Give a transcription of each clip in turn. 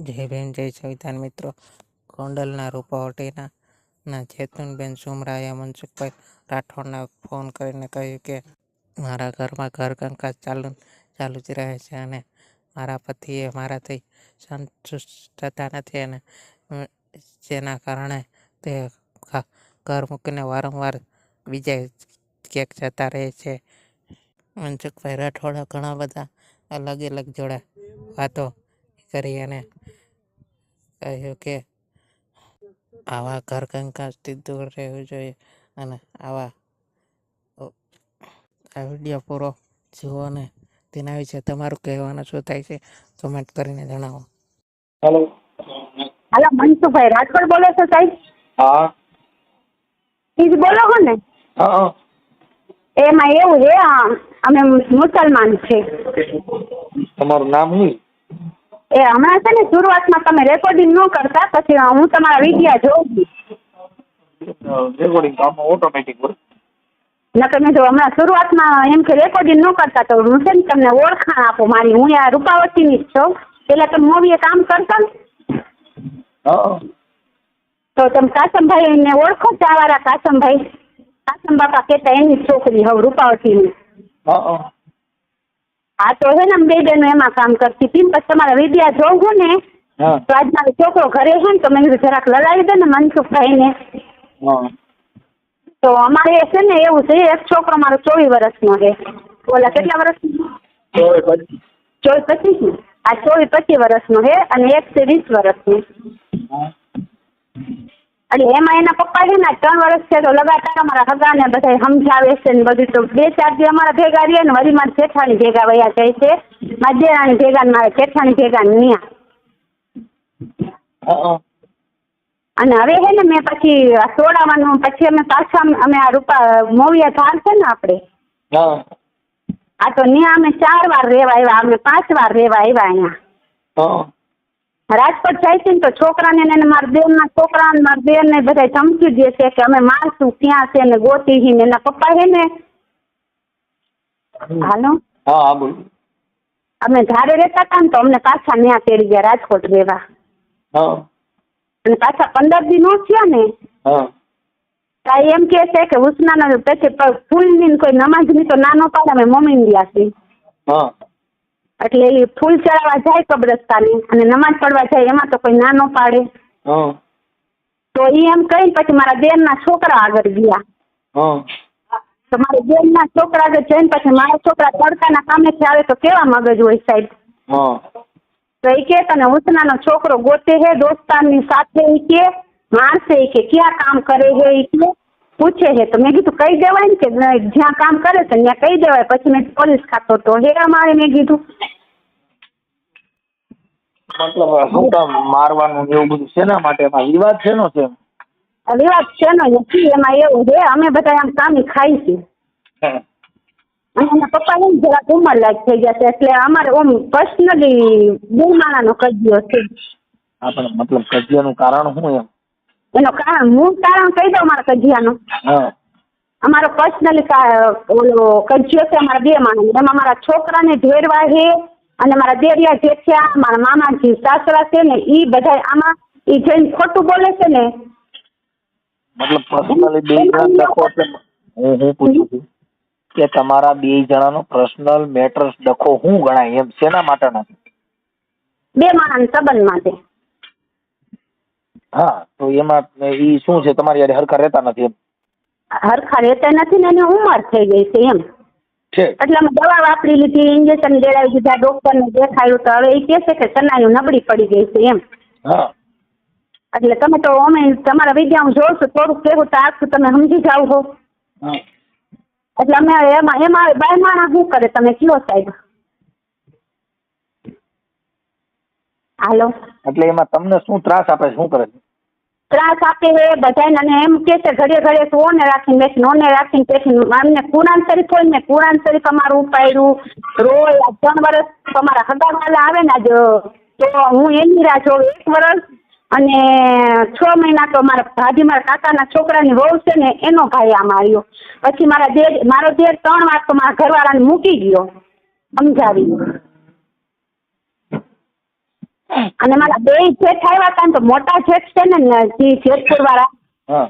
જય બેન જય સંવિધાન મિત્રો. ગોંડલના રૂપાવટીના ચેતનબેન સુમરાએ મનસુખભાઈ રાઠોડને ફોન કરીને કહ્યું કે મારા ઘરમાં ઘર કંકાસ ચાલુ જ રહે છે અને મારા પતિએ મારાથી સંતુષ્ટ થતા નથી અને જેના કારણે તે ઘર મૂકીને વારંવાર બીજા ક્યાંક જતા રહે છે. મનસુખભાઈ રાઠોડે ઘણા બધા અલગ અલગ જોડે વાતો કરી અને કહ્યું કે આવા ઘર કંકાસથી દૂર રહેવું જોઈએ અને આ વિડીયો પૂરો જુઓ ને તેના વિશે તમારું કહેવાનું શું થાય છે કમેન્ટ કરીને જણાવો. હેલો. હાલો, મનસુખભાઈ રાઠોડ બોલો છો સાહેબ? હા. ઈ જ બોલો છો ને? હા. એમાં એવું છે, અમે મુસલમાન છે. તમારું નામ શું? એ હમણાં છે ને શરૂઆતમાં તમે રેકોર્ડિંગ ન કરતા, પછી હું તમારા વિડિયા જોઉં છું. રેકોર્ડિંગ આમાં ઓટોમેટિક હોય. નકર મેં જો હમણાં શરૂઆતમાં એમ કે રેકોર્ડિંગ ન કરતા તો હું છે ને તમને ઓળખાણ આપું મારી. હું આ રૂપાવતીની જ છું. પેલા તમે મૂવીએ કામ કરતા ને હા. તો તમે કાસમભાઈને ઓળખો? ચાવાળા કાસમ બાપા કહેતા એની છોકરી હવે રૂપાવતીની. હા. હા તો છે ને બે બેનું એમાં કામ કરતી હતી. પછી તમારા વિડિયા જોઉં છું ને હા. તો આજ મારો છોકરો ઘરે છે ને તો મેં કીધું જરાક લડાવી દે ને મનસુખભાઈને. હા. તો અમારે છે ને એવું છે, એક છોકરો મારો 24 વર્ષનો છે. ઓલા કેટલા વર્ષનો? 24-25. આ 24-25 વર્ષનો છે અને એક છે 20 વર્ષનો. એટલે એમાં એના પપ્પા છે ને 3 વર્ષ છે તો લગાતાર અમારા હગાને બધા સમજાવે છે ને બધું. તો 2-4 દી અમારા ભેગા રહીએ ને વળી મારા જેઠાણી ભેગા વયા જાય છે. મારા દેરાણી ભેગા ને મારા જેઠાણી ભેગા ને ન્યા. અને હવે છે ને મેં પછી સોડાવાનું પછી અમે પાછા અમે આ મોવિયા ધાર છે ને આપણે આ તો ત્યાં અમે 4 વાર રહેવા આવ્યા. અમે 5 વાર રહેવા આવ્યા અહીંયા રાજકોટ જાય છે ને તો છોકરાને ને મારા બેનના છોકરા ને મારા બેન ને બધા ધમકી દે છે કે અમે મારશું ક્યાં છે ને ગોતી ને એના પપ્પા છે ને. હાલો. હા બોલ. અમે ધારે રહેતા હતા ને તો અમને પાછા ત્યાં તેડી ગયા રાજકોટ રહેવા. અને પાછા 15 દી નો થયા ને એમ કે છે કે ઉસનાનો પછી ફૂલની કોઈ નમાજની તો નાનો પાડે અમે મમ્મી ગયા છે. એટલે એ ફૂલ ચડાવવા જાય કબ્રસ્તાને અને નમાજ પડવા જાય એમાં તો કોઈ ના ન પાડે. તો એ એમ કહીને પછી મારા બેનના છોકરા આગળ ગયા. તો મારા બેનના છોકરા આગળ જઈને પછી મારા છોકરા તડકાના કામેથી આવે તો કેવા મગજ હોય સાહેબ. તો એ કે તને ઉસનાનો છોકરો ગોતે હે દોસ્તારની સાથે એ કે મારશે એ કે ક્યાં કામ કરે હે એ કે પૂછે છે. તો મેં કીધું કહી દેવાય ને કે જ્યાં કામ કરે છે ત્યાં કહી દેવાય. પછી મેં પોલીસ ખાતો તો હેરા મારે મેં કીધું મતલબ શું કામ મારવાનું એવું બધું શેના માટે? એમાં વિવાદ શેનો છે? વિવાદ શેનો નથી. એમાં એવું છે અમે બધા આમ કામી ખાઈ છીએ અને એના પપ્પા ને જરાક ઉંમર લાયક થઈ ગયા છે એટલે અમારે ઓમ પર્સનલી બે માણાનો કજિયો છે. હા પણ મતલબ કજિયાનું કારણ શું એમ? એનો કારણ મૂળ કારણ કહી દઉં મારા કજિયાનું. અમારો પર્સનલી ઓલો કજિયો છે અમારા બે માણસ. એમાં મારા છોકરાને ઢેરવા છે અને મારા દેરિયા જેઠિયા મારા મામાજી સાસરા છે ને એ બધા આમાં એ જઈને ખોટું બોલે છે ને. મતલબ પર્સનલી બે જણા ડખો એટલે હું પૂછું છું કે તમારા બે જણાનો પર્સનલ મેટર્સ ડખો શું ગણાય એમ? શેના માટેના? બે માણસ સંબંધ માટે. હા તો એમાં ઈ શું છે તમારી યાર હરખા રહેતા નથી એમ? હરખા રહેતા નથી ને એની ઉંમર થઈ ગઈ છે એમ. એટલે અમે દવા વાપરી લીધી, ઇન્જેક્શન દેડાવી દીધા, ડોક્ટરને દેખાડ્યું તો હવે એ કહે છે કે સનાયું નબળી પડી ગઈ છે એમ. એટલે તમે તો અમે તમારા વિડીયો હું જોઉં છું થોડુંક કેવું તો આખું તમે સમજી જાવ છો. એટલે અમે એમાં બાય માણસ શું કરે તમે કયો સાહેબ? હાલો. એટલે એમાં તમને શું ત્રાસ આપે? શું કરે છે? ત્રાસ આપે છે બધાને અને એમ કે છે ઘડીએ ઘડીએ તું ઓને રાખીને બેસીને ઓને રાખીને બેસીને અમને કુરાન શરીફ હોય ને કુરાન શરીફ અમારું ઉપાડ્યું રોજ 3 વર્ષ તમારા હગાવાલા આવે ને તો હું એની રાહ જોઉં 1 વર્ષ અને 6 મહિના તો મારા ભાભી મારા કાકાના છોકરાની વહુ છે ને એનો ભાઈ આમ આવ્યો. પછી મારો દેર 3 વાર તો મારા ઘરવાળાને મૂકી ગયો સમજાવી. અને મારા બે જેઠ આવ્યા હતા ને તો મોટા જેઠ છે ને જે જેતપુર વાળા હા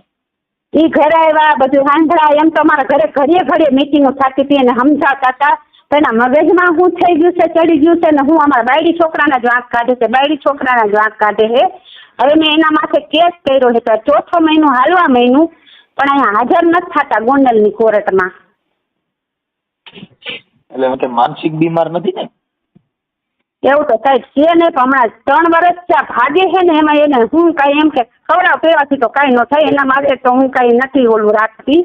એ ઘરે આવ્યા, બધું સાંભળા. એમ તો અમારા ઘરે ઘડીએ ઘડીએ મીટિંગો થતી હતી અને સમજાવતા હતા. તો એના મગજમાં શું થઈ ગયું છે, ચડી ગયું છે ને હું અમારા બાયડી છોકરાના જ વાંક કાઢે છે, બાયડી છોકરાના જ વાંક કાઢે છે. હવે મેં એના માથે કેસ કર્યો છે, તો 4થો મહિનો હાલવા મહિનું, પણ અહીંયા હાજર નથી થતા ગોંડલની કોર્ટમાં. એટલે માનસિક બીમાર નથી ને? એવું તો સાહેબ છે નહીં, પણ હમણાં 3 વર્ષ ત્યાં ભાગે છે ને એમાં એને હું કાંઈ એમ કે ખવડાવ પીવાથી તો કાંઈ ન થાય, એના માટે તો હું કાંઈ નથી ઓલું રાખતી.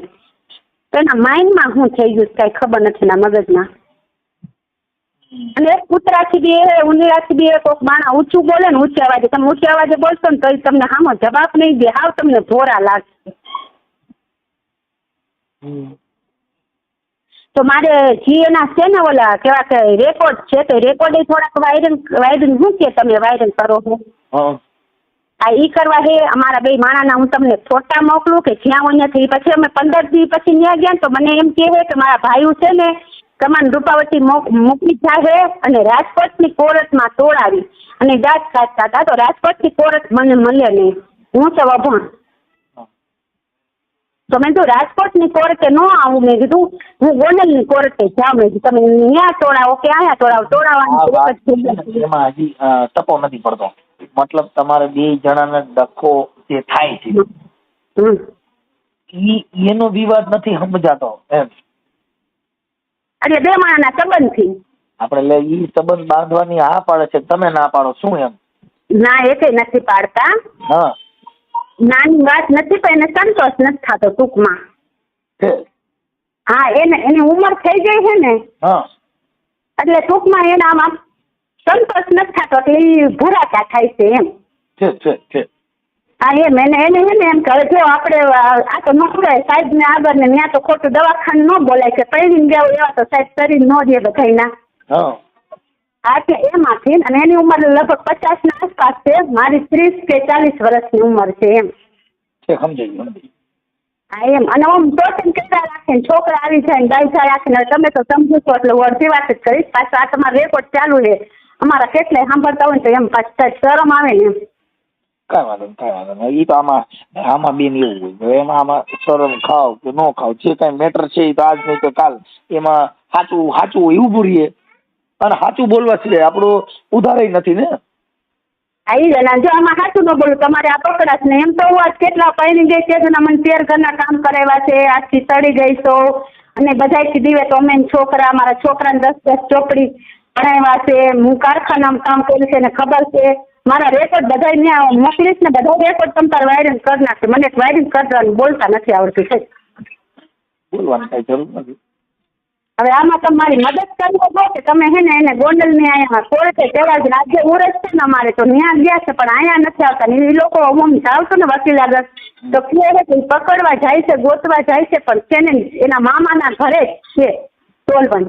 તો એના માઇન્ડમાં શું થઈ ગયું કાંઈ ખબર નથી એના મગજમાં. અને એક કૂતરાથી બી ઉંદરાથી બી કોઈક માણા ઊંચું બોલે ને ઊંચા અવાજે, તમે ઊંચા અવાજે બોલશો ને તો તમને સામો જવાબ નહીં દે, હાવ તમને ભોરા લાગશે. તો મારે જી એના છે ને ઓલા કેવા કે રેકોર્ડ છે, તો રેકોર્ડ થોડાક વાયરલ શું કે તમે વાયરલ કરો છો આ ઈ કરવા છે. અમારા બે માણાના હું તમને ફોટા મોકલું કે જ્યાં અહીંયાથી પછી અમે 15 દી પછી ત્યાં ગયા તો મને એમ કહે કે મારા ભાઈઓ છે ને કમાન રૂપાવટી મૂકી જાય અને રાજકોટની કોર્ટમાં તોડાવી અને દાંત કાઢતા હતા. તો રાજકોટની કોર્ટ મને મળે નહીં, હું તો અભણ. તો મેં કીધું રાજકોટની કોર્ટે ન આવું, મેં કીધું હું ગોંડલની કોર્ટે જાઉં. મેં કીધું તમે ત્યાં તોડાવો કે અહીંયા તોડાવો, તોડાવવાની એમાં હજી ટપો નથી પડતો. મતલબ તમારે 2 જણાને ડખો જે થાય છે એનો વિવાદ નથી સમજાતો એમ. એટલે 2 માણસના સંબંધથી આપણે ઈ સંબંધ બાંધવાની હા પાડે છે, તમે ના પાડો શું એમ? ના એ કઈ નથી પાડતા. હા નાની વાત નથી, પણ એને સંતોષ નથી થતો ટૂંકમાં. હા એની ઉંમર થઈ ગઈ છે ને, એટલે ટૂંકમાં એને આમાં સંતોષ નથી થતો, એટલે એ ભૂરાકા થાય છે એમ. હા એમ એને એમ કે જો આપણે આ તો ન બોલાય સાહેબ ને આગળ ને ત્યાં તો ખોટું દવાખાનું ન બોલાય છે, પહેરીને ગયા એવા તો સાહેબ શરીર ન દે બધાના. હા કે એમાંથી, અને એની ઉંમર લગભગ 50 ના આસપાસ છે, મારી 30 કે 40 વર્ષની ઉંમર છે એમ. હા એમ, અને આમ ટોટલ કેટલા રાખે છોકરા આવી જાય ને દાયજા રાખીને, તમે તો સમજો છો એટલે હું અડધી વાત જ કરીશ. પાછું આ તમારો રેકોર્ડ ચાલુ છે, અમારા કેટલાય સાંભળતા હોય ને તો એમ પાછું શરમ આવે ને એમ. કઈ વાંધો નહીં. એ તો આમાં બેન એવું હોય, એમાં આમાં શરમ ખાવ કે ન ખાવ જે કઈ મેટર છે એ તો આજ નહીં તો કાલ એમાં સાચું એવું બોલીએ, અને સાચું બોલવા સિવાય આપણું ઉધારે નથી ને. આવી જાય જો આમાં સાચું ન બોલું તમારે આ પકડાશ ને. એમ તો હું આજ કેટલા પહેરી ગઈ છે મને 13 ઘરના કામ કરાવ્યા છે, આજથી સડી ગઈ છો, અને બધાથી દીવે તો અમે છોકરા મારા છોકરાને 10 ચોપડી ભણાવ્યા છે, હું કારખાનામાં કામ કરું છે ને ખબર છે. મારા રેકોર્ડ બધા ત્યાં મોકલીશ ને બધા રેકોર્ડ તમ તાર વાયરલ કરી નાખશે. મને વાયરલ કરવાનું બોલતા નથી આવડતું છે, બોલવાની કઈ જરૂર નથી. હવે આમાં તમારી મદદ કરવો હોય કે તમે હે ને એને ગોંડલની અહીંયા કોર્ટે તેવા જ રાજ્ય ઉરસ છે ને અમારે તો ત્યાં ગયા છે, પણ અહીંયા નથી આવતા. એ લોકો અમુક આવતો ને વકીલ આગળ તો કહે છે પકડવા જાય છે, ગોતવા જાય છે, પણ છે ને એના મામાના ઘરે છે સોલવન.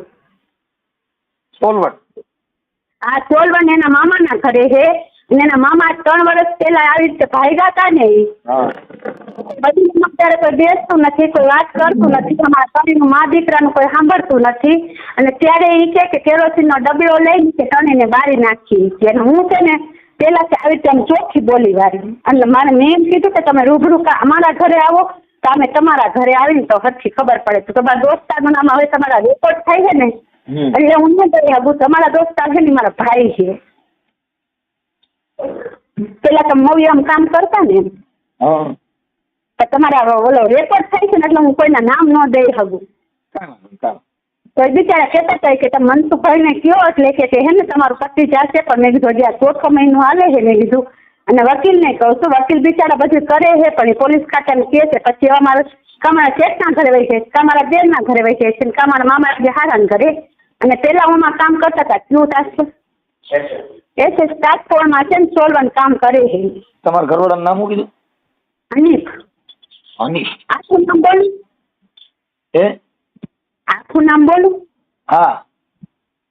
હા સોલવન એના મામાના ઘરે છે, અને એના મામા 3 વર્ષ પહેલા આવી રીતે ભાગ્યા હતા ને બધી અત્યારે કોઈ બેસતું નથી, કોઈ વાત કરતું નથી, અમારા શરીરનું મા દીકરાનું કોઈ સાંભળતું નથી. અને ત્યારે એ કે કેરોસીનનો ડબલો લઈને કે તણીને બારી નાખી છે. અને હું છે ને પેલા આવી રીતે ચોખ્ખી બોલી વાળી, એટલે મેં એમ કીધું કે તમે રૂબરૂ અમારા ઘરે આવો તો અમે તમારા ઘરે આવીને તો હરખી ખબર પડે. તો તમારા દોસ્તારનું નામ હવે તમારા રેકોર્ડ થાય છે ને, એટલે હું ન કહી શકું તમારા દોસ્તાર છે ને મારા ભાઈ છે. પેલા તમે મૂવીમાં કામ કરતા ને તમારા ઓલો રેકોર્ડ થાય છે ને, એટલે હું કોઈના નામ ન દઈ શકું. તો એ બિચારા કહેતા હતા કે તમે મનસુખભાઈને કયો, એટલે કે હે ને તમારું પતિ જશે, પણ મેં કીધું હજી 4થો મહિનો હાલે છે મેં કીધું, અને વકીલને કહું છું, વકીલ બિચારા બધું કરે છે પણ એ પોલીસ ખાતાને કહે છે. પછી અમારા કામારા શેઠના ઘરે વહી જાય, કામારા દેરના ઘરે વહી જાય છે, કામારા મામા જે હારાના ઘરે. અને પેલા હું કામ કરતા હતા ક્યુ ટાસ્ક ટ્રાન્સપોર્ટમાં છે ને સોલવન કામ કરે છે. તમારા ઘરવાળાનું નામ શું કીધું? હનીફ. આખું નામ બોલું? આખું નામ બોલું? હા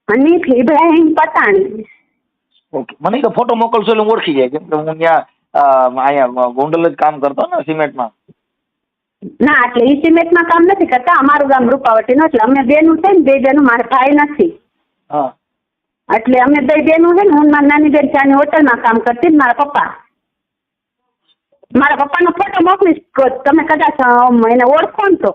હનીફ ઇબ્રાહીમ પતાણી. ઓકે, મને તો ફોટો મોકલશો એટલે હું ઓળખી જાય, કેમ કે હું ત્યાં અહીંયા ગોંડલ જ કામ કરતો ને સિમેન્ટમાં. ના એટલે એ સિમેન્ટમાં કામ નથી કરતા, અમારું ગામ રૂપાવટી નું, એટલે અમે બેનું છે ને 2 જણનું, મારા ભાઈ નથી. એટલે અમે બે બેનું છે ને, હું મારી નાની બેન ચાની હોટલમાં કામ કરતી ને મારા પપ્પાનો ફોટો મોકલીશ, તમે કદાચ એને ઓળખો ને તો.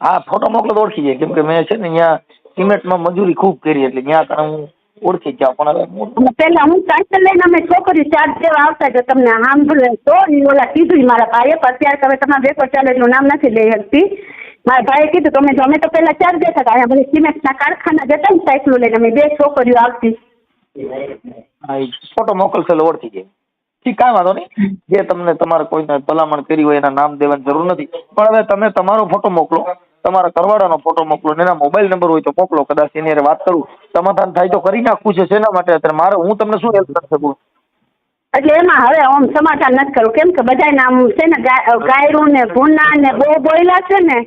હા, ફોટો મોકલો તો ઓળખી જાય, કેમ કે મેં છે ને અહીંયા સિમેન્ટમાં મજૂરી ખૂબ કરી, એટલે ત્યાં તને હું ઓળખી જ જાઉં. પણ પેલા હું સાયકલ લઈને અમે છોકરી ચાર્જ દેવા આવતા, જો તમને સાંભળે તો ઓલા કીધું મારા ભાઈએ, પણ અત્યારે તમે તમારા વેકો ચાલેનું નામ નથી લઈ શકતી. મારા ભાઈએ કીધું અમે તો પેલા ચાર્જ દેતા હતા, અહીંયા બધી સિમેન્ટના કારખાના જતા ને સાયકલો લઈને, અમે બે છોકરીઓ આવતી. હા, ફોટો મોકલશે એટલે ઓળખી જાય. ઠીક, કાંઈ વાંધો નહીં. જે તમને તમારે કોઈને ભલામણ કરી હોય એના નામ દેવાની જરૂર નથી, પણ હવે તમે તમારો ફોટો મોકલો, તમારા કરવાડાનો ફોટો મોકલો, એના મોબાઈલ નંબર હોય તો મોકલો, કદાચ એની હારે વાત કરું, સમાધાન થાય તો કરી નાખવું છે. શેના માટે અત્યારે હું તમને શું હેલ્પ કરી શકું? એટલે એમાં હવે આમ સમાધાન નથી કરવું, કેમ કે બધા નામ છે ને ગાયરું ને ભૂંડા ને બહુ બોલ્યા છે ને,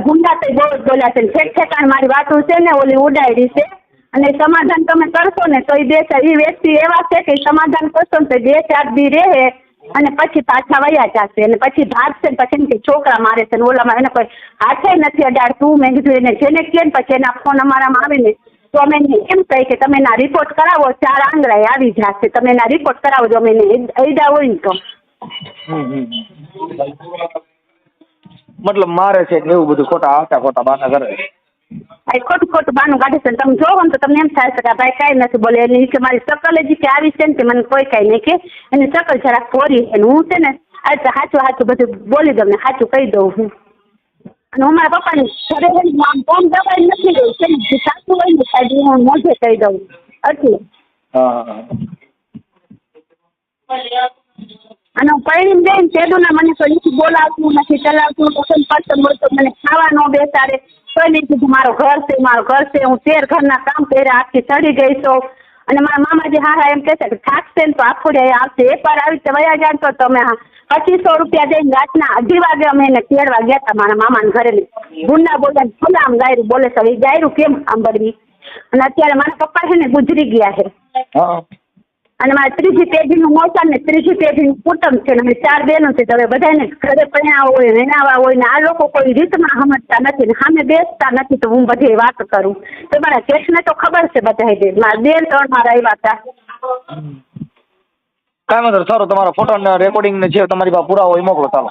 ભૂંડા તો બહુ જ બોલ્યા છે, ઠેકાણ મારી વાતો છે ને ઓલી ઉડાડી છે. અને સમાધાન તમે કરશો ને તો એ વ્યક્તિ એવા છે કે સમાધાન કરશો ને તો 2-4 દી રહે અને પછી પાછા વયા જશે, અને પછી ભાગશે ને પછી એમ છોકરા મારે છે ને ઓલામાં એને કોઈ હાથે નથી અડાડતું. મેં કીધું એને જેને કે ને પછી એના ફોન અમારામાં આવે ને તો અમે એને એમ કહી કે તમે એના રિપોર્ટ કરાવો, 4 આંગળાએ આવી જશે, તમે એના રિપોર્ટ કરાવો જો અમે એને અયડા હોય ને તો. મતલબ મારે છે ને એવું બધું ખોટા બાના કરે. ખોટું બાનું કાઢે છે. તમે જોવો ને તો તમને એમ થાય છે કે ભાઈ કાંઈ નથી બોલે, એની કે મારી શકલ જ કે આવી છે ને કે મને કોઈ કાંઈ નહીં કે એની શકલ જરાક ફોરી છે ને હું છે ને સાચું બધું બોલી દઉં ને સાચું કહી દઉં હું. અને હું મારા પપ્પાની ઘરે આમ કોમ દવાઈ નથી ગઈ છે ને, સાચું હોય ને સાહેબ હું મોઢે કહી દઉં એટલે. અને હું પૈણી જઈને તેડુના મને કોઈ નથી બોલાવતું નથી ચલાવતું, પસંદ હોય તો મને ખાવા ન બેસાડે. કોઈ નહીં કીધું મારું ઘર છે, હું 13 ઘરના કામ કર્યા, આખી ચડી ગઈ છું. અને મારા મામાજી હા એમ કહેશે કે થાકશે ને તો આખું આવશે, એકવાર આવી રીતે વયા જાય તો તમે 2500 રૂપિયા દઈને રાતના 2:30 વાગે અમે એને તેડવા ગયા હતા મારા મામાને ઘરે. ગુંડા બોલ્યા ખુલ્લા આમ ગાયરું બોલે છે, એ ગાયરું કેમ સાંભળવી. અને અત્યારે મારા પપ્પા છે ને ગુજરી ગયા છે, અને મારા 3જી પેઢીનું મોસમ ને 3જી પેઢીનું કુટુંબ છે, અને 4 બહેનો છે. હવે બધાને ઘરે પરણાવા હોય, નેનાવા હોય ને આ લોકો કોઈ રીતમાં સમજતા નથી ને સામે બેસતા નથી, તો હું બધી વાત કરું તો મારા જેઠને તો ખબર છે બધા દે. મારા 2 ત્રણ મારા આવ્યા હતા. કાંઈ વાંધો સારું, તમારા ફોટો ને રેકોર્ડિંગ ને છે તમારી પાસે પુરાવો હોય મોકલો ચાલો.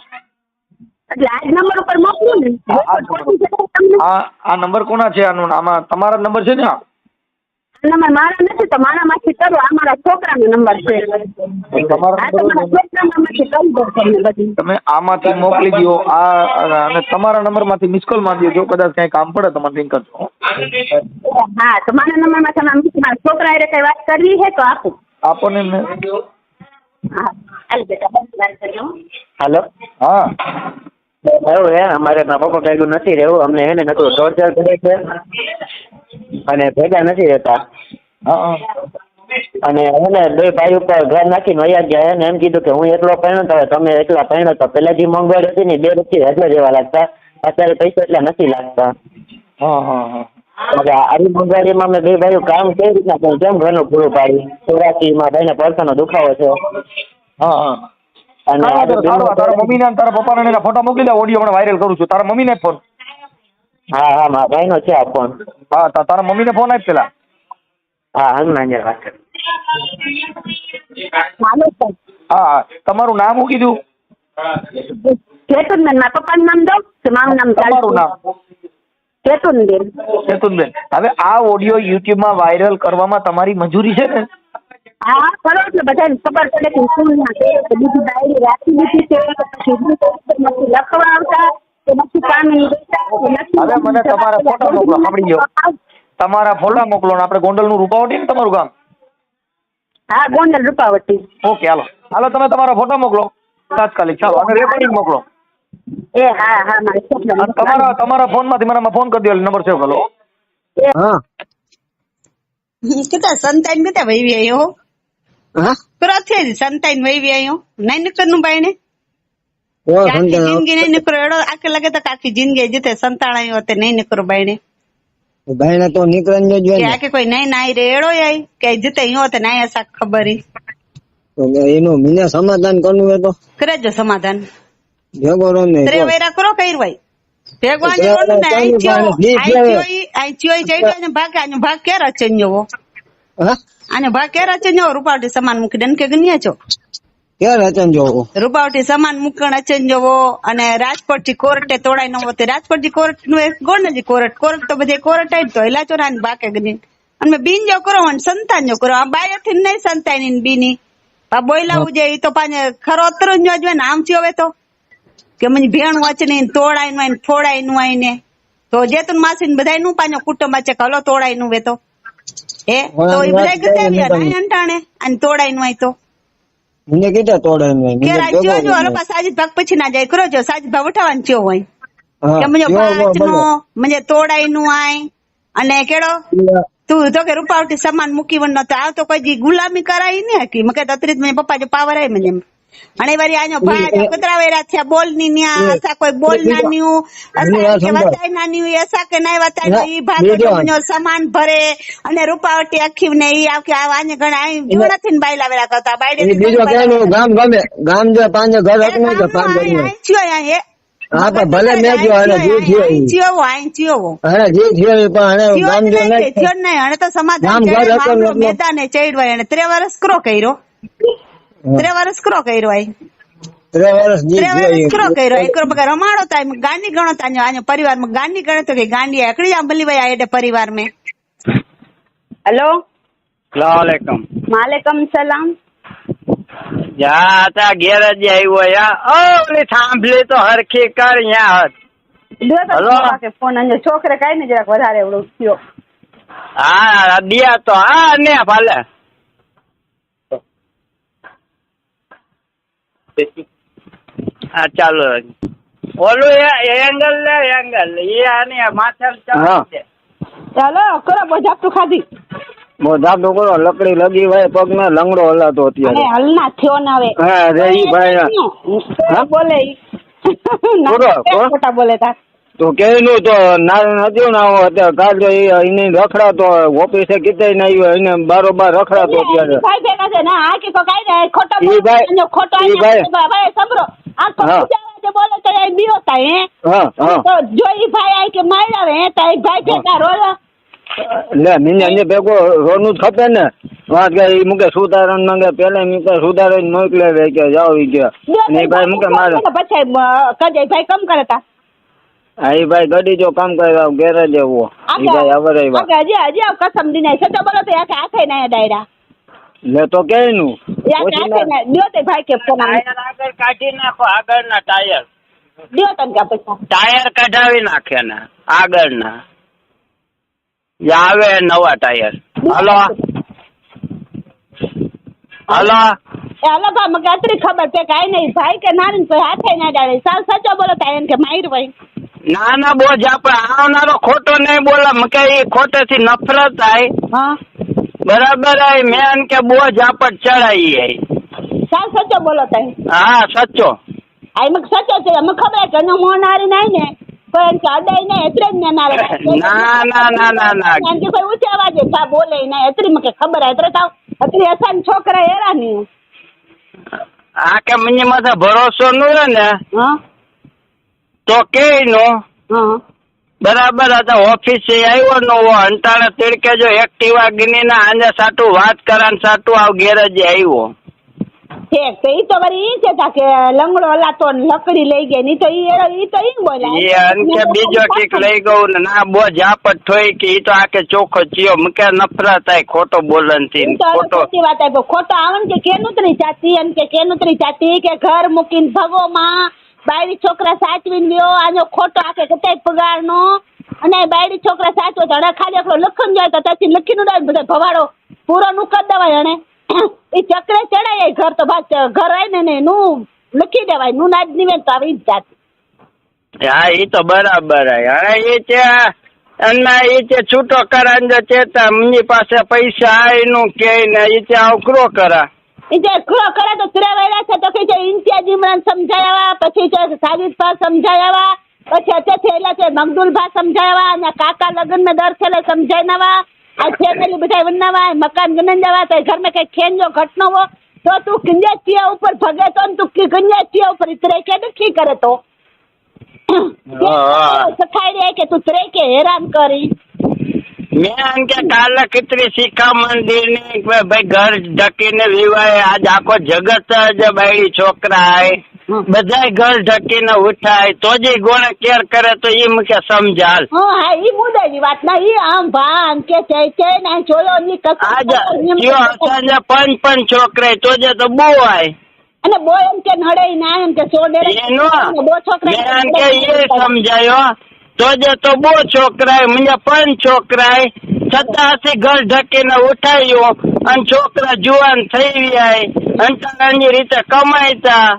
એટલે આ નંબર ઉપર મોકલું ને. આ નંબર કોના છે? આમાં તમારા નંબર છે ને? નંબર મારા નથી તો મારામાંથી કરો, આ મારા છોકરાનો નંબર છે. તમે આમાંથી મોકલી દો અને તમારા નંબર માંથી મિસ કોલ મારી દો, જો કદાચ કઈ કામ પડે તો મને રિંગ કરજો. હા, તો મારા નંબર માંથી મારા છોકરા હારે કઈ વાત કરવી છે તો આપો ને એમને. હાલો, હા એવું હે, અમારે મારા પપ્પા ભેગું નથી રહેવું, અમને એને નતું ટોર્ચર કરે છે અને ભેગા નથી રહેતા. અને એને 2 ભાઈ ઉપર ઘર નાખીને વયા ગયા. એને એમ કીધું કે હું એકલો પહેણો તો તમે એકલા પહેણો તો પેલા જે મોંઘવારી હતી ને 2 રૂપિયા એટલે જ એવા લાગતા, અત્યારે પૈસા એટલા નથી લાગતા. આવી મોંઘવારીમાં અમે 2 ભાઈઓ કામ કેવી રીતના પણ કેમ ઘરનું પૂરું પાડ્યું? 84માં ભાઈને પડખાનો દુખાવો છે. અને તારા મમ્મીને તારા પપ્પાને એના ફોટા મોકલી દે, ઓડિયો હમણાં વાયરલ કરું છું. તારા મમ્મીને ફોન? હા, મારા ભાઈનો છે આ ફોન. હા, તારા મમ્મીને ફોન આપ પેલા. હા, હનુમાન વાત કર. હા, તમારું નામ શું કીધું? કેતુનબેન. મારા પપ્પાનું નામ દઉં કે મારું નામ? તમારું નામ? કેતુનબેન. કેતુનબેન, હવે આ ઓડિયો યુટ્યુબમાં વાયરલ કરવામાં તમારી મંજૂરી છે ને? હા, કરો એટલે બધાને ખબર પડે કે શું ના કે બીજી ડાયરી રાખી દીધી છે, પછી લખવા આવતા કે નથી કામે દેતા. હવે મને તમારા ફોટા મોકલો, સાંભળી ગયો. તમારા ફોટા મોકલો ને આપણે ગોંડલનું રૂપાવટી ને તમારું ગામ? હા, ગોંડલ રૂપાવટી. ઓકે, હાલો તમે તમારા ફોટા મોકલો તાત્કાલિક, ચાલો, અને રેકોર્ડિંગ મોકલો. હા, મારે તમારા ફોનમાંથી મને ફોન કરી દો, નંબર સેવ કરો. હા, kita santai kita bayi ayo. Perhatian santai bayi ayo. Naik nuker numpai ne. Kaki jingi naik nuker edo. Aku lagi tak kaki jingi aja teh santai ayo teh naik nuker bayi ne. bayi na to nikran jo jo. Ya koi naik naik edo ya. Kayak jute ayo teh naik asak khabari. એનો મીના સમાધાન કરવું હોય તો Kerja samadan. ભેગો રહો ને Tere waira kuro kair wai. ભેગવાન જોવાનું ને આઈ ચોઈ જઈને ભાગ ક્યારે ચન્યો હા આને ભા કે રચન જો રૂપાવટી સમાન મૂકી દે કે ગણ્યા છો કે રચન જોવો રૂપાવટી સમાન મૂકણ અચન જોવો અને રાજકોટ થી કોર્ટે તોડાઈ ન હોતે રાજકોટ થી કોર્ટ નું એક ગોળ નથી કોર્ટ તો બધે કોર્ટ જ તો એલા ચોરાની બાકે ગણી અને બીન જો કરો અને સંતાન જો કરો આ બાય થી નહીં સંતાની બીની આ બોયલાવું જે ઈ તો પાને ખરો અતરું જ ને આમ થયો હવે તો કે મને ભેણ વચની તોડાઈ નું ફોડાઈ નું આઈને તો જેતુન માસી ને બધાય નું પાનો કુટુંબ છે કલો તોડાઈ નું વેતો એ તો એ બધા ગજાવ્યા ના અંટાણે અને તોડાઈ નું આય તો મને કીધા તોડાઈ નું કે રાજ્યો જો હલો પા સાજીદ ભાગ પછી ના જાય કરો જો સાજીદ ભાગ ઉઠાવવાનું ચો હોય કે મને પાંચ નો મને તોડાઈ નું આય અને કેડો તું તો કે રૂપાવટી સમાન મૂકી વન નતો આ તો કોઈ ગુલામી કરાઈ ને કે મકે તત્રીત મને પપ્પા જો પાવર આય મને અને વારી આનો ભાઈ કતરાવેરા થયા બોલ ની ન્યા અસા કોઈ બોલ ના ન્યુ અસા કે વતાઈ ના ન્યુ અસા કે નઈ વતાઈ ઈ ભાગ મનો સમાન ભરે અને રૂપાવટી આખી ને ઈ આખી આને ઘણા જોડાથી ને બાઈ લાવેલા કરતા બાઈડે બીજો કેનું ગામ ગમે ગામ જે પાંચ ઘર હક નહીં કે પાંચ ઘર આચ્યો આ હા પણ ભલે મેં જો અને જે થયો અરે જે થયો પણ અને ગામ જો નહીં થયો નહીં અને તો સમાધાન મેદાને ચડવાય અને 3 વર્ષ કરો કર્યો 3 વર્ષ કરો કર્યો આય 3 વર્ષ જે 3 વર્ષ કરો કર્યો એક પગાર રમાડો તા ગાંડી ગણો તા આનો પરિવાર માં ગાંડી ગણે તો કે ગાંડી એકડી આમ બલી ભાઈ આડે પરિવાર में हेलो સલામલેકમ वालेकुम सलाम યા તા ગેરેજ આવ્યો યા ઓલી થાંભલી તો હરખી કર યા હલો કે ફોન અંજો છોકરે કાઈ ને જરાક વધારે એવડો થયો હા દિયા તો હા ને ભલે હા ચાલો ઓલું એંગલ એ આની માથે ચાલો ચાલો કરો બોજાપ તો ખાધી મોઢા ડોકરો લકડી લગી ભાઈ પગ ને લંગડો હલાતો અત્યારે અને હલના થયો ને હવે હા રે ઈ ભાઈ બોલે ખોટા બોલે તા તો કેનું તો નારણ હતું ને અત્યારે કાઢો એને રખડાતો ઓફિસે કીધે ને આવ્યો એને બારોબાર રખડાતો અત્યારે ભાઈ ભેગા છે ને આ કે કાઈ જાય ખોટા ઈ ભાઈ ખોટો ભાઈ સાંભળો આ તો બોલે તો એ બીઓ તા હે હા તો જો ઈ ભાઈ આઈ કે માર્યા હે તા ભાઈ ભેગા રોલો લે મિને ભેગો રોનું જ ખપે ને વાત કે ઈ મુકે સુધારણ માંગે પેલા મુકે સુધારણ મોકલે વે કે જાવ ઈ કે ને ભાઈ મુકે મારે પછી કજે ભાઈ કમ કરે તા આઈ ભાઈ ગડી જો કામ કરે ગેરેજ એવો ઈ ભાઈ આવરે આવ્યા હજી કસમ દીને સતો બોલો તો એક હાથે ના ડાયરા લે તો કેનું એક હાથે ના દયો તે ભાઈ કે ફોન આગળ કાઢી નાખો આગળના ટાયર દયો તન કા પૈસા ટાયર કઢાવી નાખે ને આગળના આવે નવા ટાયર હલો હલો હાલો ભા મને અત્રી ખબર છે કાઈ નહીં ભાઈ કે નાની તો હાથે ના ડાળે સાવ સચો બોલો તા એમ કે માઈર ભાઈ ના બોજ આપડે આવનારો ખોટો નહીં બોલે મકે ઈ ખોટેથી નફરત આય હા બરાબર આય મેન કે બોજ આપડ ચડાઈ આય સાવ સચો બોલો તા હા સચ્ચો આઈ મને સચો છે મને ખબર કે નો મોનારી નહીં ને કોઈ કે અડાઈ ને એટલે જ ના કે કોઈ ઊંચા અવાજે તા બોલે ને એટલી મને ખબર હે એટલે તાવ અત્રી અસાન છોકરા હેરાની આ કે મને માથે ભરોસો ન રહે ને હા તો કે નો હા બરાબર આ ઓફિસે આવ્યો નો અંટાણે તીડકે જો એક્ટિવા ગીની ના આંજે સાટું વાત કરાન સાટું આવ ગેરેજે આવ્યો ઠીક તો ઈ તો વળી ઈ છે કે લંગડો હલાતો લકડી લઈ ગઈ ની તો ઈ બોલા ઈ અંકે બીજો કઈક લઈ ગયો ને ના બોજ આપત થોઈ કે ઈ તો આકે ચોખ્ખો ચિયો મકે નફરત થાય ખોટો બોલન થી ખોટો વાત આય ખોટો આવન કે કેનુતરી ચાતી એમ કે કેનુતરી ચાતી કે ઘર મૂકીને ભગો માં બાયડી છોકરા સાચવીને ગયો આનો ખોટો આકે કતાય પગાર નો અને બાયડી છોકરા સાચવો તો ખાલી એકલો લખન જાય તો ત્યાંથી લખીનું જાય બધા ભવાડો પૂરો નું કરી દેવાય એને એ ચક્રે ચડાય ઘર તો ભાગ ઘર આય ને નું લખી દેવાય નું નાજ નિવેદ તો આવી જ જાત હા ઈ તો બરાબર હે હવે ઈ છે અને ઈ છે છૂટો કરાન જો ચેતા મની પાસે પૈસા આય નું કે ને ઈ છે આવકરો કરા ઈ ખરો કરે તો ત્રેવેલા છે તો કે છે ઇન્તિયાજ ઇમરાન સમજાયા પછી છે સાજીદ ભા સમજાયા પછી થયેલા છે મગદુલ ભા સમજાયા અને કાકા લગન में દર થેલે સમજાયનવા આ ફેમિલી બધા વનવા મકાન ગનંદવા તો घर में કઈ ખેન જો ઘટનો હો તો તું કિંજા ચિયા ઉપર ભગે તો તું કિંજા ચિયા ઉપર ઇતરે કે ઠી કરે તો સખાઈ રે કે તું ત્રે કે હેરાન કરી મેં એમ કે કાલે કેટલી શિખામણ દીની ભાઈ ઘર ઢકીને વિવાય આજ આખો જગત જ બાયડી છોકરા બધાય ઘર ઢકીને ઉઠાય તો જ ગોણે કેર કરે તો એ મુકે સમજાલ હા ઈ મુદ્દાની વાત ના ઈ આમ ભાન કે છે ને જોયો ની આજ કયો હસાને પંચ છોકરા તો જે તો બહુ આય અને બો એમ કે નડે ના એમ કે છોડે એનો બો છોકરા મેં કે એ સમજાયો તો જે તો બહુ છોકરાય મને પંચ છોકરાય છતાં હસી ઘર ઢકીને ઉઠાયો અને છોકરા જુવાન થઈ ગયા અંતરની રીતે કમાયતા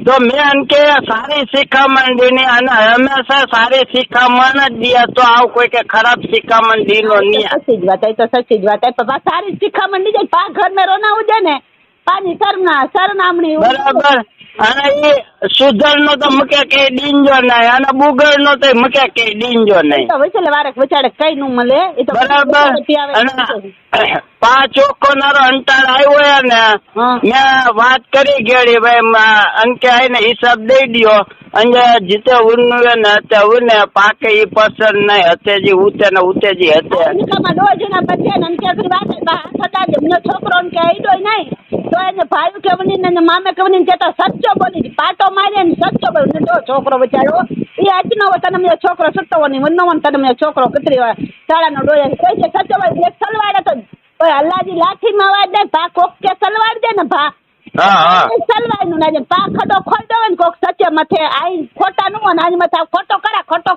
તો મેં એમ કે સારી શિખામણ દીની અને હંમેશા સારી શિખામણ જ દિયા તો આવ કોઈ કે ખરાબ શિખામણ દીનો નહીં. સાચી જ વાત તો સાચી જ વાત પણ સારી શિખામણ દીજે પા ઘર ને રોનાવું છે ને પાની સરનામણી બરાબર અને એ સુધર નો તો મુકે કઈ ડીંજો નહીં અને બુગર નો તો મુકે કઈ ડીંજો નહીં તો વચલે વારક વચાડે કઈ નું મળે એ તો બરાબર અને 5 ચોખ્ખો નારો અંટાળ આવ્યો ને મેં વાત કરી ગયેલી ભાઈ અંકે આઈને હિસાબ દઈ દ્યો અને જીતે ઉન્નુએ ને તે ઉને પાકે ઈ પસંદ નહીં હતેજી ઉતે ને ઉતેજી હતે નિકામાં દો જણા બચ્ચે ને અંકે કરી વાત થતા જ મને છોકરો ને કે આઈડો નહીં તો એને ભાઈ કેવની ને મામે કેવની કે તો સચ્ચો બોલી પાટો મારે ને સચ્ચો બોલી તો છોકરો બચારો એ આજનો તને મે છોકરો સટ્ટો ની મનનો તને મે છોકરો કતરી શાળાનો ડોયા કોઈ છે સચ્ચો બોલી એક સલવાડે તો ઓય અલ્લાહજી લાઠી માં વાજ દે પા કોક કે સલવાડ દે ને ભા સલવાડ નું ના પા ખડો ખોલ દો ને કોક સચ્ચે મથે આઈ ખોટા નું આજ મથે ખોટો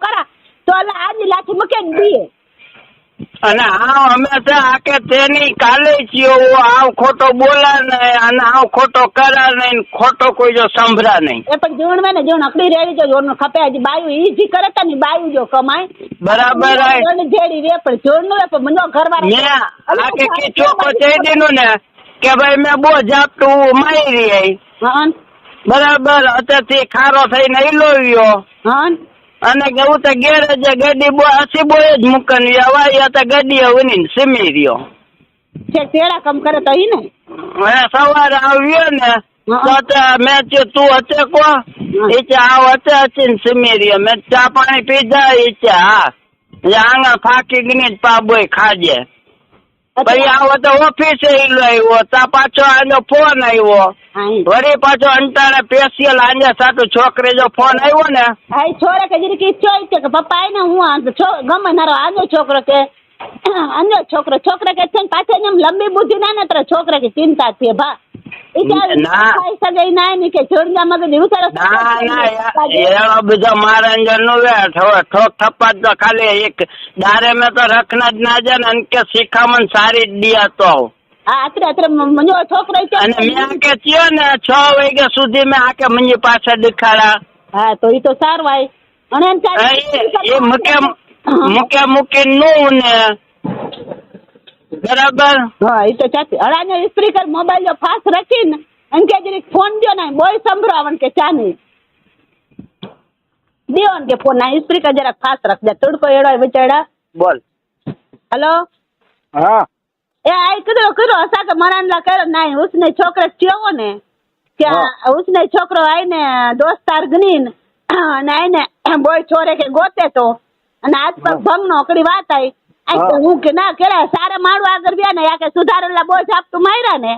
કરા તો અલ્લાહ આજી લાઠી મૂકે દીએ અને આવ હંમેશા આકે તેની કાલે થયો આવ ખોટો બોલા નહીં અને આવ ખોટો કરા નહીં ખોટો કોઈ જો સંભળા નહીં એ પણ જીવણ માં ને જીવણ અકડી રેડી જો જોર ખપે હજી બાયુ ઈજી કરે તા ની બાયુ જો કમાય બરાબર જેડી રે પણ જોર નો પણ મનો ઘરવાળા મેં આકે કે ચોખ્ખો કહી દીધું ને કે ભાઈ મેં બહુ જાપતું મારી રહી બરાબર અત્યારથી ખારો થઈને ઈલોવ્યો અને કેવું તો ગેરેજ ગાડી હસી બોય જ મૂકવાની હવાઈ હતા ગાડી ઉની સીમી રહ્યો છે તેરા કામ કરે તો ઈ ને સવારે આવ્યો ને તો મેં તું હતે કો એ આવ હતે હસીને સીમી રહ્યો મેં ચા પાણી પીધા એ હા આંગા ફાકી ગઈ પા બોય ખાજે પછી આવો તો ઓફિસે આવ્યો તા પાછો આનો ફોન આવ્યો વળી પાછો અંટાણે સ્પેશિયલ આંજા સાટું છોકરી જો ફોન આવ્યો ને આઈ છોરા કે જરી કે ચોઈ કે પપ્પા આને હું ગમે નારો આનો છોકરો કે અન્ય છોકરા કે છે પાછે એમ લંબી બુદ્ધિ ના ને છોકરા કે ચિંતા છે ભા બધા મારા અંજર નું ઠોક થપ્પા તો ખાલી એક દારે મેં તો રખના જ ના જાય ને કે શિખામણ સારી જ દિયા તો છોકરો અને મેં કે થયો ને 6 વાગ્યા સુધી મેં આકે મની પાસે દેખાડા હા તો ઈ તો સારું ભાઈ અને એ મૂકે નું ને બરાબર હા એ તો ચાચી હળાને સ્પીકર મોબાઈલ ફાસ્ટ રાખીને અંકે જરીક ફોન દો ને બોય સંભળાવણ કે ચા નહીં દેવો ને કે ફોન ના સ્પીકર જરાક ફાસ્ટ રાખજે તડકો એડો બચાડા બોલ હેલો હા એ આઈ કીધું કર્યો હસા કે મરાનલા કર્યો ના ઉસને છોકરા થયો ને કે ઉસને છોકરો આઈને દોસ્તાર ગનીન અને આઈને બોય છોરે કે ગોતે તો અને આજ પગ ભંગ નો કડી વાત આવી હું કે ના કેરા સારા માળું આગળ ગયા ને યા કે સુધારેલા બોજ આપતું માર્યા ને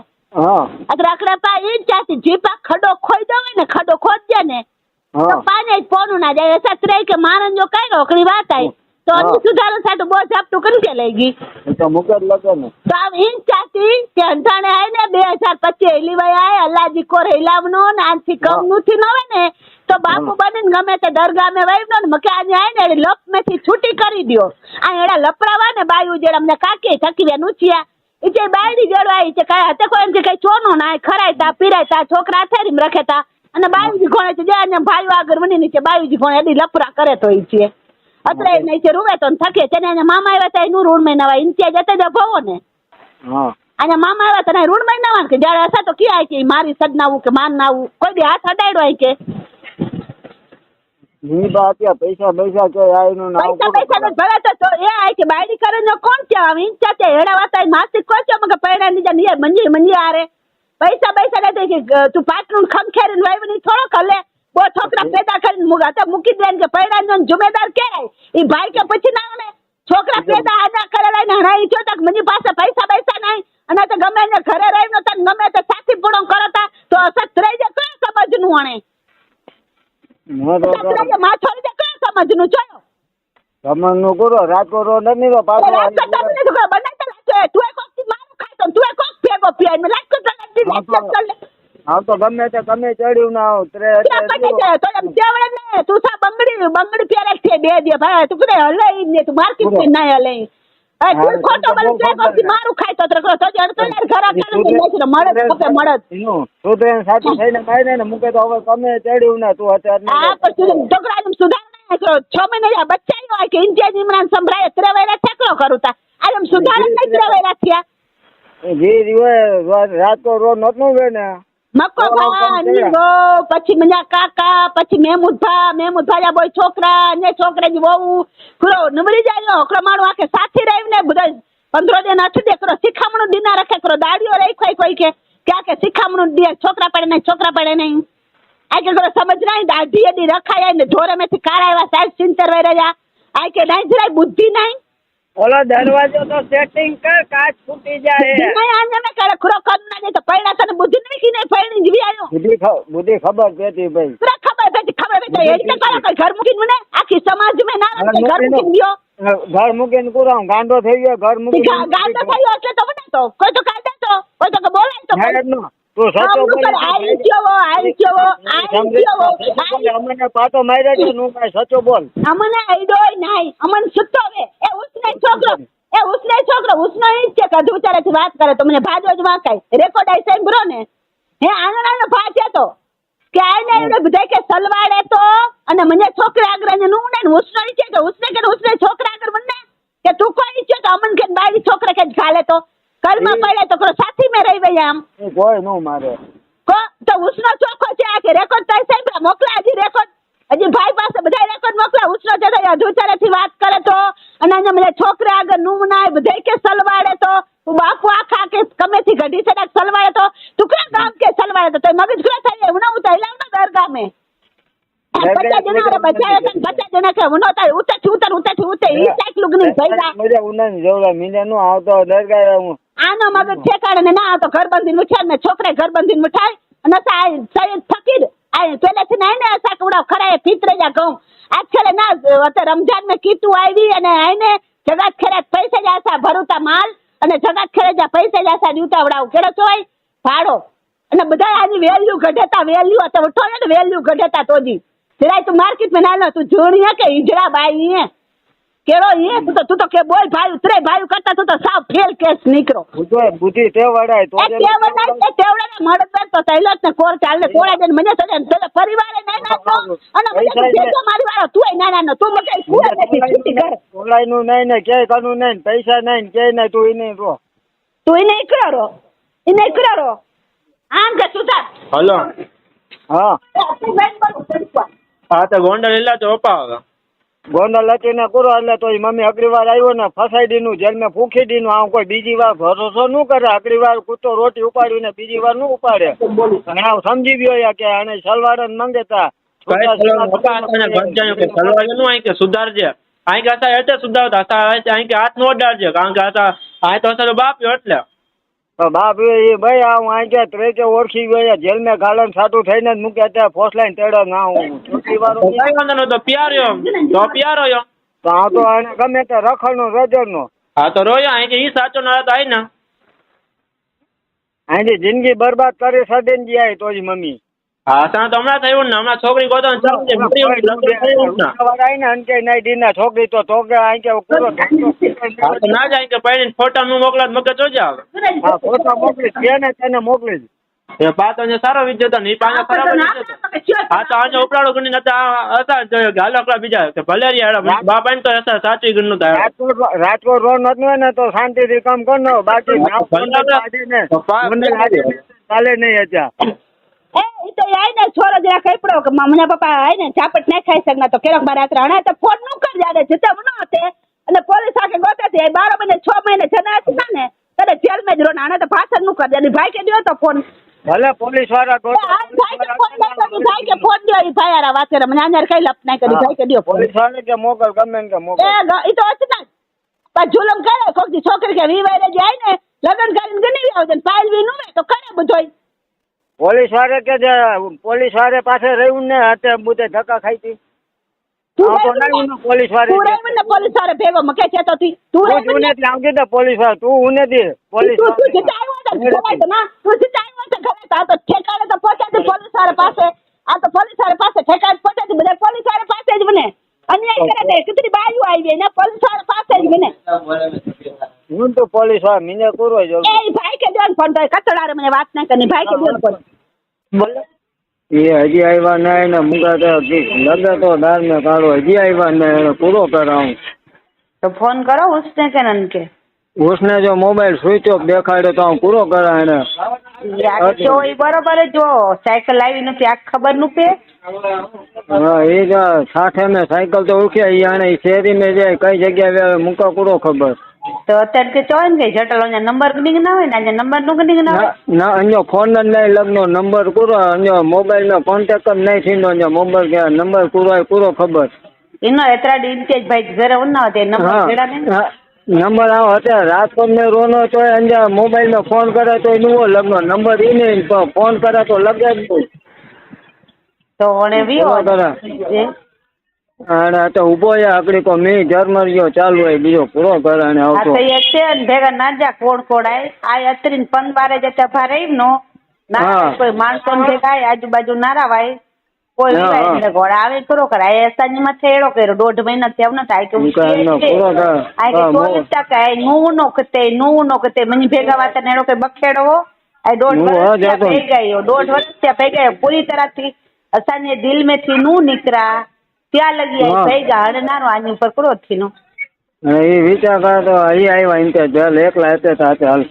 રખડા પા એ જ ચાતી જીપા ખડો ખોઈ દો ને ખડો ખોદજે ને તો પાને જ પોનું ના જાય સત્રે કે મારન જો કઈ રોકડી વાત આવી તો અમને સુધારો સાટું બોજ આપતું કરી કે લઈ ગઈ તો મુકેત લગે ને તો આમ એ જ ચાતી કે અંધાણે આય ને 2025 લીવાય આય અલ્લાહજી કોર હિલાવનો ને આથી કમ નુથી ન હોય ને તો બાપુ બનીને ગમે તે દરગાહ મે વાઈનો ને મકે આને આય ને લપ મેથી છૂટી કરી દયો આ એડા લપરાવા ને બાયુ જેડ અમને કાકે થકીવે નુચિયા ઈ જે બાયડી જડવાઈ છે કાય હતે કોઈ એમ કે કઈ ચોનો ના ખરાય તા પીરાય તા છોકરા થેરીમ રખે તા અને બાયુજી કોણે છે જે ને ભાઈઓ આગળ વની નીચે બાયુજી કોણે એડી લપરા કરે તો ઈ છે અત્રે નહીં છે રૂવે તો થકે છે ને મામા આવ્યા તા નું રૂડ મહિના વાય ઇન્ચે જતે જ ભવો ને અને મામા આવ્યા તા રૂડ મહિના વાન કે જાડે હસા તો કે આય કે મારી સદનાવું કે માન નાવું કોઈ દી હાથ અડાડ્યો આય કે ની બાત પૈસા કે આઈનું નામ પૈસા તો ભલે તો એ આય કે બાયડી કરે નો કોણ કે આમ ઇન્ચા તે હેડા વાતા માસિક કો છે મકે પૈડા ની જા મંજી આરે પૈસા દે કે તું પાટલું ખમખેરીને વાઈવની થોડો કલે બો છોકરા પેદા કરીને મુગા તો મૂકી દે કે પૈડા નો જુમેદાર કે ઈ ભાઈ કે પછી ના ને છોકરા પેદા આના કરે લઈને હણાઈ જો તક મની પાસે પૈસા નહીં અને તો ગમે એને ઘરે રહીને તક ગમે તે સાથી પૂણો કરતા તો અસત રહી જાય કઈ સમજનું આણે માથો રહી જાય કઈ સમજનું ચલો સમજનું કરો રાજકોટ રો નથી તો પાછો બનાવતા તું એક વખત મારું ખાય તો તું એક વખત ભેગો પીય મે રાજકોટ હા તો ગમે તે તમે ચડ્યું ના આવ ત્રે તો એમ જેવડે ને તું સા બંગડી પહેરે છે બે દે ભાઈ તું કદે હલે ને તું માર્કેટ થી ના હલે એ તું ખોટો બોલ છે કોથી મારું ખાય તો તરકો તો અડતો યાર ઘરા કાને ને મળે પોતે મળે તું તો એમ સાચું થઈને મારે ને મુકે તો હવે તમે ચડ્યું ના તું અત્યારે આ પછી ઢોકળાનું સુધાર ના કરો 6 મહિના બચ્ચા હોય કે ઇન્ડિયા નિમરાન સંભળાય ત્રેવેરા ઠેકડો કરુતા આ એમ સુધાર નહીં ત્રેવેરા થયા જે રીવે રાજકોટ રો નતું વે ને મક્કો ભા નીગો પછી મજા કાકા પછી મેમુદભા બોય છોકરા ને છોકરાજી વહુ કરો નમરી જાય ઓકરમાણો આકે સાથી રહીને બધા 15 દિન 8 દે કરો શિખામણું દીના રાખે કરો દાડીઓ રાખ્યો કોઈ કે ક્યાં કે શિખામણું દે છોકરા પડે નહીં આ કે કરો સમજ નહીં દાઢી દી રખાય ને ઢોરે મેથી કાળા એવા સાહેબ ચિંતર વઈ રહ્યા આ કે નહીં જરાય બુદ્ધિ નહીં ઓલો દરવાજો તો સેટિંગ કર કાચ ફૂટી જાય નહીં આને મે કરે ખરો કર ના દે તો પૈડા તને બુદ્ધિ નહીં કી નહીં પૈણી જીવી આયો બુદ્ધિ ખબર પેતી ભાઈ પૂરા ખબર પેતી એટલે કરે કોઈ ઘર મૂકીને મને આખી સમાજ મે ના ઘર મૂકીને ગયો ઘર મૂકીને કુરામ ગાંડો થઈ ગયો ઘર મૂકીને ગાંડો થયો એટલે તો મને તો કોઈ તો કાઢે તો કોઈ તો બોલાય તો તું સચો બોલ આઈ કેવો અમને પાટો માર્યો છે નું કાઈ સચો બોલ અમને આઈડોય નહીં અમને સુતો હવે એ ઉસને છોકરો ઉસનો ઈ છે કે દુચારેથી વાત કરે તો મને ભાજો જ વાકાય રેકોર્ડ આઈ સાંભળો ને હે આંગણાનો ભા છે તો કે આઈને એને બધા કે સલવાડે તો અને મને છોકરા આગળ ને નું ને ઉસનો ઈ છે કે ઉસને છોકરા આગળ મને કે તું કોઈ છે તો અમન કે બાઈ છોકરા કે ગાલે તો કલમાં પડે તો કરો સાથી મે રહી વઈ આમ કોઈ નો મારે કો તો ઉસનો ચોખ્ખો છે આ કે રેકોર્ડ તાઈ સાંભળા મોકલા હજી રેકોર્ડ હજી ભાઈ પાસે બધા રેકોર્ડ મોકલા ઉસનો છે તો અધુચારેથી વાત કરે તો અને અહીંયા મને છોકરા આગળ નું નાય બધા કે સલવાડે તો તું બાપુ આખા કે કમેથી ઘડી છે સલવાડે તો તું કયા ગામ કે સલવાડે તો મગજ ખરા થાય હું તો હિલાવના દરગાહ મે 50 જણા બચાયા તને 50 જણા કે હું તો ઉતર ઈ સાઈક લુગની ભઈરા મજા ઉના જોડા મીંડા નો આવતો દરગાહ હું આનો મગજ ઠેકાણે ને ના આવતો ઘર બંધીને ઉઠાડ ને છોકરે ઘર બંધીને ઉઠાડ અને સૈયદ ફકીર આ પેલેથી ના ને અસા કુડા ખરાએ ફિતરે જા કહું આજ છેલે ના અત્યારે રમજાન મે કીટુ આવી અને આઈને જગાત ખેરાત પૈસા જાસા ભરુતા માલ અને જગાત ખેરે જા પૈસા જાસા દીવતા વડાવ કેડો ચોય ભાડો અને બધા આની વેલ્યુ ગઢેતા વેલ્યુ તો ઉઠો ને વેલ્યુ ગઢેતા તોજી જરા તું માર્કેટ મે ના તું જોણી કે ઈજડા બાઈ હે કેરો ये તું તો કે બોલ ભાઈ ઉતરે ભાઈ કરતા તું તો સાવ ફેલ કેસ નીકળો બુદ્ધિ તેવડાય તો તેવડાને મળત તો તૈલો ને કોર ચાલે કોળા દે મને તો પરિવારે ના નાખો અને મને મારી વાળો તુંય ના નો તું મકે કુવા નથી છૂટી કર કોળાઈ નું નહીં ને કે કનું નહીં પૈસા નહીં કે નહીં તું ઈ નહીં રો ઈને કરો આમ કે સુધા હલો હા હા તો ગોંડલ એલા તો અપાવ ગોંડલ લચીને કરો એટલે તો મમ્મી અગરી વાર આવ્યો ને ફસાઈ નું જેલ મેં ફૂંકી દીનું આમ કોઈ બીજી વાર ભરોસો ન કરે અગરી વાર કૂતો રોટી ઉપાડ્યું ને બીજી વાર ન ઉપાડે ઘણા સમજી ગયો કે આને સલવાડન મંગેતા સુધારજે અહીં કે હતા એટલે સુધારતા અહીં કે હાથ નો અડાડજે કારણ કે હતા અહીં તો અસર બાપ એટલે બાપ એ ભાઈ આ હું અહીં કે કે ઓળખી ગયો જેલ મેં ગાલન સાટું થઈને જ મૂકે ત્યાં ફોસલાઈને તેડો ના હું ચોથી વાર તો પ્યારો તો આ તો આને ગમે તે રખડનો રજડનો હા તો રોયો અહીં કે ઈ સાચો ના તો આઈ ને અહીંથી જિંદગી બરબાદ કરી સડીને ગયા તો જ મમ્મી હા તો હમણાં થયું ને હમણાં છોકરી ગોતો છોકરી તો ના જાય કે પૈણી ફોટા નું મોકલા મગજ જોજે આવે ફોટા મોકલીશ તેને મોકલીશ એ પાતો સારો વિદ્યો ને પાછા ખરાબ હા તો આજે ઉપરાળો ગણી હતા જોયો કે હાલો બીજા કે ભલે રિયા બાપા ને તો સાચી ગણનું થાય રાજકોટ રોડ નથી ને તો શાંતિથી કામ કર બાકી ચાલે નહીં અત્યારે એ ઈ તો આઈ ને છોરો જરા કઈપડો કે મને પપ્પા આઈ ને ઝાપટ નહીં ખાઈ શકના તો કેરક બાર રાત્રે હણા તો ફોન નું કર જાડે જતા ન હતે અને પોલીસ આકે ગોતે છે 12 મહિને 6 મહિને જના હતા ને તને જેલ માં જ રો હણા તો પાછળ નું કર જાડે ભાઈ કે દિયો તો ફોન ભલે પોલીસ વાળા ભાઈ કે ફોન દિયો ઈ ભાઈ આરા વાત કરે મને આનાર કઈ લપ નહીં કરી ભાઈ કે દિયો પોલીસ વાળા કે મોકલ ગમે કે મોકલ એ ઈ તો અચના પણ જુલમ કરે કોક દી છોકરી કે વિવાહ જાય ને લગ્ન કરીને ગણી આવજે પાલવી નું તો કરે બધોય પોલીસ વાળે કે પોલીસ વાળે પાસે રહ્યું ને અત્યારે બધે ધક્કા ખાઈ પોલીસ વાળે પોલીસ વાળે ભેગો મકે છે તો તું પોલીસ વાળા તું હું નથી પોલીસ તું જીતા આવ્યો તો ઠેકાડે તો પહોંચાડી પોલીસ વાળા પાસે આ તો પોલીસ વાળા પાસે ઠેકાડે પહોંચાડી બધા પોલીસ વાળા પાસે જ મને અન્યાય કરે છે કેટલી બાજુ આવી ને પોલીસ વાળા પાસે જ મને હું તો પોલીસ વાળા મીને કરો જો એ ભાઈ કે દેન ફોન તો કચડારે મને વાત ના કરી ભાઈ કે દેન ફોન બોલો એ હજી આવ્યા ના એને મુકા તો લગે તો દાર ને કાઢો હજી આવ્યા ને એને પૂરો કરાવું તો ફોન કરો ઉસને કે નન કે उसने जो मोबाइल स्विच ऑफ देखाड्यो तो पूरो करा એને જો એ બરોબર જો સાયકલ લાવી નથી આ ખબર નું પે હા એ જ સાથે મેં સાયકલ તો ઉઠ્યા ઈ આને શેરી મેં જાય કઈ જગ્યાએ મૂકા પૂરો ખબર તો અત્યારે કે ચોન કે જટલ નંબર કનિંગ ના હોય ને આજે નંબર નું કનિંગ ના હોય ના અન્યો ફોન જ નહીં લગનો નંબર પૂરો અન્યો મોબાઈલ નો કોન્ટેક્ટ જ નહીં થીનો અન્યો મોબાઈલ કે નંબર પૂરો ખબર એનો એતરા ઇન્ટેજ ભાઈ ઘરે ઉના હોતે નંબર જેડા ને નંબર આવો અત્યારે રાજકોટ ને રોનો તો અંજા મોબાઈલ માં ફોન કરે તો નુવો લગનો નંબર ઈ નહીં ફોન કરે તો લગે જ નહીં તો ઓને વિયો અને તો ઉભો છે આકડી કો મી જર્મરીયો ચાલુ હોય બીજો પૂરો કરે અને આવતો આ તો એક છે ભેગા ના જા કોડ કોડાય આ અત્રીન પંદવારે જતા ભારે નો ના કોઈ માણસો ભેગા આજુબાજુ નારાવાય કોઈ વિવાહ ઘોડા આવે પૂરો કરાય એસાની માં થેડો કર્યો 1.5 મહિના થયા ન થાય કે પૂરો કરે નું નો કતે મની ભેગા વાત નેડો કે બખેડો આ 1.5 વર્ષ ભેગાયો 1.5 વર્ષ ભેગાયો પૂરી तरह થી અસાને દિલ में થી નું નીકરા ત્યાં લગી આઈ ભેગા અને નાનો આની ઉપર પૂરો થી નો એ વિચાર કરે તો અહીં આવ્યા ઇન્તે જલ એકલા હતા સાથે હાલ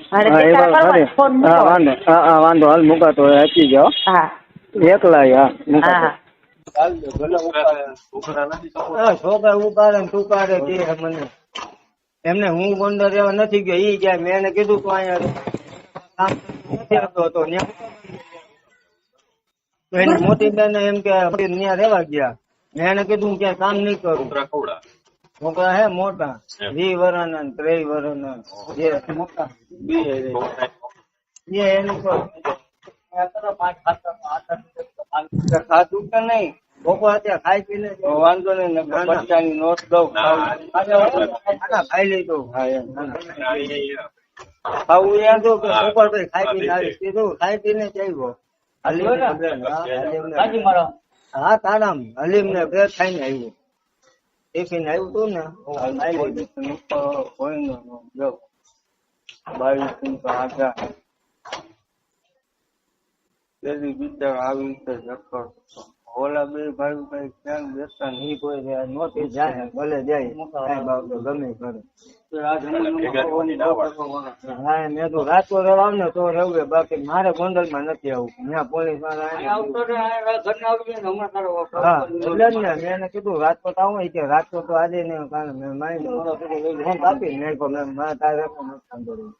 વાંધો હાલ મુકા તો આપી જાઓ હા એકલા હા છોકરા ઉપાડે તું પાડે કે મને એમને હું ગોંડલ રહેવા નથી ગયો ઈ જાય મેં એને કીધું તું અહીંયા નથી આવતો હતો એની મોટી બેન એમ કે ત્યાં રહેવા ગયા મેં એને કીધું ક્યાં કામ નહીં કરું છોકરા હે મોટા 20 વર્ષના 23 વર્ષના જે મોટા એનું ખાતું કે નહીં લોકો અત્યારે ખાઈ પીને વાંધો નહીં બચ્ચાની નોટ દઉં ખાઈ લીધો ખાવું યાદ કે ઉપર ભાઈ ખાઈ પીને આવી કીધું ખાઈ પીને ચાલ્યો હા તારામ હલીમ ને ફેર ખાઈને આવ્યું ટિફિન આવ્યું તું ને હોય ને 22 પેલી બીજા આવી રીતે જકર ઓલા બે ભાઈ કઈ ક્યાં બેસતા નહીં કોઈ નોતી જાય ભલે જાય ગમે કરે હા મેં તો રાતો રવાવ ને તો રહેવું બાકી મારે ગોંડલ માં નથી આવું ત્યાં પોલીસ મેં એને કીધું રાજકોટ આવું કે રાજકોટ તો આજે નહીં કારણ મેં મારી આપી મેં તારે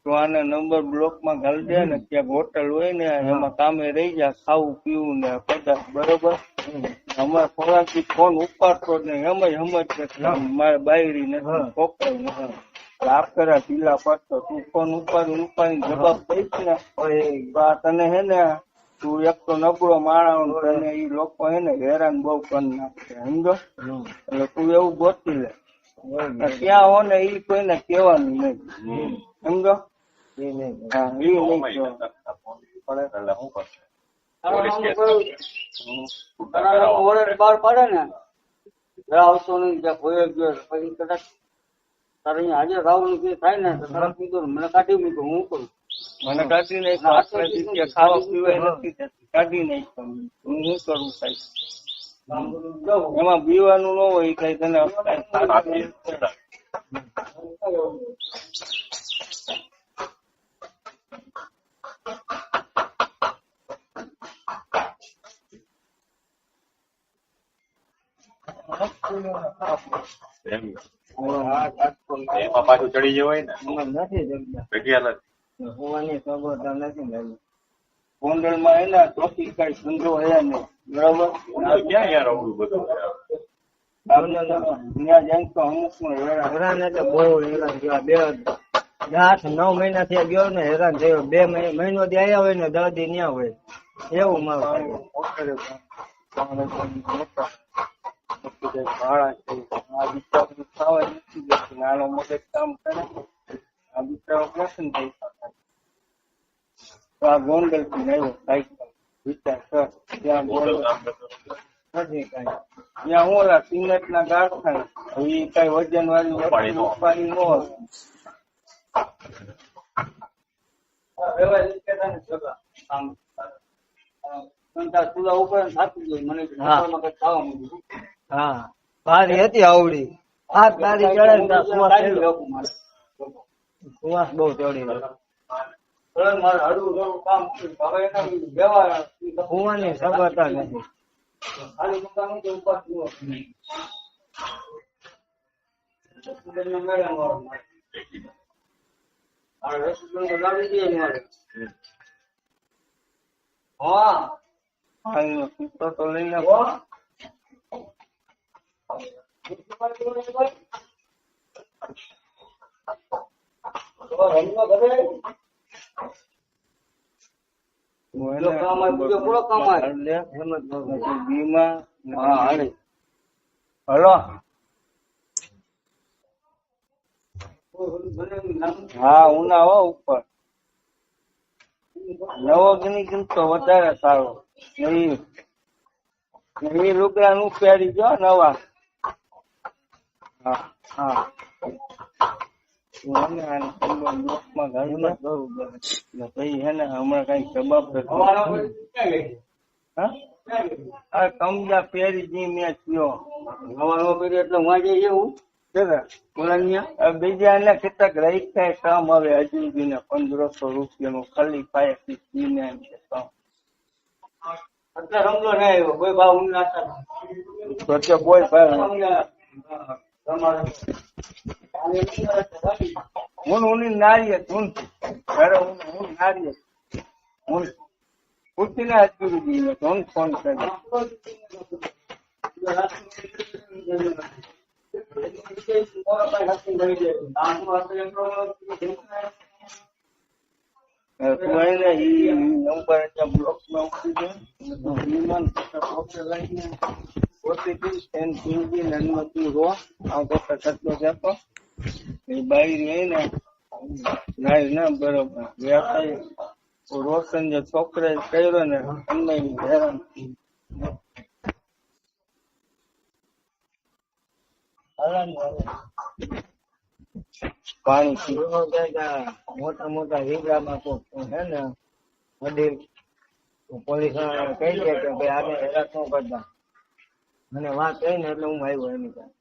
તો આને નંબર બ્લોક માં ઘાલી દે ને ક્યાંક હોટલ હોય ને એમાં કામે રહી જાય ખાવું પીવું ને પદાર્થ બરોબર અમારે ખોરાક થી ફોન ઉપાડતો જ નહીં સમજ મારે બાયરી નથી પકડ આપ કર્યા ઢીલા પડતો તું ફોન ઉપાડી જવાબ દઈશ ને તને હે ને તું એક તો નબળો માણસ તને ઈ લોકો હે ને હેરાન બહુ કરી નાખે સમજો એટલે તું એવું ગોતી લે ક્યાં હો ને ઈ કોઈને કહેવાનું નહીં સમજો હા ઈ નહીં બાર પડે ને આવતો નહીં પછી કદાચ તારે આજે રાવણ જે થાય ને તરફ કીધું મને કાઢી મૂક્યું હું કરું મને કાઢી નહીં ખાવા પીવા નથી કાઢી નહીં હું કરું સાહેબ એમાં પીવાનું ન હોય કઈ તને એમાં પાછું ચડી જવાય ને નથી હોવાની સગવડતા નથી ગોંડલ માં એના ચોથી કઈ ધંધો હે નહીં બરાબર ક્યાં યાર અવડું બધું હેરાન એટલે બહુ હેરાન થયા. 8-9 મહિના થયા ગયો ને હેરાન થયો. 2 મહિનો થી આવ્યા હોય ને 10 દી ન્યા હોય એવું મારું ભાડા છે. આ બિચારું ખાવા નથી દેતું. નાનો મગજ કામ કરે આ બિચારો વ્યસન થઈ શકે. આ ગોંડલ થી આવ્યો સાયકલ વિચાર કર. ત્યાં ગોંડલ નથી કઈ. ત્યાં હું ઓલા સિમેન્ટ ના કારખાના એ કઈ વજન વાળી ઉપાડી ન હોય. હા પારી હતી આવડી. આ તારી ચડે સુવાસ બહુ ચડી કુવાની સગવડતા નથી. તો લઈને હલો હા ઉના હો ઉપર નવો ગણી કિંમતો વધારે સારો. એ લુગડા નું પહેરી જો નવા. હા હા ભાઈ હે ને હમણાં કઈ જવાબ કમજા પહેરી જી મેં થયો નવા પહેરી એટલે વાંચે એવું બીજા એને કેટલાક રહી થાય કામ આવે હજુ ને 1500 રૂપિયાનું ખાલી પાય ને એમ છે કામ. અત્યારે સમજો ને કોઈ ભાવ કોઈ હું નારીએ હું ઘરે હું નારીએ હું પૂછીને જ કરી દઈએ હું ફોન કરી. બરોબર રોશન જે છોકરા કર્યો ને એમને હેરાન પાણી મોટા મોટા હીરામાં હે ને વડીલ પોલીસ કહી દે કે ભાઈ આને હેરાન ન કરતા. મને વાત કહી ને એટલે હું આવ્યો એની પાસે.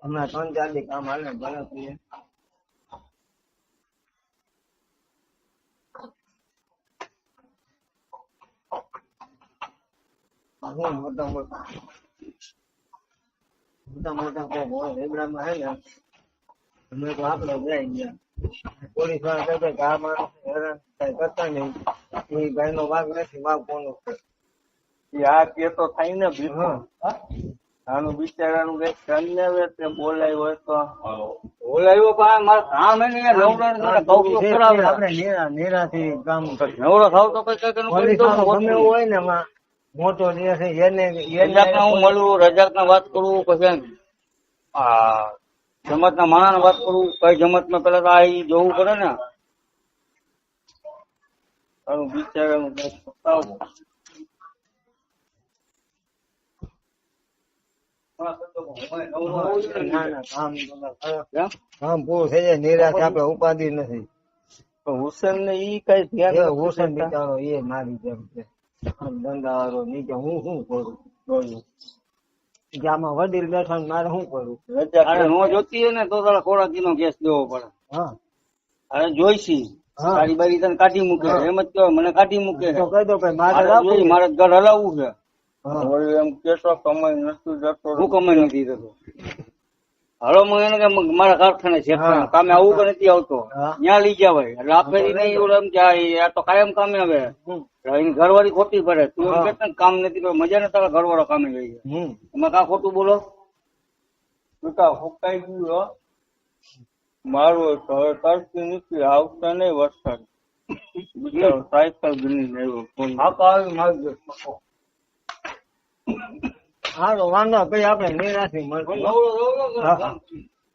હમણાં 3-4 દી કામ હાલે ભલે છીએ. મોટા મોટા કોક હોય રેબડામાં હે ને અમે તો આપડે જાય ગયા. પોલીસ વાળા કહે કે આ માણસ હેરાન કઈ કરતા નહીં એ ભાઈ નો વાઘ નથી વાઘ કોનો આ કેતો થાય ને ભીખો આનું બિચારાનું કઈક કરી બોલાય હોય તો બોલાયો પણ મારા કામ એને આપણે નિરાથી કામ નવરો થાવ તો કઈ ગમે હોય ને એમાં મોટો દિવસ એને હું મળું રજાક ના વાત કરું પછી જમત ના માણસ વાત કરું કઈ જમત માં પેલા તો આ જોવું પડે ને તારું બિચારાનું કઈ બતાવું. કામ પૂરું થઈ જાય નિરાશ આપડે ઉપાધિ નથી. હુસેન ને ઈ કઈ ધ્યાન હુસેન બિચારો એ મારી જેમ છે ધંધાવાળો નીચે હું શું કરું આમાં વડીલ બેઠા મારે શું કરું. નો જોતી ને તો તારા ખોરાકી નો કેસ દેવો પડે. હા અરે જોઈશી તારી બારી તને કાઢી મૂકે એમ જ કેવાય મને કાઢી મૂકે તો કહી દો મારે ઘર હલાવવું છે. એમ કેસો કમાઈ નથી જતો હું કમાઈ નથી જતો હલો હું એને કે મારા કારખાને છે કામે આવું કે નથી આવતો ત્યાં લઈ જવાય એટલે આપણે નહીં એમ કે આ તો કાયમ કામે આવે એની ઘરવાળી ખોટી પડે તું એમ કે કામ નથી તો મજા ને તારા ઘરવાળો કામે લઈ જાય એમાં કા ખોટું બોલો બેટા ફૂકાઈ ગયું મારું હવે કરતી નથી આવતા નહીં વરસાદ સાયકલ ગણી હા તો વાંધો પછી આપણે નિરાશી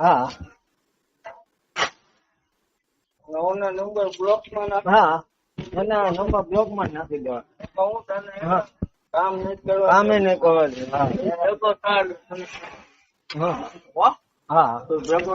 હા નંબર બ્લોક માં હા એના નંબર બ્લોક માં નાખી દેવા કામ નહીં કરવા કામે નહીં કરવા દે હા તો ભેગો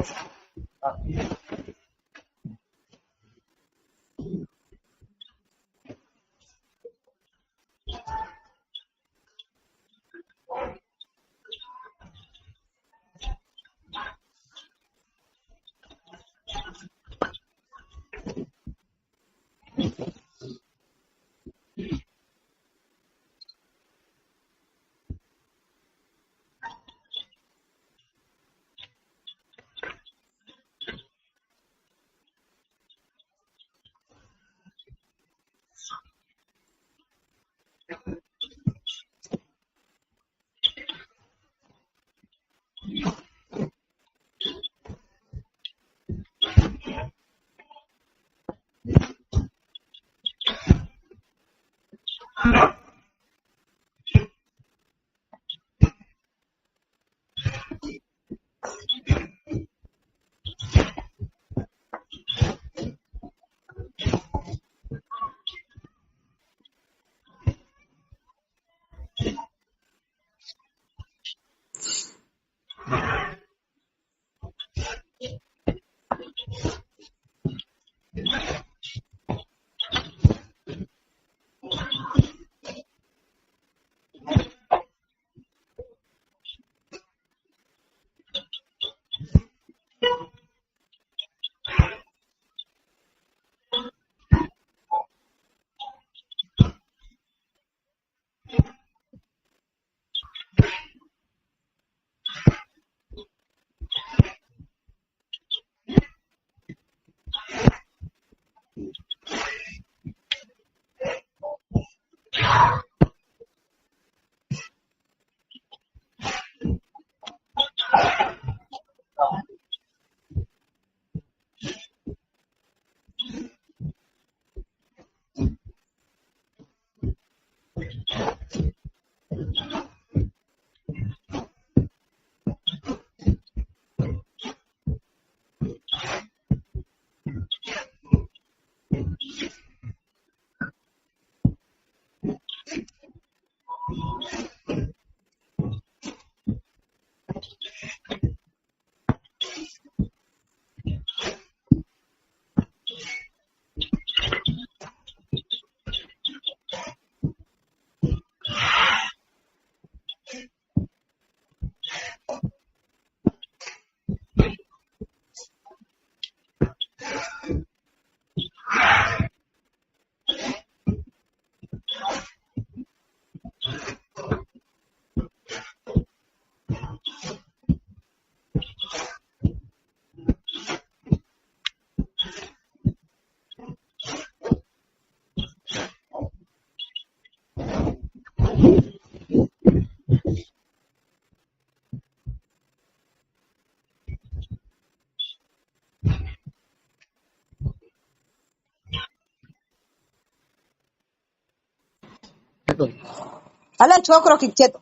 હાલો છોકરો કીક છે તો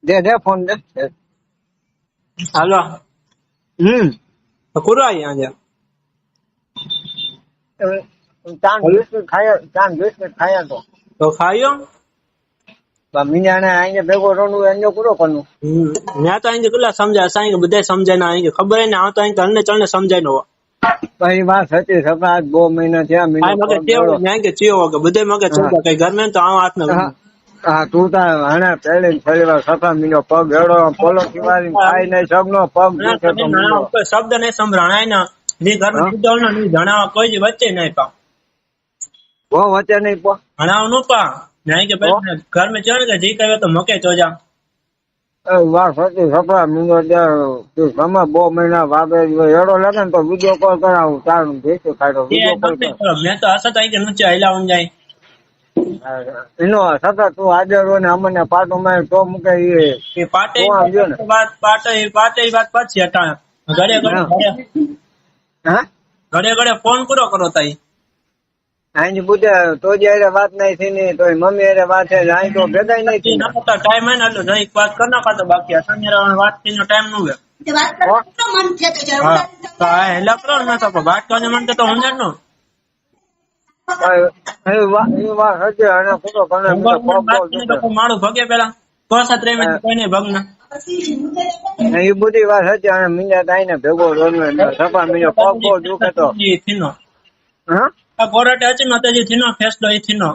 દે ફોન દે હાલો કુરો અહીંયા ચાંદ બિસ્કિટ ખાયા તો ખાયો મીંજાને આઈને ભેગો રોનું એને પૂરો કરવું ત્યાં તો અહીં કેટલા સમજાય સાંઈ બધા સમજાય ના અહીં ખબર ને આ તો અહીં તને ચલને સમજાય નો પછી વાત હતી સપના 2 મહિના થયા મગજ કેવો ન્યાય કે ચિયો કે બધે મગજ ચલતા કઈ ઘર માં તો આ હાથ ના હા તું તા હણે પહેલી છેલ્લી વાર 7 મહિનો પગ એડો પોલો કિવારી ખાઈ નહીં સગનો પગ શબ્દ ને સંભળાય ને ની ઘર માં સુધળ નો ની જણાવા કોઈ વચ્ચે નહીં પા વો વચ્ચે નહીં પો ભણાવ નું પા નહીં કે ભાઈ ઘર में चल के जी करे तो मके चो जा વાત સાચી સપડા મીનો ત્યાં તમે 2 મહિના વાગે એડો લાગે ને તો વિડીયો કોલ કરાવું તારું ભેસું કાઢો વિડીયો કોલ મેં તો હશે તો કે નીચે હિલાવું જાય એનો સતત તું હાજર હોય ને અમને પાટો મારી તો મૂકે એ પાટે વાત પછી હટાણે ઘડે ફોન પૂરો કરો તાઈ આની બુદ્ધે તો જયારે વાત નહીં થઈ ને તો મમ્મી અરે વાત છે અહીં તો ભેગા નહીં થઈ ટાઈમ હે ને એટલે જરીક વાત કરી નાખો તો બાકી સંજરા વાત થઈને ટાઈમ નું હેલા કરો ને તો વાત કરને મન તો સમજ નો મારું ભગે પેલા તો સત્રે કોઈને ભગ ના એ બધી વાત હતી અને મીંડા થાય ને ભેગો સપા મીંડો પગ બહુ દુખે તો થીનો હા કોરટ હતી ને તે થીનો ફેસલો એ થીનો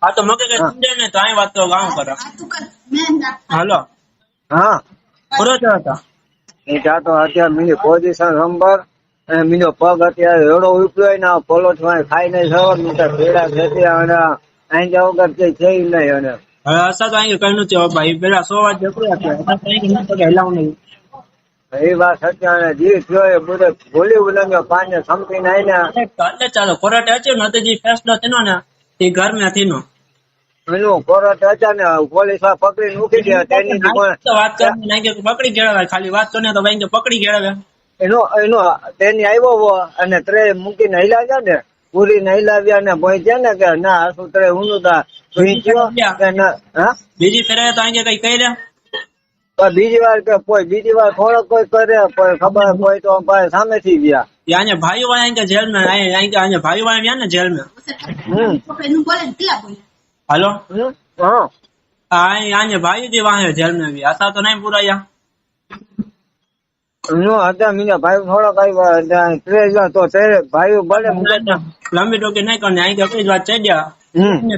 હા તો મકે કઈ સમજાય ને તો અહીં વાત તો ગામ કરો હાલો હા પૂરો થયો હતા એ જાતો અત્યારે મીની પોઝિશન નંબર અને મીનો પગ અત્યારે એવડો ઉપડ્યો ને પોલો ખાઈ નહીં જવાનું ભેડા ખેતી અને અહીં જવા વગર કઈ છે નહીં અને હવે અસા તો અહીં કઈ નથી ભાઈ પેલા 100 વાત જતું હેલાવું નહીં એ વાત સત્ય અને જે થયો એ બધે ભૂલી ઉલંગ્યો પાંચ સમથી ને એટલે ચાલો કોરટ હચ્યો ને તે જે ફેસલો થયો ને એ ઘર માં થયો એનું કોરટ હતા ને પોલીસ પકડી મૂકી દે તેની વાત કરી પકડી ગેળવે ખાલી વાત કરીને તો ભાઈ પકડી ગેળવે એનો તેની આવ્યો અને ત્રે મૂકીને હિલાવ્યા ને પૂરી ને હિલાવ્યા ને ભાઈ છે ને કે ના હસું ત્રે ઊંધું તા બીજી ફેરે તો અહીં કઈ કહી રહ્યા બીજી વાર કે બીજી વાર થોડોક કોઈ કરે પણ ખબર કોઈ તો સામેથી ગયા यहाँ भाई वाले के जेल में आए यहाँ भाई वाले यहाँ ना जेल में हेलो हाँ यहाँ भाई जी वहाँ है जेल में भी ऐसा तो नहीं पूरा यहाँ मीना भाई थोड़ा तो तेरे भाई बड़े लंबी टोकी नहीं करनी आई अपनी बात चाहिए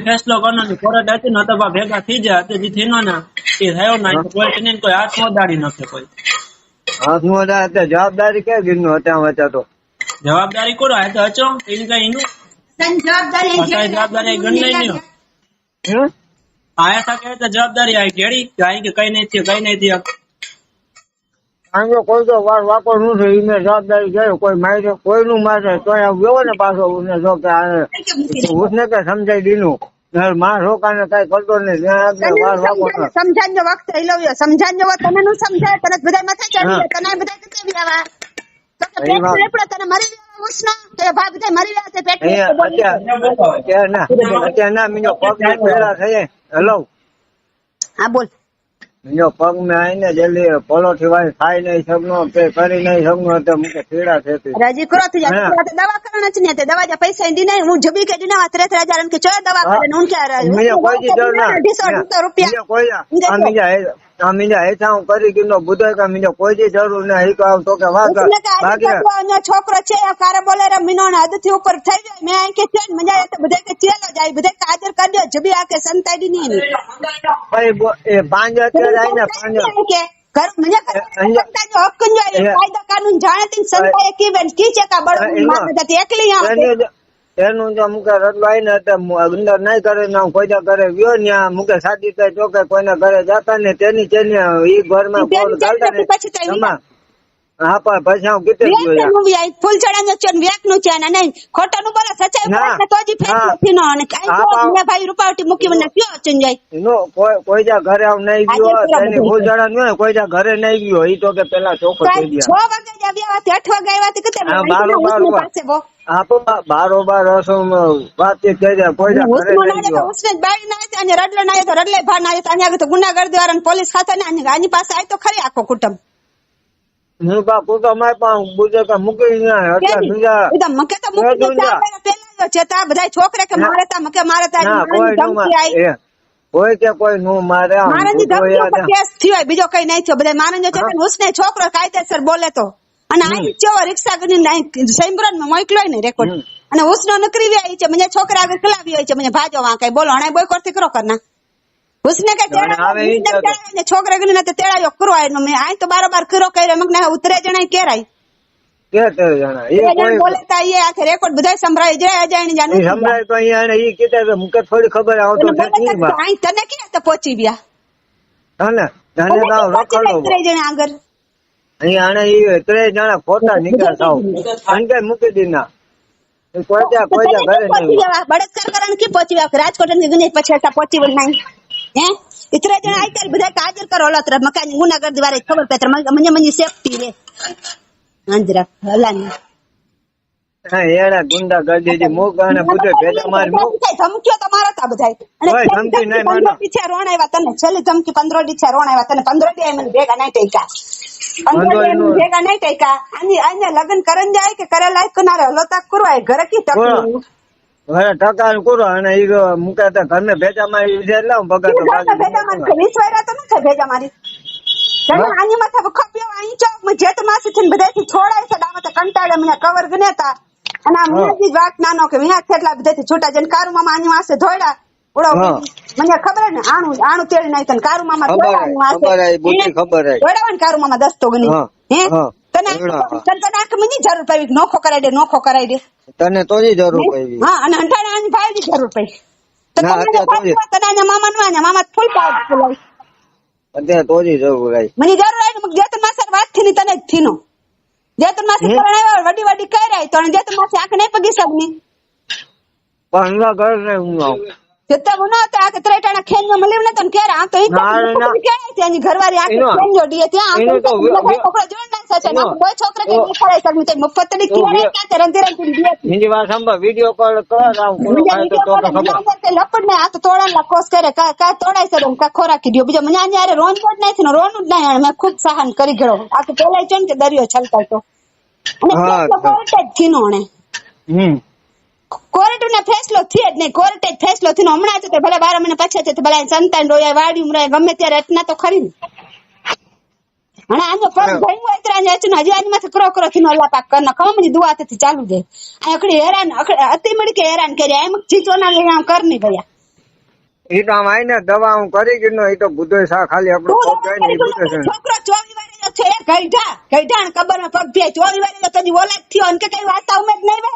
फैसलो करना कोर्ट है ना तो भेगा थी जाए जी थी ना ये है ना कोई कोई हाथ में दाड़ी नखे कोई हाथ में दाड़ी जवाबदारी क्या गिरनो होता तो जवाबदारी को है तो अचो इनका इनु जवाबदारी गण नहीं आया था कहते जवाबदारी आई केड़ी आई के कई नहीं थी आगे कोई तो वार वापर नु છે ઈને જવાબદારી છે કોઈ મારે કોઈ નું મારે તો આવ્યો ને પાછો ઉને જો કે ઉસને કે સમજાઈ દીનું માર રોકાને કઈ કરતો ને વાર વાપર સમજાણનો વખત થઈ લવ્યો સમજાણનો વખત તને નું સમજાય તને બધા માથે ચડી તને બધા કેવી આવા તો પેટ તને મરી ગયા ઉસના તે ભાગ બધા મરી ગયા તે પેટ અત્યારે ના મીનો પગ પેલા થઈ હેલો હા બોલ मीनो पग में आई ने जल्दी पोलो ठिवाई खाई नहीं सकनो पे करी नहीं सकनो तो मुझे पीड़ा थी राजी करो तो दवा करना चाहिए ते दवा जा पैसा दी नहीं हूं जबी के दिना 30,000 के चो दवा करे उन क्या रहा मुझे कोई जी जरूर ना 200 रुपया कोई अमीजा ऐसा हूं करी किनो बुधे का मुझे कोई जी जरूर ना ही कहूं तो के वाग बाकी छोकरो छे कार बोले रे मीनो ने हद थी ऊपर થઈ જાય મે આઈ કે છે મજા આવે તો બધે કે ચેલો જાય બધે કાજર કરી દો જબી આ કે સંતાડી ની ભાઈ એ પાંજ અત્યારે આઈ ને પાંજ કે घर मुझे संता जो हक जो कायदा कानून जाने तीन संता की बेन की છે કા બળ માર દતી એકલી આ એનું જો મુકે રડવાઈ ને તો અંદર નહીં કરે ના કોઈ કરે ગયો ને મુકે સાદી કઈ ચોકે કોઈને ઘરે જતા ને તેની ઈ ઘરમાં કોણ ચાલતા ને હા પણ પછી હું કીધે ગયો ફૂલ ચડાનો છે વેક નું છે ને નહીં ખોટા નું બોલે સચ્ચાઈ બોલે તો જી ફેક નથી નો અને કાઈ મે ભાઈ રૂપાવટી મૂકી મને કયો ચંજાઈ નો કોઈ જા ઘરે આવ નહીં ગયો તેની ફૂલ ચડા ન કોઈ જા ઘરે નહીં ગયો ઈ તો કે પેલા ચોખ્ખો થઈ ગયા 6 વાગે આવ્યા 8 વાગે આવ્યા તે કતે પાસે વો आप बारोबार बातचीत करे कोई उसने बाई ना અને રડલે ના તો રડલે ભા ના તો અહીંયા તો ગુનાગાર દ્વારા પોલીસ ખાતા ને આની પાસે આય તો ખરી આખો કુટુંબ હું બા કુટુંબ માં પણ બુજે કે મૂકી ના અત્યારે બીજા એકદમ મકે તો મૂકી પેલા છે તા બધા છોકરે કે મારે તા મકે મારે તા ધમકી આઈ કોઈ કે કોઈ નો મારે મારાની ધમકી પર કેસ થયો બીજો કઈ નહીં થયો બધા મારન છે કે ઉસને છોકરો કાયદેસર બોલે તો અને આ જેવો રિક્ષા કરીને સૈમરન માં મોકલ્યો ને રેકોર્ડ અને ઉસનો નકરી આવી છે મને છોકરા આગળ ખલાવી હોય છે મને ભાજો વાં કઈ બોલો હણે બોય કરતી કરો કરના ઉસને કે તેડા છોકરા ગને તો તેડાયો કરો આય મે આ તો બારોબાર કરો કર્યો મગને ઉતરે જણાય કેરાય કે 13 જણા એ કોઈ બોલે તા એ આખે રેકોર્ડ બધા સંભળાય જાય અજાણી જાને ઈ સંભળાય તો અહીંયા એને ઈ કીધે તો મુકે થોડી ખબર આવતો છે નહીં માં આઈ તને ક્યાં તો પહોંચી ગયા હને તને ગાવ રખડો 13 જણા આગળ અહીંયા આને ઈ 13 જણા ફોટા નીકળ્યા સાવ અંકે મૂકી દીના કોઈ ત્યાં ઘરે નહીં બળાત્કાર કરવાનું કે પહોંચી ગયા રાજકોટ ની ગુને પછી પહોંચી વળ નહીં હે 13 જણા આઈ તાર બધા કાજર કરો ઓલા મકાન ગુનાગર દ્વારે ખબર પેત્ર મને સેફટી રે અંજરા હલાની એડા ગુંડા ગરદી જે મોગ અને બધે ભેગા મારી મોગ ધમકીઓ તમારા તા બધાય અને ધમકી નહીં માનો પીછે રોણ આવ્યા તને છેલ્લી ધમકી 15 દી છે રોણ આવ્યા તને 15 દી મને ભેગા નહીં ટેકા 15 દી ભેગા નહીં ટેકા આને લગ્ન કરન જાય કે કરેલા કનારે હલોતા કરવાય ઘરે કી તકલીફ ઘરે ટકા કરો અને ઈ મુકાતા ઘરને ભેગા મારી વિચાર લાવ બગા તો ભેગા મારી 20 વાયરા તો ન ભેગા મારી આની માથે ખપ્યો આઈ ચોક માં જેત માસી થી બધાથી છોડાય છે દામા તો કંટાળે મને કવર ગનેતા અને આ મેજી વાત નાનો કે વિયા કેટલા બધાથી છૂટા જન કારુ મામા આની વાસે ધોડા ઓડો મને ખબર ને આણું તેડી નાઈ તને કારુ મામા ખબર આઈ બુદ્ધિ ખબર આઈ ધોડાવન કારુ મામા દસ્તો ગની હે તને આંખ મને જરૂર પડી નોખો કરાઈ દે તને તો જ જરૂર પડી હા અને અંઠાણા આની ભાઈ ની જરૂર પડી તને આના મામા નો આના મામા ફૂલ પાડ ફૂલાઈ અત્યારે તો જ જરૂર આઈ મને જરૂર આઈ ને જેતન માસર વાત થી ની તને જ થીનો જેતન માસી પરણાવ્યા વડી કરાય તો જેતન માસી આંખ નહીં પગી સગની પણ ના ઘર ને હું આવ જતા બના તા કે ત્રેટાણા ખેન માં મલીવ ને તને કેરા આ તો ઈ કે તેની ઘરવાળી આંખ ખેન જોડીએ ત્યાં આ તો છોકરો જોણ ના સચે ના કોઈ છોકરા કે ની ખરાય સગની તે મફતડી કેરે કે રંગી દી હિન્દી વાત સંભા વિડિયો કોલ કર આવ કોનો ભાઈ તો ખબર કે લપડ ને આ તો તોડાણ લા કોસ કરે કા તોડાય છે કા ખોરાકી દિયો બીજો મને આને રોન કોડ નહીં થનો રોનું જ નહીં મે ખૂબ સહન કરી ગયો આ તો પેલા ચન કે દરિયો છલકાતો અને કોર્ટ જ થીનો ને કોર્ટ ને ફેસલો થી જ નહીં કોર્ટ જ ફેસલો થીનો હમણાં તો ભલે 12 મહિના પછી છે તો ભલે સંતાન રોયા વાડી ઉમરાય ગમે ત્યારે રચના તો ખરી ને અને આનો પગ ભઈ હોય ત્રાને અચન હજી આની માથે કરો થીનો અલ્લાહ પાક કરના કમની દુઆ થી ચાલુ જાય આ અકડી હેરાન અતિ મડી કે હેરાન કરી એમ ચીચોના લઈને આમ કર ની ગયા ઈ તો આમ આઈને દવા હું કરી ગયો ઈ તો બુધો સા ખાલી આપણો પગ જાય ને બુધો છે છોકરો 24 વારે છે ગઈઢા કબર માં પગ ભે 24 વારે તો જી ઓલાદ થયો અને કે કઈ વાત ઉમે જ નહીં વે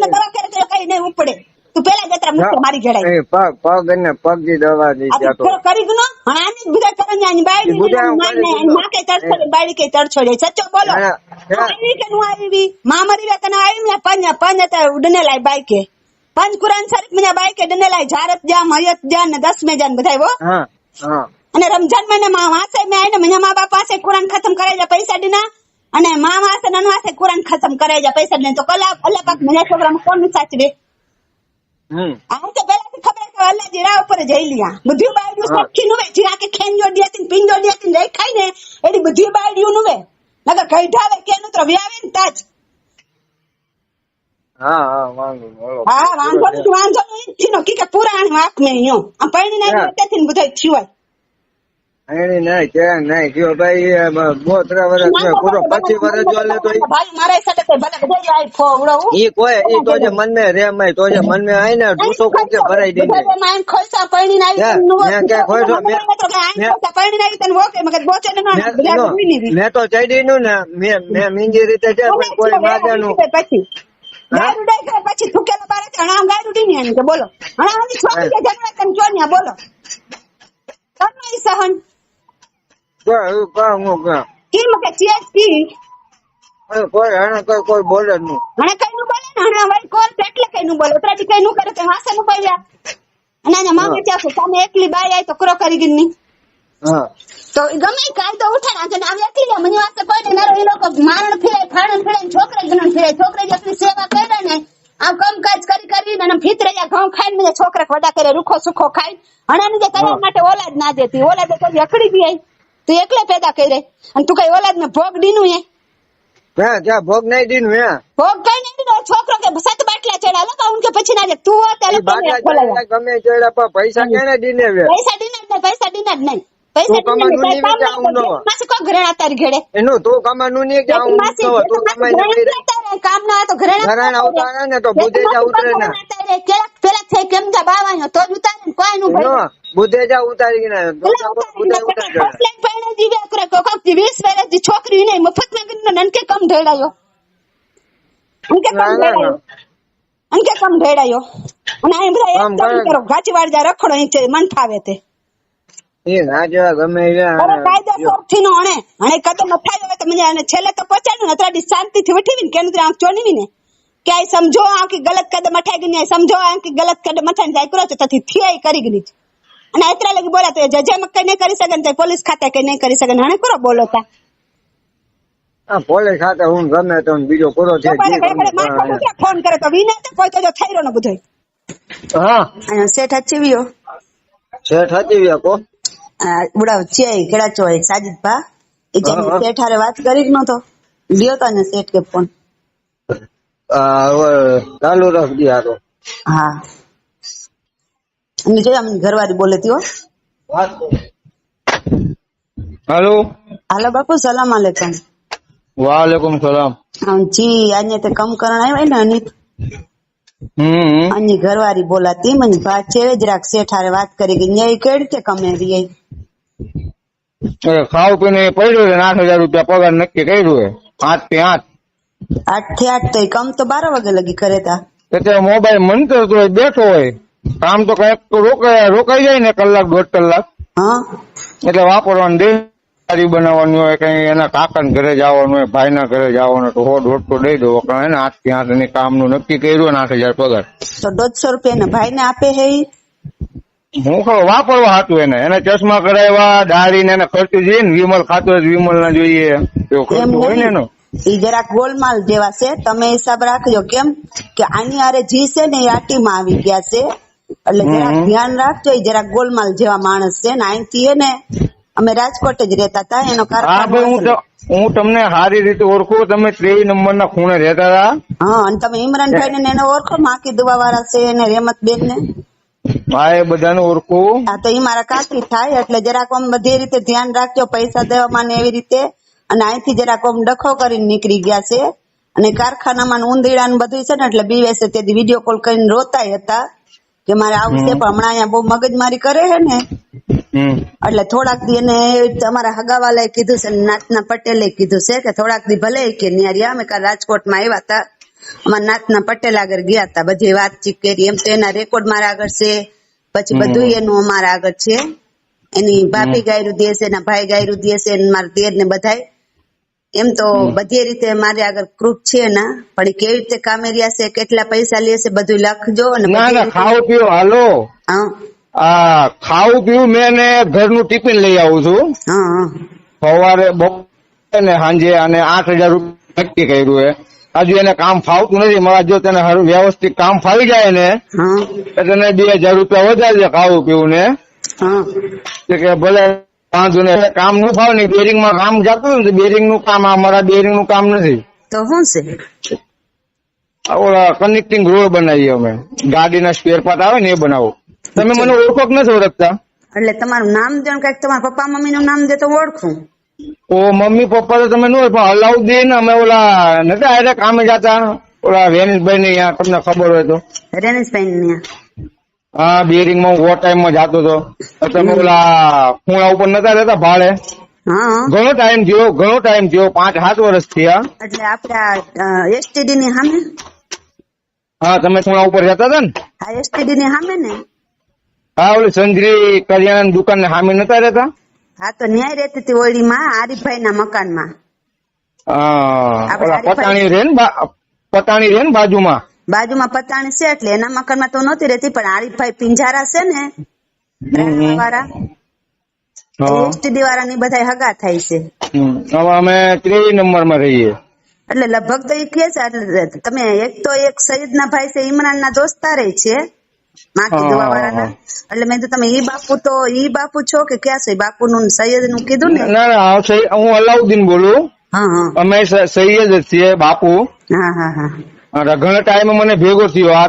દવા કરે તો કઈ નહીં ઉપડે તું પેલા જતરા મુકે મારી ઘેડાય એ પગ ને પગ જી દવા દી જાતો કરી ગનો આની બધા કરન આની બાયડી માં કે તરછોડે બાયડી કે તરછોડે સચ્ચો બોલો આવી કે નું આવી મામરી વે તને આવી ને પંજ તા ઉડને લાય બાઈ કે पंच कुरान शरीफ में बाई के डने लाई झारत जा मयत जा ने 10 में जान बधाई वो हां અને રમજાન મહિને માં વાસે મે આઈને મને મા બાપ પાસે કુરાન ખતમ કરાઈ જા પૈસા દીના અને મા વાસે નન વાસે કુરાન ખતમ કરાઈ જા પૈસા દે તો કલા અલ્લાહ પાક મને છોકરા માં કોણ સાચવે આ તો પેલા થી ખબર કે અલ્લાહ જીરા ઉપર જઈ લિયા બધી બાયડી સખી નું વે જીરા કે ખેન જો દીતી પિન જો દીતી લઈ ખાઈ ને એડી બધી બાયડી નું વે નકર કઈઢાવે કેનું તો વ્યાવે ને તાજ હા વાંધો વાંધો થીનો કે પુરાણ વાક મે યો આ પૈણી ના તેથી બધાય થયું એની નહીં કે નહીં જો ભાઈ 32 વર્ષ મે પૂરો 25 વર્ષ જો લે તો ભાઈ મારે સાથે તો ભલે બધા આઈ ફોવડો ઈ કોઈ ઈ તો જે મન મે રે મે તો જે મન મે આઈ ને દૂસો કોકે ભરાઈ દે મે માઈન ખોઈસા પૈણી ના આવી નો મે કે ખોઈસો મે પૈણી ના આવી તને ઓકે મગર બોચે ને મે તો ચડી નું ને મે મીંજી રીતે છે કોઈ માજાનું પછી ગાડું દઈ કરે પછી થુકેલા બારે હણામ ગાડું દી ને કે બોલો હણામ ની છોકરી કે જનવા તને ચોન્યા બોલો તમને સહન કી મકે ચેસ કી કોઈ હણા કોઈ બોલે નું હણા કઈ નું બોલે ને હણા વળી કોર્ટ એટલે કઈ નું બોલે ઉતરાથી કઈ નું કરે તો વાસે નું પડ્યા અને આને માગે ત્યાં સામે એકલી બાઈ આઈ તો કરો કરી ગઈ હા તો ગમે કાયદો ઉઠાડા છે આમ એકલી મને વાસ્તે કોઈ ને એ લોકો મારણ ફિરાય ફાડણ ફિરાય છોકરા ગણન ફિરાય છોકરા જેટલી સેવા કરે ને આમ કામકાજ કરી અને ફિતરયા ઘઉં ખાઈને મને છોકરા વડા કરે રૂખો સુખો ખાઈ હણાની જે કરવા માટે ઓલાદ ના દેતી ઓલાદ તો એકડી બી આઈ તું એકલે પેદા કરે અને તું કઈ ઓલાદ ને ભોગ દીનું હે ક્યાં ભોગ નહીં દીનું હે ભોગ કઈ નહીં દીનો છોકરો કે 7 બાટલા ચડા લો કાઉન કે પછી ના તું હોતે ગમે ચડા પૈસા કેને દીને વે પૈસા દીના જ નહીં પૈસા માસી કો ઘરેણા તારી ઘેડે એનું તું કમાનું નહીં કે આવું તું કમાઈ કામ ના તો ઘરેણા ઉતારે ને તો બુધેજા ઉતરે ને પેલા થઈ કેમ જા બાવાનો તો ઉતારે ને કોઈ નું ભાઈ બુધેજા ઉતારી ને બુધે ઉતારી જીવે કરે કોક 20 વર્ષની છોકરી ને મફત માં ગઈને ને અનકે કમ ઢેડાયો અનકે કમ ઢેડાયો અનકે કમ ઢેડાયો અને આ બધા એક કામ કરો ગાચી વાળજા રખડો નીચે મન ફાવે તે એ ના જેવા ગમે કાયદેસર થી નો હણે કદમ થાય હોય તો મને અને છેલ્લે તો પહોંચાડ્યું ને અત્યારે શાંતિથી વઠીને કે નથી આંખ ચોનવી ને કે આ સમજો આ કે ગલત કદમ અઠાઈ ગઈ સમજો આ કે ગલત કદમ અઠાઈ જાય કરો છો તથી થઈ કરી ગઈ અને એટલા લગી બોલા તો જજે કઈ નહીં કરી શકે ને પોલીસ ખાતે કઈ નહીં કરી શકે હણે કરો બોલો તા પોલીસ ખાતે હું ગમે તો બીજો પૂરો છે ફોન કરે તો વિના તો કોઈ તો થઈ રહ્યો ને બધું હા શેઠ હચીવ્યો શેઠ હચીવ્યો કો ઉડાવ છે કેડા ચોય સાજીદ ભા એ જેને શેઠ હારે વાત કરી નતો લ્યો તો ને શેઠ કે ફોન ચાલુ રખ દિયા તો હા અને જો અમને ઘરવાળી બોલે તી હો હેલો હાલો બાપુ સલામ આલેકુમ વાલેકુમ સલામ જી આજે તે કમ કરણ આવ્યો ને અનિત અની ઘરવાળી બોલાતી મને ભા છે જ રાખ શેઠ હારે વાત કરી કે ન્યાય કેવી રીતે કમે રહી ખાવ પીને પડ્યું છે 8,000 રૂપિયા પગાર નક્કી કર્યું છે 8 થી 8 તો કમ તો 12 વાગે લગી કરે તા એટલે મોબાઈલ મંતર તો બેઠો હોય કામ તો કઈક રોકાઈ જાય ને કલાક 1.5 કલાક હા એટલે વાપરવાનું દેરી બનાવવાની હોય કઈ એના કાકા ઘરે જવાનું હોય ભાઈ ના ઘરે જવાનું તો 100-150 તો દઈ દો 8 થી 8 ની કામ નું નક્કી કર્યું 8,000 પગાર તો 150 રૂપિયા ને ભાઈ ને આપે હે હું વાપરવા હતું એને ચશ્મા કરાવ્યા દાઢી ને એને ખર્ચું જોઈએ ને વિમલ ખાતો વિમલ ના જોઈએ એવો ખર્ચો હોય ને એનો ઈ જરાક ગોલમાલ જેવા છે તમે હિસાબ રાખજો કેમ કે આની હારે જી છે ને એ આટીમાં આવી ગયા છે એટલે જરાક ધ્યાન રાખજો એ જરાક ગોલમાલ જેવા માણસ છે ને અહીંથી ને અમે રાજકોટ જ રહેતા હતા એનો કારખાનો હું તમને સારી રીતે ઓળખું તમે 23 નંબર ના ખૂણે રહેતા હતા હા અને તમે ઇમરાનભાઈ ને એને ઓળખો માકી દુવા વાળા છે એને રેમતબેન ને હા એ બધાને ઓળખું હા તો એ મારા કાકી થાય એટલે જરાક આમ બધી રીતે ધ્યાન રાખજો પૈસા દેવામાં ને એવી રીતે અને અહીંથી જરાક આમ ડખો કરીને નીકળી ગયા છે અને કારખાનામાં ઊંધીડા ને બધું છે ને એટલે બીવેસે તેથી વિડીયો કોલ કરીને રોતા હતા કે મારે આવું છે પણ હમણાં અહીંયા બહુ મગજમારી કરે છે ને એટલે થોડાક દી એને તમારા હગાવાલાએ કીધું છે નાથના પટેલે કીધું છે કે થોડાક દી ભલે કે ન્યા અમે કાલ રાજકોટમાં આવ્યા હતા અમારા નાથના પટેલ આગળ ગયા હતા બધી વાતચીત કરી એમ તો એના રેકોર્ડ મારા આગળ છે પછી બધું એનું અમારા આગળ છે એની ભાભી ગાયરું દે છે એના ભાઈ ગાયરું દે છે મારા દેર ને બધાય એમ તો બધી રીતે મારે આગળ પ્રૂફ છે ને પણ કેવી રીતે કામે રહ્યા છે કેટલા પૈસા લે છે બધું લખજો અને ખાવું પીવું હાલો ખાવું પીવું મેં ઘરનું ટિફિન લઈ આવું છું સવારે બપોરે ને સાંજે અને 8,000 રૂપિયા નક્કી કર્યું છે હજુ એને કામ ફાવતું નથી મારા જો તને વ્યવસ્થિત કામ ફાવી જાય ને તને 2,000 રૂપિયા વધારે ખાવું પીવું ને કે ભલે વાંધો ને કામ નું ફાવે ને બેરિંગ માં કામ જતું ને બેરિંગ નું કામ અમારા બેરિંગ નું કામ નથી તો શું છે ઓલા કનેક્ટિંગ રોડ બનાવીએ અમે ગાડીના સ્પેર પાર્ટ આવે ને એ બનાવો તમે મને ઓળખો કે નથી ઓળખતા એટલે તમારું નામ જો કઈક તમારા પપ્પા મમ્મી નું નામ દે તો ઓળખું ઓ મમ્મી પપ્પા તો તમે ન હોય પણ અલાઉદ્દીન અમે ઓલા નતા આયા કામે જતા ઓલા રેનિશભાઈ ને ત્યાં તમને ખબર હોય તો રેનિશભાઈ ને હા બેરિંગ માં હું ટાઈમ માં જતો હતો તમે ઓલા ખૂણા ઉપર નતા રહેતા ભાડે ઘણો ટાઈમ થયો 5-7 વર્ષ થયા એટલે આપડા એસટીડી ની સામે હા તમે ખૂણા ઉપર રહેતા હતા ને હા એસટીડી ની સામે ને હા ઓલી સંજરી કરિયાણા દુકાન ને સામે નતા રહેતા હા તો ન્યાય રહેતી હતી ઓળી માં આરીફભાઈ ના મકાન માં પતાણી રે ને બાજુમાં પતાણી છે એટલે એના મકાન માં તો નહોતી રહેતી પણ આરીફભાઈ પિંજારા છે ને વાળા એસટીડી વાળા ની બધા હગા થાય છે હવે અમે 23 નંબર માં રહીએ એટલે લગભગ તો એ કે છે એટલે તમે એક સઈદ ના ભાઈ છે ઇમરાન ના દોસ્તાર છે માકી દુવા વાળા એટલે મેં તો તમે ઈ બાપુ છો કે ક્યાં છે બાપુ નું સૈયદ નું કીધું ને ના હું અલાઉદ્દીન બોલું અમે સૈયદ જ છીએ બાપુ ઘણા ટાઈમ મને ભેગો થયો આ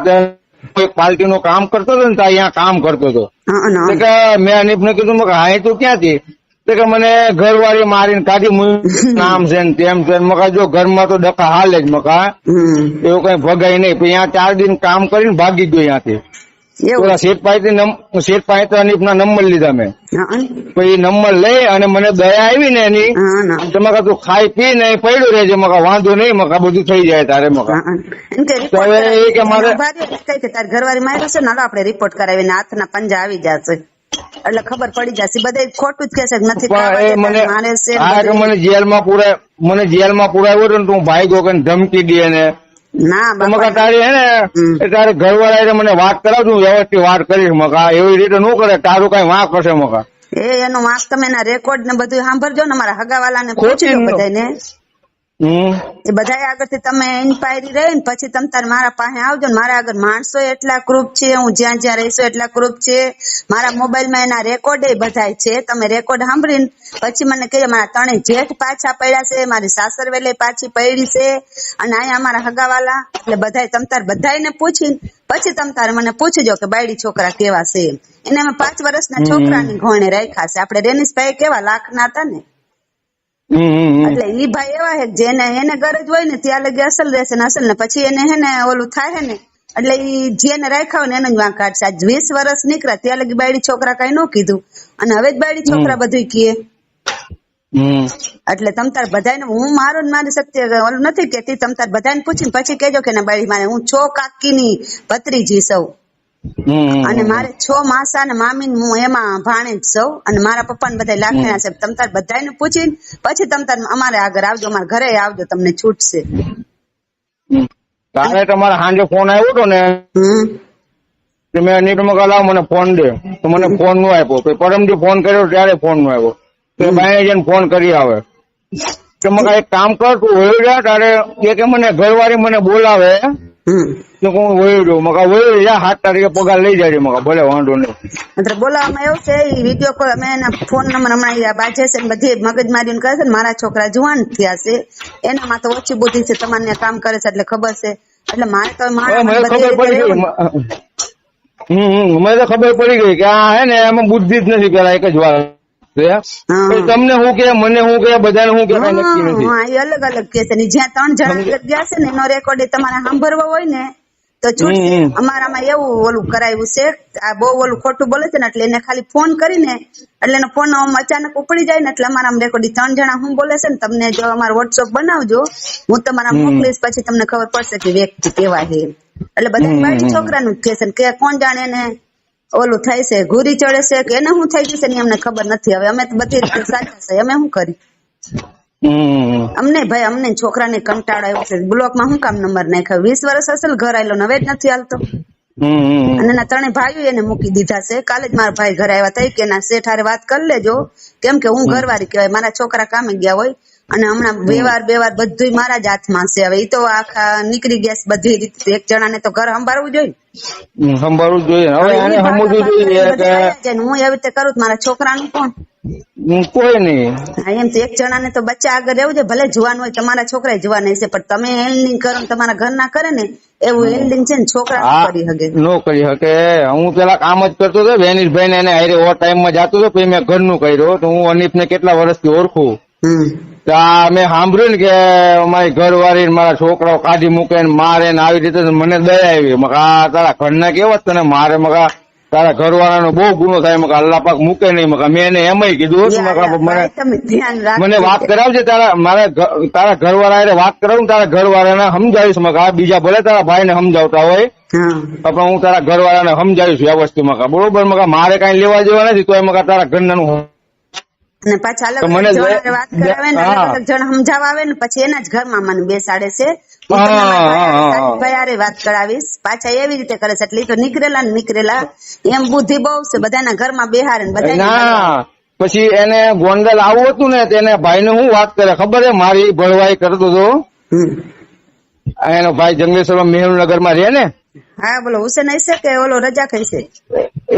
પાર્ટી નું કામ કરતો હતો ને ત્યાં કામ કરતો હતો મેં અનિપ ને કીધું હા તું ક્યાંથી કે મને ઘરવાળી મારીને કાઢી નામ છે ને તેમ છે મકા જો ઘરમાં તો ડખા હાલે જ મકા એવું કઈ ભગાય નહીં પણ ત્યાં 4 દિન કામ કરીને ભાગી ગયો ત્યાંથી એવું શેઠ પાસે અનીફના નંબર લીધા મેં. હા પછી નંબર લઈ અને મને દયા આવી ને એની, હા ના તમે તું ખાઈ પી ને પડ્યું રહેજે, મકા વાંધો નહીં, મકા બધું થઈ જાય તારે મકા. એમ કે તો હવે એ કે મારે તાર ઘરવાળી માર્યો છે ને, હાલો આપણે રિપોર્ટ કરાવીને હાથના પંજા આવી જશે એટલે ખબર પડી જશે. બધા ખોટું જ કહેશે નથી મને જેલમાં પુરાવ્યો હતો ને તું ભાઈ ગયો કે ધમકી દે ને ના મકા તારી હે ને તારે ઘરવાળા મને વાત કરાવજો, વ્યવસ્થિત વાત કરીશ મકા. એવી રીતે ન કરે, તારું કઈ વાંક હશે મકા. એનો વાંક તમે એના રેકોર્ડ ને બધું સાંભળજો ને, મારા હગાવાલા ને પૂછી લો બધાને. એ બધા આગળથી તમે ઇન્ક્વાયરી રહી ને પછી તમે તાર મારા પાસે આવજો ને. મારા આગળ માણસો એટલા ગ્રુપ છે, હું જ્યાં જ્યાં રહીશું એટલા ગ્રુપ છે. મારા મોબાઈલ માં એના રેકોર્ડ બધા છે. તમે રેકોર્ડ સાંભળીને પછી મને કહેજો. મારા ત્રણેય જેઠ પાછા પડ્યા છે, મારી સાસર વેલે પાછી પડી છે, અને અહીંયા અમારા હગાવાલા. એટલે બધા તમ તાર બધાને પૂછીને પછી તમ તારે મને પૂછજો કે બાયડી છોકરા કેવા છે. એને અમે 5 વર્ષના છોકરાની ઘોણે રાખ્યા છે. આપણે રેનીશભાઈ કેવા લાખના હતા ને, એટલે ઈ ભાઈ એવા હે જેને એને ગરજ હોય ને ત્યાં લગી અસલ રહેશે ને અસલ ને પછી એને હે ને ઓલું થાય ને, એટલે ઈ જેને રાખ્યા હોય ને એનો જ વાંક કાઢશે. આજ 20 વર્ષ નીકળ્યા ત્યાં લગી બાયડી છોકરા કઈ ન કીધું, અને હવે જ બાયડી છોકરા બધું કીએ. એટલે તમ તાર બધાને હું મારું મારી સત્ય ઓલું નથી કેતી, તમ તાર બધાને પૂછીને પછી કેજો કે ના બાયડી મારે. હું 6 કાકીની ભત્રીજી સૌ, અને મારે 6 માસા ને મામી હું એમાં ભાણેજ સૌ, અને મારા પપ્પા ને બધા લાખણા છે. તમ તાર બધાને પૂછીને પછી તમ તાર અમારે આગળ આવજો, અમારા ઘરે આવજો, તમને છૂટશે. તારે તમારે સાંજે ફોન આવ્યો હતો ને, મેં નીકળમાં લાવ મને ફોન દે, તો મને ફોન નો આપ્યો. પરમથી ફોન કર્યો ત્યારે ફોન નો આવ્યો. તો બાઈને જઈને ફોન કરી આવે કે મકા એક કામ કર, તું વયો જા. તારે કે મને ઘરવાળી મને બોલાવે તો હું વયો જાઉં. મકા વયો જા, 7 તારીખે પગાર લઈ જાય મકા, ભલે વાંધો નહીં. બોલાવવામાં એવું છે, વિડીયો કોલ અમે એના ફોન નંબર હમણાં બાજે છે, બધી મગજ મારીને કરે છે. મારા છોકરા જુવાન થયા છે, એનામાં તો ઓછી બુદ્ધિ છે, તમારે કામ કરે છે એટલે ખબર છે. એટલે મારે તો મને તો ખબર પડી ગઈ કે આ હે ને એમાં બુદ્ધિ જ નથી પેલા એક જ વાર. તમને હું કે મને હું કે બધાને હું કે નક્કી નથી. અલગ અલગ કે છે. જ્યાં 3 જણા ગયા છે ને એનો રેકોર્ડ તમારે સાંભળવો હોય ને તો છૂટશે. અમારામાં એવું ઓલું કરાવ્યું છે, આ બહુ ઓલું ખોટું બોલે છે ને, એટલે એને ખાલી ફોન કરીને એટલે એનો ફોન અચાનક ઉપડી જાય ને, એટલે અમારા રેકોર્ડ 3 જણા હું બોલે છે ને, તમને જો અમારું વોટ્સઅપ બનાવજો, હું તમારા મોકલીશ, પછી તમને ખબર પડશે કે વ્યક્તિ કેવા છે. એટલે બધા બાળી છોકરાનું જ કે છે કે કોણ જાણે એને ઓલું થાય છે, ઘૂરી ચડે છે કે એને શું થઈ જશે ને અમને ખબર નથી. હવે અમે તો બધી રીતે સાચા છે, અમે શું કરી? અમને ભાઈ અમને છોકરાને કંટાળો આવ્યો છે. બ્લોકમાં શું કામ નંબર નાખ્યો? 20 વર્ષ અસલ ઘર આવેલો, હવે જ નથી હાલતો. અને એના 3 ભાઈઓ એને મૂકી દીધા છે. કાલે જ મારા ભાઈ ઘરે આવ્યા હતા કે ના શેઠ હારે વાત કરી લેજો, કેમ કે હું ઘરવાળી કહેવાય, મારા છોકરા કામે ગયા હોય, અને હમણાં વ્યવહાર બધું મારા જ હાથમાં છે. હવે એ તો આખા નીકળી ગયા બધી રીતે. એક જણાને તો ઘર સંભાળવું જોઈએ. હું એવી રીતે કરું મારા છોકરાનું કોણ? કોઈ નહીં. એમ તો એક જણાને તો બચ્ચા આગળ રહેવું છે, ભલે જુવાન હોય, તમારા છોકરા જુવાન હશે, પણ તમે હેન્ડલિંગ કરો તમારા ઘર ના કરે ને એવું હેન્ડલિંગ છે ને છોકરા કરી શકે. નો કરી શકે. હું પેલા કામ જ કરતો હતો વેનીશભાઈ ને, એને હારે ઓવર ટાઈમ માં જતો હતો, પછી મેં ઘરનું કર્યું. તો હું અનીફ ને કેટલા વર્ષથી ઓળખું. મેં સાંભળ્યું ને કે અમારી ઘરવાળી મારા છોકરાઓ કાઢી મૂકે ને મારે ને આવી રીતે મને દયા આવી. મકા તારા ઘરના કેવા તને મારે, મકા તારા ઘરવાળાનો બહુ ગુનો થાય, મકા અલ્લાહ પાક મૂકે નહીં. મકા મેં એને એમ કીધું મને વાત કરાવજે, તારા ઘરવાળા વાત કરાવું, તારા ઘરવાળાને સમજાવીશ. મકા બીજા ભલે તારા ભાઈ ને સમજાવતા હોય, પણ હું તારા ઘરવાળાને સમજાવીશ વ્યવસ્થિત. મકા બરોબર, મકા મારે કઈ લેવા જેવા નથી, તો મકા તારા ઘરના અને પાછા અલગ અલગ વાત કરાવે ને, અલગ અલગ જણ સમજાવવા આવે ને, પછી એના જ ઘરમાં મને બેસાડે છે. ભાઈ વાત કરાવીશ, પાછા એવી રીતે કરે છે. એટલે તો નીકળેલા એમ બુદ્ધિ બહુ છે, બધાના ઘરમાં બેહારે બધા. પછી એને ગોંડલ આવું હતું ને, તેને ભાઈ ને હું વાત કરે ખબર છે, મારી ભળવાઈ કરતો હતો. એનો ભાઈ જંગલેશ્વર મેહુલનગર માં રહે ને. હા બોલો, હુસેન હશે કે ઓલો રજા કઈ છે?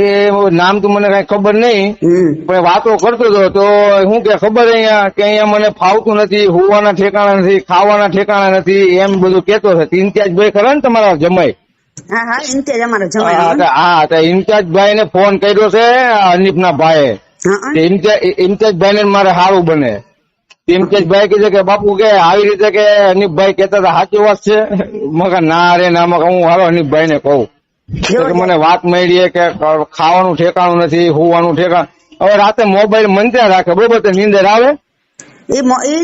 એ નામ તો મને કઈ ખબર નહીં, પણ વાતો કરતો હતો. તો શું કે ખબર અહીંયા કે અહીંયા મને ફાવતું નથી, હોવાના ઠેકાણા નથી, ખાવાના ઠેકાણા નથી, એમ બધું કેતો છે. ઇમ્તિયાજભાઈ ખરા ને તમારા જમાઈ? હા ઇમ્તિયાજ અમારો જમાઈ. હા તો ઇમ્તિયાજભાઈ ને ફોન કર્યો છે અનીફ ના ભાઈ. ઇમ્તિયાજભાઈ ને મારે સારું બને. ઇમ્તિયાજભાઈ કીધે કે બાપુ કે આવી રીતે કે અનીફભાઈ કેતા હતા સાચી વાત છે? મકા ના રે ના, મકા હું હાલો અનીફભાઈ ને કહું. પછી મને વાત મળી કે ખાવાનું ઠેકાણું નથી, હોવાનું ઠેકાણું. હવે રાતે મોબાઈલ મંત્યા રાખે, બરોબર, તો નીંદર આવે? એ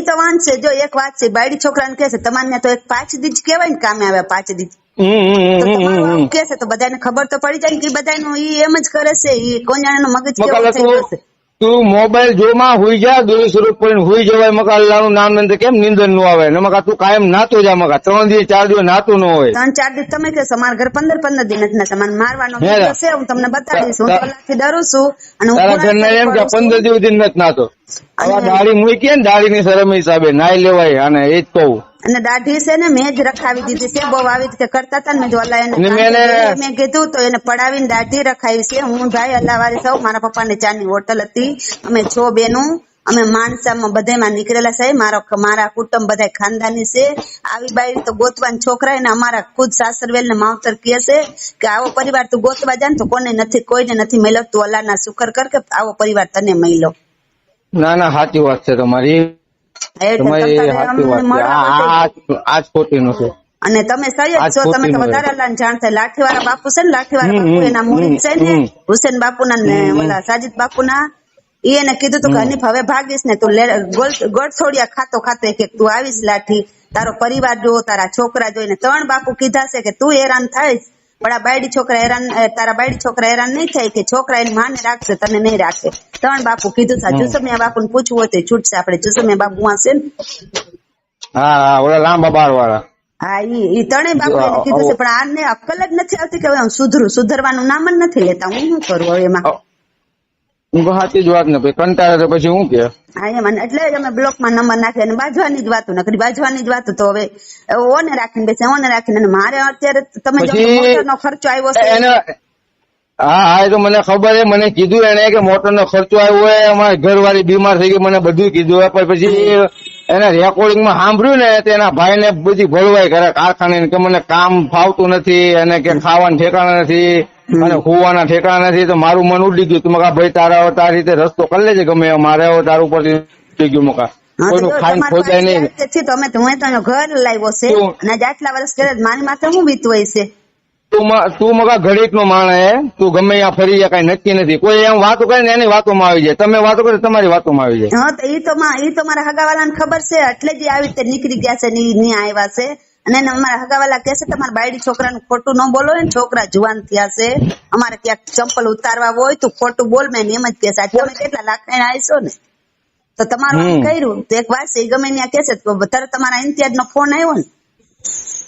તો વાંધ છે. જો એક વાત છે, બાયડી છોકરાને કે છે તમારે તો એક 5 દી જ કહેવાય ને કામે આવ્યા 5 દી. તો તમારું આવું કે છે તો બધાને ખબર તો પડી જાય કે બધાનું ઈ એમ જ કરે છે. ઈ કોણ મગજ કેવું થઈ ગયું છે. તું મોબાઈલ જોમાં હુઈ જા, દોરી સ્વરૂપ કરીને હુઈ જવાય. મકા અલ્લાહનું નામ નથી, કેમ નીંદર નું આવે ને? મકા તું કાયમ નાતો જા. મકા 3 દિવસ 4 દિવસ નાતું ન હોય. 3-4 દિવસ તમે કહેશો મારા ઘર 15 દિન જ ના. તમારે મારવાનો વિડિયો છે, હું તમને બતાડીશ. હું કલાકથી ડરું છું અને હું તારા ઘરના એમ કે 15 દિવસ દિન નથી નાતો. હવે દાઢી મૂકી ને, દાઢીની શરમ હિસાબે નાઈ લેવાય. અને એ જ કહું. અને દાઢી છે ને મેં જ રખાવી દીધી છે. બહુ આવી રીતે કરતા હતા ને મેં અલ્લાહ એને મેં કીધું તો એને પડાવીને દાઢી રખાવી છે. હું ભાઈ અલ્લાહ વાળી સૌ. મારા પપ્પાને ચાની હોટલ હતી. અમે 6 બેનું, અમે માણસામાં બધામાં નીકળેલા છે. મારા કુટુંબ બધા ખાનદાની છે. આવી બાઈ તો ગોતવાન છોકરા ને અમારા ખુદ સાસરવેલ ને માવતર કહે છે કે આવો પરિવાર તું ગોતવા જા ને તો કોને નથી, કોઈને નથી મળ્યો. તું અલ્લાહ ના શુકર કર કે આવો પરિવાર તને મળ્યો. ના ના, સાચી વાત છે તમારી. આજ ખોટી નથી. અને તમે સૈયદ છો, તમે તો વધારે અલ્લાહને જાણતા. લાઠીવાળા બાપુ છે ને, લાઠીવાળા બાપુ એના મુરીદ છે ને, હુસેન બાપુના ને ઓલા સાજીદ બાપુના. એને કીધું તું કે હનીફ હવે ભાગીશ ને તું ગળથોડિયા ખાતો ખાતો એક તું આવીશ લાઠી. તારો પરિવાર જો, તારા છોકરા જોઈને 3 બાપુ કીધા છે કે તું હેરાન થાય પણ આ બાયડી છોકરા હેરાન, તારા બાયડી છોકરા હેરાન નહીં થાય કે છોકરા એની માને રાખશે, તને નહીં રાખે. 3 બાપુ કીધું था. જુસમિયા બાપુ ને પૂછવું હોય તો છૂટશે. આપણે જુસમિયા બાપુ હશે ને, હા, ઓલા લાંબા બાર વાળા. હા, ઈ 3 બાપુ એને કીધું છે. પણ આને અક્કલ જ નથી આવતી કે હું સુધરવાનું નામ જ નથી લેતા. હું શું કરું હવે એમાં? હું સાચી જ વાત ને કંટાળે તો પછી હું કે. હા એમ, એટલે જ અમે બ્લોકમાં નંબર નાખ્યા અને બાજવાની જ વાતો નકરી. બાજવાની જ વાતો તો હવે ઓને રાખીને બેસે, ઓને રાખીને. અને મારે અત્યારે તમે મોટરનો ખર્ચો આવ્યો છે. હા, એ તો મને ખબર છે. મને કીધું એને કે મોટરનો ખર્ચો આવ્યો હોય, અમારી ઘરવાળી બીમાર થઈ ગઈ, મને બધું કીધું હોય. પણ પછી એના રેકોર્ડિંગમાં સાંભળ્યું ને તો એના ભાઈને બધી ભળવાઈ કરે કારખાને કે મને કામ ફાવતું નથી અને કે ખાવાનું ઠેકાણા નથી અને હોવાના ઠેકાણા નથી. તો મારું મન ઉડી ગયું. તું મકા ભાઈ તારી રીતે રસ્તો કરી લેજે, ગમે મારે તારું ઉપરથી ઉડી ગયું. મકા કોઈનું ખાઈને ખોજાય નહીં. તમે ઘર લાવ્યો છે અને આટલા વર્ષ કરે મારી માથે શું વીતું હોય છે? તું મગા ઘડીક નો માણે, તું ગમે ત્યાં ફરી જાય, કઈ નક્કી નથી. કોઈ એમ વાતો કરે ને એની વાતોમાં આવી જાય, તમે વાતો કરે તમારી વાતોમાં આવી જાય. હા, તો ઈ તો મારા હગાવાલાને ખબર છે, એટલે જ આવી રીતે નીકળી ગયા છે, ની આવ્યા છે. અને અમારા હગાવાલા કે છે તમારા બાયડી છોકરાનું ખોટું ન બોલો ને, છોકરા જુવાન થયા છે, અમારે ક્યાંક ચંપલ ઉતારવા હોય તો ખોટું બોલ. મેં એમ જ કે છે તમે કેટલા લાખાઈને આવીશો ને તો તમારું આમ કર્યું તો એક વાર છે ગમે ત્યાં કે છે તરત તમારા ઇમ્તિયાજ નો ફોન આવ્યો ને.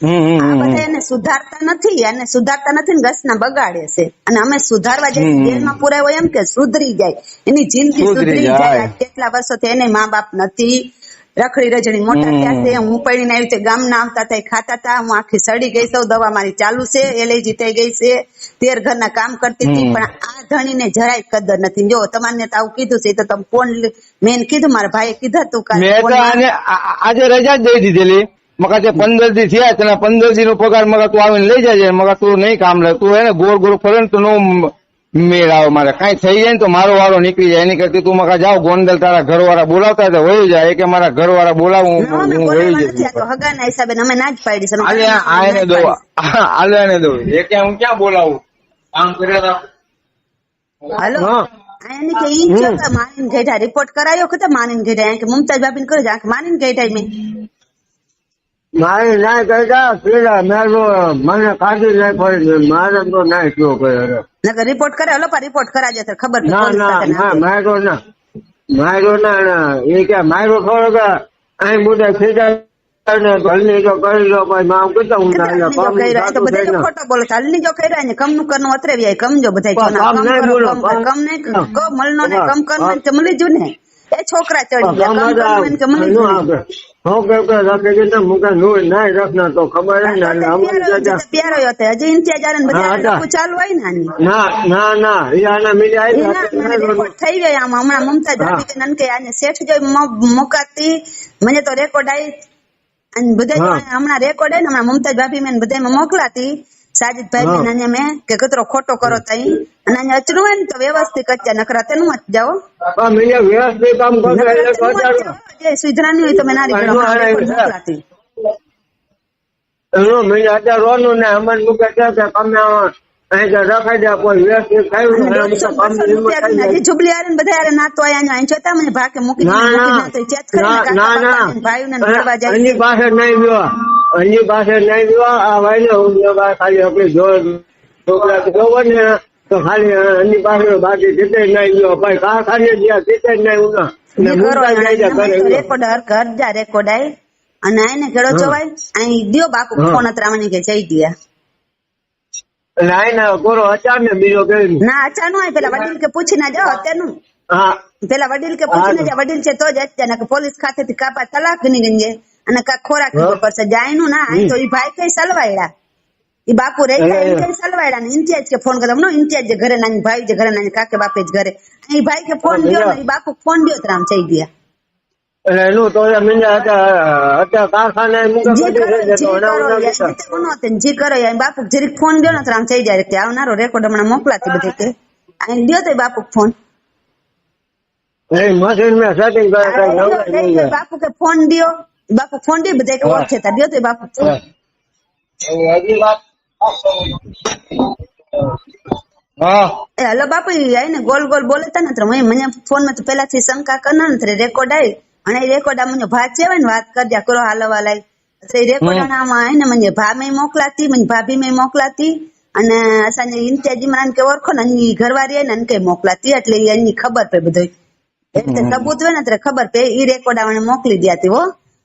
આ બધા એને સુધારતા નથી ને ઘસના બગાડે છે. અને અમે સુધારવા જઈએ જેલમાં પુરાય હોય એમ કે સુધરી જાય, એની જિંદગી સુધરી જાય. કેટલા વર્ષોથી એને મા બાપ નથી, રખડી રજડી મોટા થયા છે. હું પડીને આવી રીતે ગામના આવતા હતા, ખાતા હતા. હું આખી સડી ગઈ છું, દવા મારી ચાલુ છે, એલર્જી થઈ ગઈ છે, 13 ઘરના કામ કરતી હતી. પણ આ ધણીને જરાય કદર નથી. જો તમારે તો આવું કીધું છે તો તમે ફોન મેં કીધું, મારા ભાઈએ કીધું તું આજે રજા જ દઈ દીધેલી. મકા તે 15 દી થયા, તેના 15 દી નો પગાર મગા તું આવીને લઈ જાય. મગા તું નહીં કામ લે, તું એને ગોળ ગોળ ફરે ને તો નો મેળ આવે. મારે કઈ થઈ જાય ને તો મારો વારો નીકળી જાય. એની કરતી તું મકા જાવ ગોંડલ, તારા ઘરવાળા બોલાવતા તો વહી જાય કે મારા ઘરવાળા બોલાવું હું વહી જાય. હગાના હિસાબે અમે ના જ પાડી છે. આલે એને દો એ કે હું ક્યાં બોલાવું, કામ કર્યા હાલો એની કે ઈ કે માનીને ગઈઢા રિપોર્ટ કરાયો કે માનીને ગઈઢા કે મુમતાજ ભાભીને કરે છે માનીને ગઈઢા મેં મારી ના કરતા પેલા મને કાઢી નાખ પડી, મારે તો ના કયો કર્યો. રિપોર્ટ કરે હલો રિપોર્ટ કરાવજો તો ખબર માર્યો ના એ કે માર્યો થોડો કે અહીં બધા ખેડા હલની જો કરી લો પછી આમ કરતા હું ખોટો બોલો. હલની જો કર્યા ને કમ નું કરનું અત્રે વ્યાય કમ જો બધા કમ નહીં મળનો ને કમ કરવાનું તો મળી જુ ને. એ છોકરા ચડી ગયા હજી ઇન્તિયાજ ચાલુ હોય ને થઈ ગયા. આમ હમણાં મમતા ભાભી કે આને શેઠ જો મોકાતી મને તો રેકોર્ડ આવી બધા હમણાં રેકોર્ડ આવી ને હમણાં મમતાજ ભાભી મેં બધા મોકલાતી સાજીદ ભાઈ ને મેં કે કતરો ખોટો કરો તઈ અને અહીંયા અચરું હોય ને તો વ્યવસ્થિત કચ્યા નકરા તેનું મત જાઓ વ્યવસ્થિત કામ સુધરાની હોય તો મેં નારી મોકલાતી રોનું ને અમન મૂકે છે કે તમે અહીં તો રખાઈ દે કોઈ વ્યવસ્થિત થયું ને એની તો કામની હિંમત થઈ જાય. જુબલી આરે ને બધા આરે નાતો આયા અહીં જોતા મને ભાકે મૂકી ના ચેક કરી ભાઈ ને મળવા જાય એની પાસે નહીં ગયો એની પાસે નહીં ગયો આ ભાઈ ને હું ખાલી આપણી જોર છોકરા જોવો ને તો ખાલી એની પાસે બાકી જીતે નહીં ગયો ભાઈ કારખાને જ્યાં જીતે નહીં ઉના રેકોર્ડ ઘર જા રેકોર્ડ આય અને આને કેડો જોવાય અહીં દિયો બાપુ ફોન અતરામણી કે જઈ દિયા ના કોરો અચાર ને બીજો કઈ ના અચાર નો પેલા વડીલ કે પૂછી ના જાઓ અત્યારનું હા પેલા વડીલ કે પૂછી ના જાઓ વડીલ છે તો જ અત્યારે કે પોલીસ ખાતેથી કાપા તલાક ની ગંજે અને કા ખોરાક દીધો પડશે જાય નું ના અહીં તો ઈ ભાઈ કઈ સલવાયડા ઈ બાપુ રે કઈ સલવાયડા ને ઇન્ચાર્જ કે ફોન કર્યો નો ઇન્ચાર્જ જે ઘરે નાની ભાઈ જે ઘરે નાની કાકે બાપે જ ઘરે અહીં ભાઈ કે ફોન દયો ને ઈ બાપુ ફોન દયો તરામ થઈ ગયા એટલે એનું તો અત્યારે કારખાને જી કરો બાપુ જરીક ફોન દો ને તો આમ થઈ જાય કે આવનારો રેકોર્ડ હમણાં મોકલાતી બધે કે અહીં દો તો બાપુ ફોન મશીન મેં સેટિંગ કરે બાપુ કે ફોન દો બાપુ ફોન દે બધા કે ઓળખે તા દો તો બાપુ હેલો બાપુ આઈ ને ગોલ ગોલ બોલે તા ને મને ફોન માં તો પેલાથી શંકા કરનાર ને રેકોર્ડ આવી અને એ રેકોર્ડ મને ભાત છે ને વાત કરજા કરો હાલવા લાય એટલે રેકોર્ડ આમાં હે ને મને ભામે મોકલાતી મને ભાભી મેં મોકલાતી અને અસાને ઇન્ચાર્જી મને કે ઓળખો ને એની ઘરવાળી ને કે મોકલાતી એટલે એની ખબર પે બધું એટલે સબૂત હોય ને એટલે ખબર પે ઈ રેકોર્ડ આવને મોકલી દેતી હો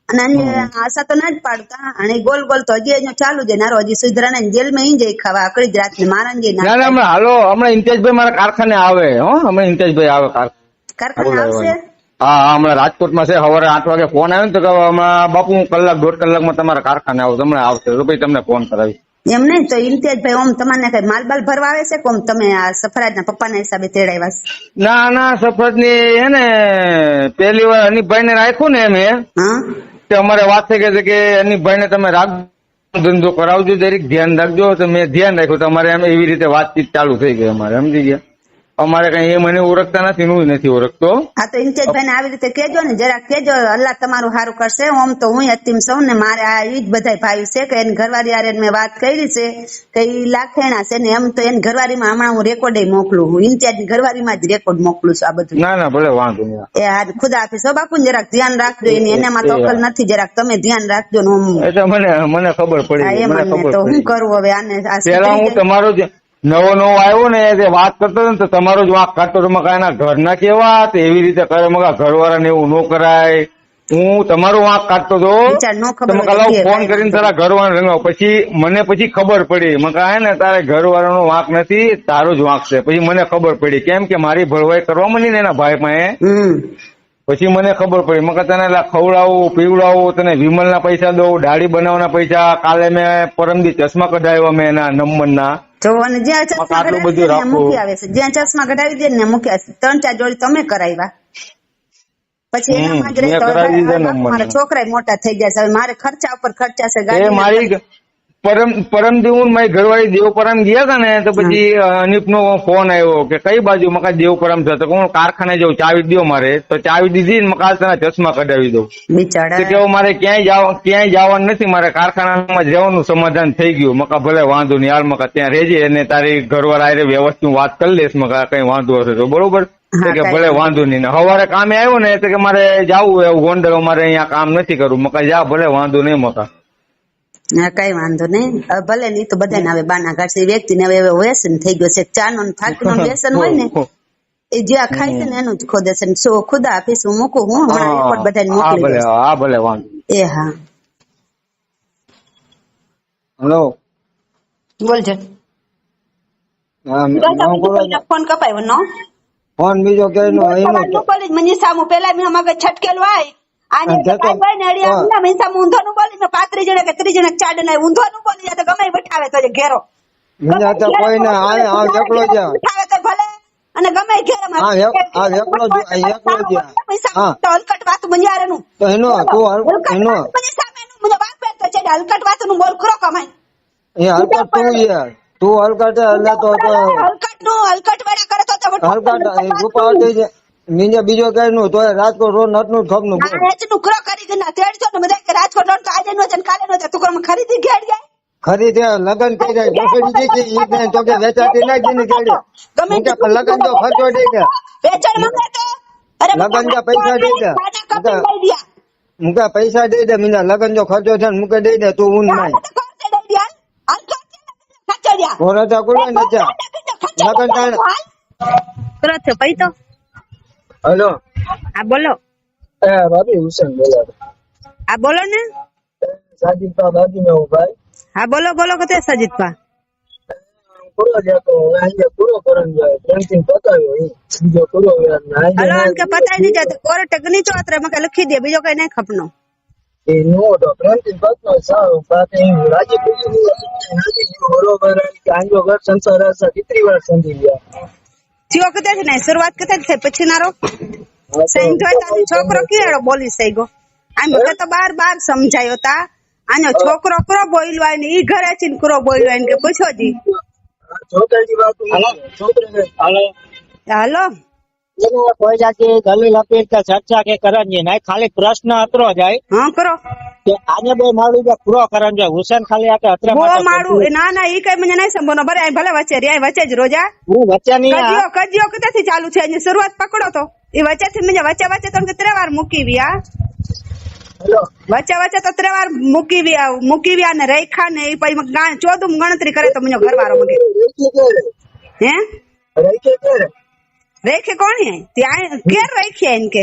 અને આશા તો ના જ પાડતા અને ગોલ ગોલ તો હજી એનો ચાલુ છે નારો હજી સુધરા ને જેલ માં જઈ ખાવા આકડી જ રાત ને મારણ જઈ ના હમણાં હાલો હમણાં ઇન્ચાર્જભાઈ મારા કારખાને આવે હો હમણાં ઇન્ચાર્જભાઈ આવે કારખાને આવશે હા હમણાં રાજકોટમાં છે સવારે 8 વાગે ફોન આવ્યો ને તો હમણાં બાપુ હું કલાક 1.5 કલાકમાં તમારા કારખાને આવું તમને આવશે તો ભાઈ તમને ફોન કરાવી એમ નહીં તો ઇમ્તિયાજભાઈ ઓમ તમારે કઈ માલ બાલ ભરવા આવે છે કોમ તમે આ સફરાજ ના પપ્પા ના હિસાબે તેડાવ્યા ના સફરાજ ની હે ને પહેલી વાર અનિભાઈ ને રાખ્યું ને એમ તે અમારે વાત થઈ ગઈ છે કે અનિભાઈ ને તમે રાખજો ધંધો કરાવજો દરેક ધ્યાન રાખજો તો મેં ધ્યાન રાખ્યું તો અમારે એમ એવી રીતે વાતચીત ચાલુ થઈ ગઈ અમારે સમજી ગયા અમારે કઈ એ મને ઓળખતા નથી હું નથી ઓળખતો હા તો ઇન્ચાર્જભાઈ ને આવી રીતે કેજો ને જરા કેજો અલ્લાહ તમારું સારું કરશે ઓમ તો હું અતિમ સૌ ને મારે આ ઈ જ બધા ભાઈ છે કે એની ઘરવાળી યારે મેં વાત કરી છે કે ઈ લાખેણા છે ને એમ તો એની ઘરવાળીમાં હમણાં હું રેકોર્ડ મોકલું હું ઇન્ચાર્જ ની ઘરવાળીમાં જ રેકોર્ડ મોકલું છું આ બધું ના ભલે વાંધો નહીં એ હા ખુદા હાફિઝ હો બાપુ જરાક ધ્યાન રાખજો એનામાં તો અકલ નથી જરાક તમે ધ્યાન રાખજો ને એટલે મને ખબર પડી મને ખબર તો હું કરું હવે આને પેલા હું તમારો નવો આવ્યો ને તે વાત કરતો ને તો તમારો જ વાંક કાઢતો મકા ઘર ના કેવા એવી રીતે કરે મકા ઘરવાળા ને એવું ન કરાય હું તમારો વાંક કાઢતો હતો ફોન કરીને તારા ઘરવાળા રંગાવ પછી ખબર પડી મકા હે ને તારે ઘરવાળાનો વાંક નથી તારો જ વાંક છે પછી મને ખબર પડી કેમ કે મારી ભરવાઈ કરવા મળી ને એના ભાઈ પાસે પછી મને ખબર પડી મકા તને ખવડાવું પીવડાવું તને વિમલ ના પૈસા દઉં દાઢી બનાવવાના પૈસા કાલે મેં પરમદી ચશ્મા કઢાવ્યા મેં એના નંબર ના જ્યાં ચશ્મા કઢાવી દે ને મૂક્યા 3-4 જોડી તમે કરાવ્યા પછી એનામાં જ રહેતા મારા છોકરા મોટા થઈ ગયા છે મારે ખર્ચા ઉપર ખર્ચા છે ગાડી પરમદી હું મારી ઘરવાળી દેવપરામ ગયા હતા ને તો પછી અનિપ નો ફોન આવ્યો કે કઈ બાજુ મકા દેવપરામ છે તો હું કારખાને જાઉં ચાવી દો મારે તો ચાવી દીધી ને મકા તને ચશ્મા કઢાવી દઉં કે મારે ક્યાંય જવાનું નથી મારે કારખાનામાં જ રહેવાનું સમાધાન થઈ ગયું મકા ભલે વાંધો નહીં હાલ મકા ત્યાં રહેજે અને તારી ઘરવાળા વ્યવસ્થિત વાત કરી લઈશ મકા કઈ વાંધો હશે તો બરોબર કે ભલે વાંધો નહીં ને સવારે કામે આવ્યો ને કે મારે જવું એવું ગોંડલ મારે અહીંયા કામ નથી કરવું મકા જા ભલે વાંધો નહીં મકા હા કઈ વાંધો નહીં ભલે નહીં તો બધાને હવે બાના કાઢશે વ્યક્તિ ને હવે વ્યસન થઈ ગયો છે ચા નો ફાકી નો વ્યસન હોય ને એ જ્યાં ખાય છે ને એનું જ ખોદે છે ખુદા આપીશ હું મૂકું હું હમણાં રિપોર્ટ બધાને મોકલી દઈશ ભલે વાંધો એ હા હેલો બોલજો ફોન કપાયો નો ફોન બીજો કઈ નો મને સામુ પેલા મેં મગજ છટકેલું આય આને કાઈ ભાઈ ને અડિયા ના મેં સામુ ઊંધો નું બોલી ને 35 જણા કે 30 જણા ચાડ ના ઊંધો નું બોલી જાય તો ગમે બેઠાવે તો ઘેરો મને તો કોઈ ના આ એકલો જ બેઠાવે તો ભલે અને ગમે ઘેર માં આ એકલો જ હા તો હલકટ વાત મને યાર નું તો એનો તું એનો મને સામે નું મને વાત પે તો છે હલકટ વાત નું બોલ ખરો કમાય એ હલકટ તું યાર તું હલકટ એટલે તો હલકટ વેડા કરે તો હલકટ રૂપા થઈ જાય નીચે બીજો કઈ નું તો રાજકોટ રોડ નટનું ઠપનું નું કરો કરી કે ના તેડજો ને બધા કે રાજકોટ રોડ તો આજે નો છે કાલે નો છે તું ખરીદી ઘેડ જાય ખરી તે લગન થઈ જાય ગોઠવી દીધી ઈ ને તો કે વેચાતી ના જીની ગાડી હું કે લગન તો ખર્ચો દઈ દે વેચાણ માંગે તો અરે લગન ના પૈસા દઈ દે હું કે પૈસા દઈ દે મીના લગન જો ખર્ચો છે ને મૂકે દઈ દે તું ઊન નહીં કોરતા કોણ નચા લગન તાણ કરો છો ભાઈ તો હેલો હા બોલો એ ભાભી હુસેન બોલા હા બોલો ને સાજીદ પા બાજી મે હું ભાઈ હા બોલો બોલો કતે સજીદપા પૂરો જતો અહીંયા પૂરો કરન જાય પ્રેમથી પતાવ્યો એ બીજો પૂરો યાર હલો કે પતાઈ નહીં જતો કોર્ટ ગની ચોતરે મકે લખી દે બીજો કઈ નહીં ખપનો એ નો તો પ્રેમથી પતનો સારો પાતે રાજી પૂરી બરોબર કે આંજો ઘર સંસાર હશે કેટલી વાર સમજી ગયા થયો કતે છે ને શરૂઆત કતે છે પછી નારો સૈન જોઈ તારી છોકરો કેડો બોલી સઈ ગો આમ મકે તો બાર બાર સમજાયો તા આનો છોકરો કરો બોલ્યો ને ઈ ઘરે ચીન કરો બોલ્યો ને કે પૂછો જી છોકરાની વાત છોકરાને હાલો હાલો એને કોઈ જાતી દલીલ અપીલ કે ચર્ચા કે કરવાની નહીં ખાલી પ્રશ્ન અતરો જાય હા કરો કે આને બે માળું કે પૂરો કરન જાય હુસેન ખાલી આકે અતરે બો માળું ના ના ઈ કઈ મને નહીં સંબંધો ભલે આ ભલે વચ્ચે રે વચ્ચે જ રોજા હું વચ્ચે નહીં કજિયો કતેથી ચાલુ છે એની શરૂઆત પકડો તો ઈ વચ્ચેથી મને વચ્ચે વચ્ચે તમને 3 વાર મૂકી વ્યા વચ્ચે વચ્ચે તો 3 વાર મૂકી વ્યા ને રેખા ને ઈ પછી 14 ગણતરી કરે તો મને ઘરવાળો મગે હે રેખે કોણ હે ત્યાં કેર રેખે ઇનકે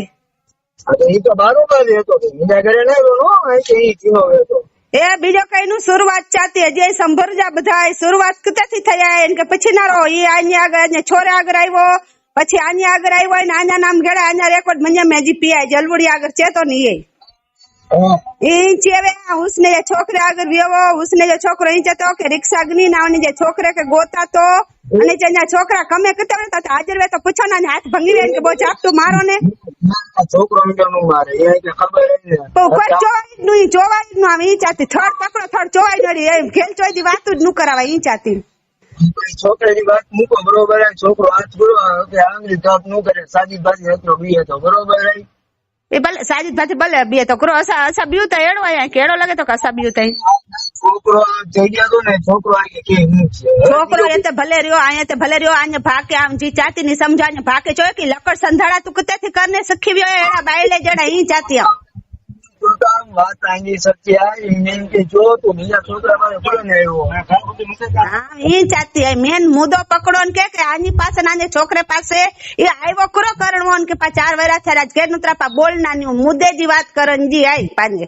ઈ તો બરોબર હતો બીજા ઘરે ન નો ઈ ચીનો વેતો એ બીજો કઈ નું શરૂઆત ચાતી હજી સંભરજા બધા શરૂઆત કતેથી થયા એન કે પછી ના રો ઈ આની આગળ ને છોરે આગળ આવ્યો પછી આની આગળ આવ્યો ને આના નામ ઘડા આના રેકોર્ડ મને મેજી પીઆઈ જલવડી આગળ ચેતો ની એ ચેવે હુસને જે છોકરે આગળ વેવો હુસને જે છોકરો ઈ ચતો કે રિક્ષા ગની નાવની જે છોકરે કે ગોતા તો અને જે છોકરા કમે કતરે તો હાજર વે તો પૂછો ને હાથ ભંગી વે કે બો ચાપતું મારો ને છોકરો નું મારે એ કે ખબર ને તો કોઈ જોવાય નું આમ ઈ ચાતી થડ પકડો થડ જોવાય નડી એમ ખેલ ચોઈ દી વાત જ ન કરાવાય ઈ ચાતી છોકરાની વાત મૂકો બરોબર છોકરો હાથ પૂરો કે આંગળી ધપ નું કરે સાજી બાજી હતો બીએ તો બરોબર એ ભલે સાજીદ ભાથી ભલે બે તો કરો અસા બીયું તો એડો આયા કેડો લાગે તો કસા બીયું તઈ છોકરો જઈ ગયા તો ને છોકરો આકે કે હું છે છોકરો એ તે ભલે રહ્યો આયા તે ભલે રહ્યો આને ભાકે આમ જી ચાતી ની સમજાને ભાકે જોય કે લકડ સંધાડા તું કતેથી કરને સખી વ્યો એડા બાયલે જડા ઈ ચાતી આમ તો આમ વાત આંગી સચ્ચી આ મેન કે જો તો બીજા છોકરા મારે બોલો ને આવ્યો હા ઈ ચાતી આ મેન મુદ્દો પકડો ને કે આની પાસે નાને છોકરે પાસે એ આવ્યો કરો કરણવો ને કે પા 4 વરા થયા રાજ ઘેર નુતરા પા બોલ નાની મુદ્દે જી વાત કરન જી આઈ પાંજે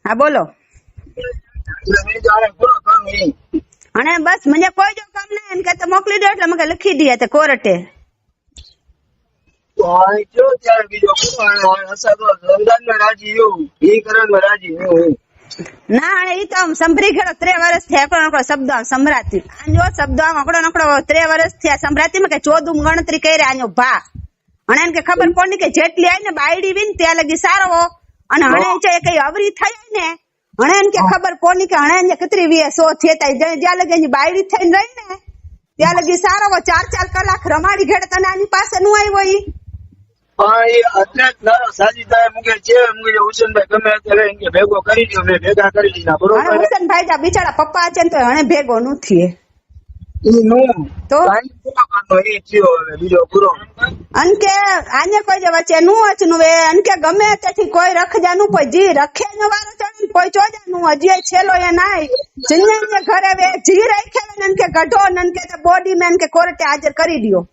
હા બોલો અને બસ મને કોઈ જો કામ ના એમ કે તો મોકલી દો એટલે મને લખી દે તે કોર્ટે તો આ જો ત્યારે બીજો અસર તો રમજાનમાં રાજી હું ઈ કરણમાં રાજી હું ના અને ઈ તો સંભરી ગયો 3 વર્ષ થયા કોણ શબ્દ સંભરાતી આનો શબ્દ આકડો નકડો 3 વર્ષ થયા સંભરાતી માં કે 14 ગણતરી કરી આનો ભા અને એને કે ખબર કોની કે જેટલી આઈ ને બાયડી વિન ત્યાં લગી સારો અને હણે છે કઈ અવરી થઈ ને હણે એને કે ખબર કોની કે હણે ને કતરી 100 થેતા જ્યાં લગી એની બાયડી થઈને રહી ને ત્યાં લગી સારો 4 કલાક રમાડી ઘેડ તને આની પાસે નું આવ્યો ઈ હા એ અત્યારે નારો સાજીદાએ મુકે છે મુકે હુસેનભાઈ ગમે ત્યારે એમ કે ભેગો કરી દો મેં ભેગા કરી દીધા બરોબર હુસેનભાઈ જા બિચારા પપ્પા છે ને તો હણે ભેગો નથી ઈ નું તો એ થયો હવે બીજો પૂરો અનકે આને કોઈ જે વચ્ચે નું વચનું વે અનકે ગમે તેથી કોઈ રખજા નું કોઈ જી રખે નો વારો ચડે કોઈ ચોજા નું હજી છેલો એ નાઈ જિને ને ઘરે વે જી રાખે ને કે ગઢો ને કે બોડી મેન કે કોર્ટે હાજર કરી દિયો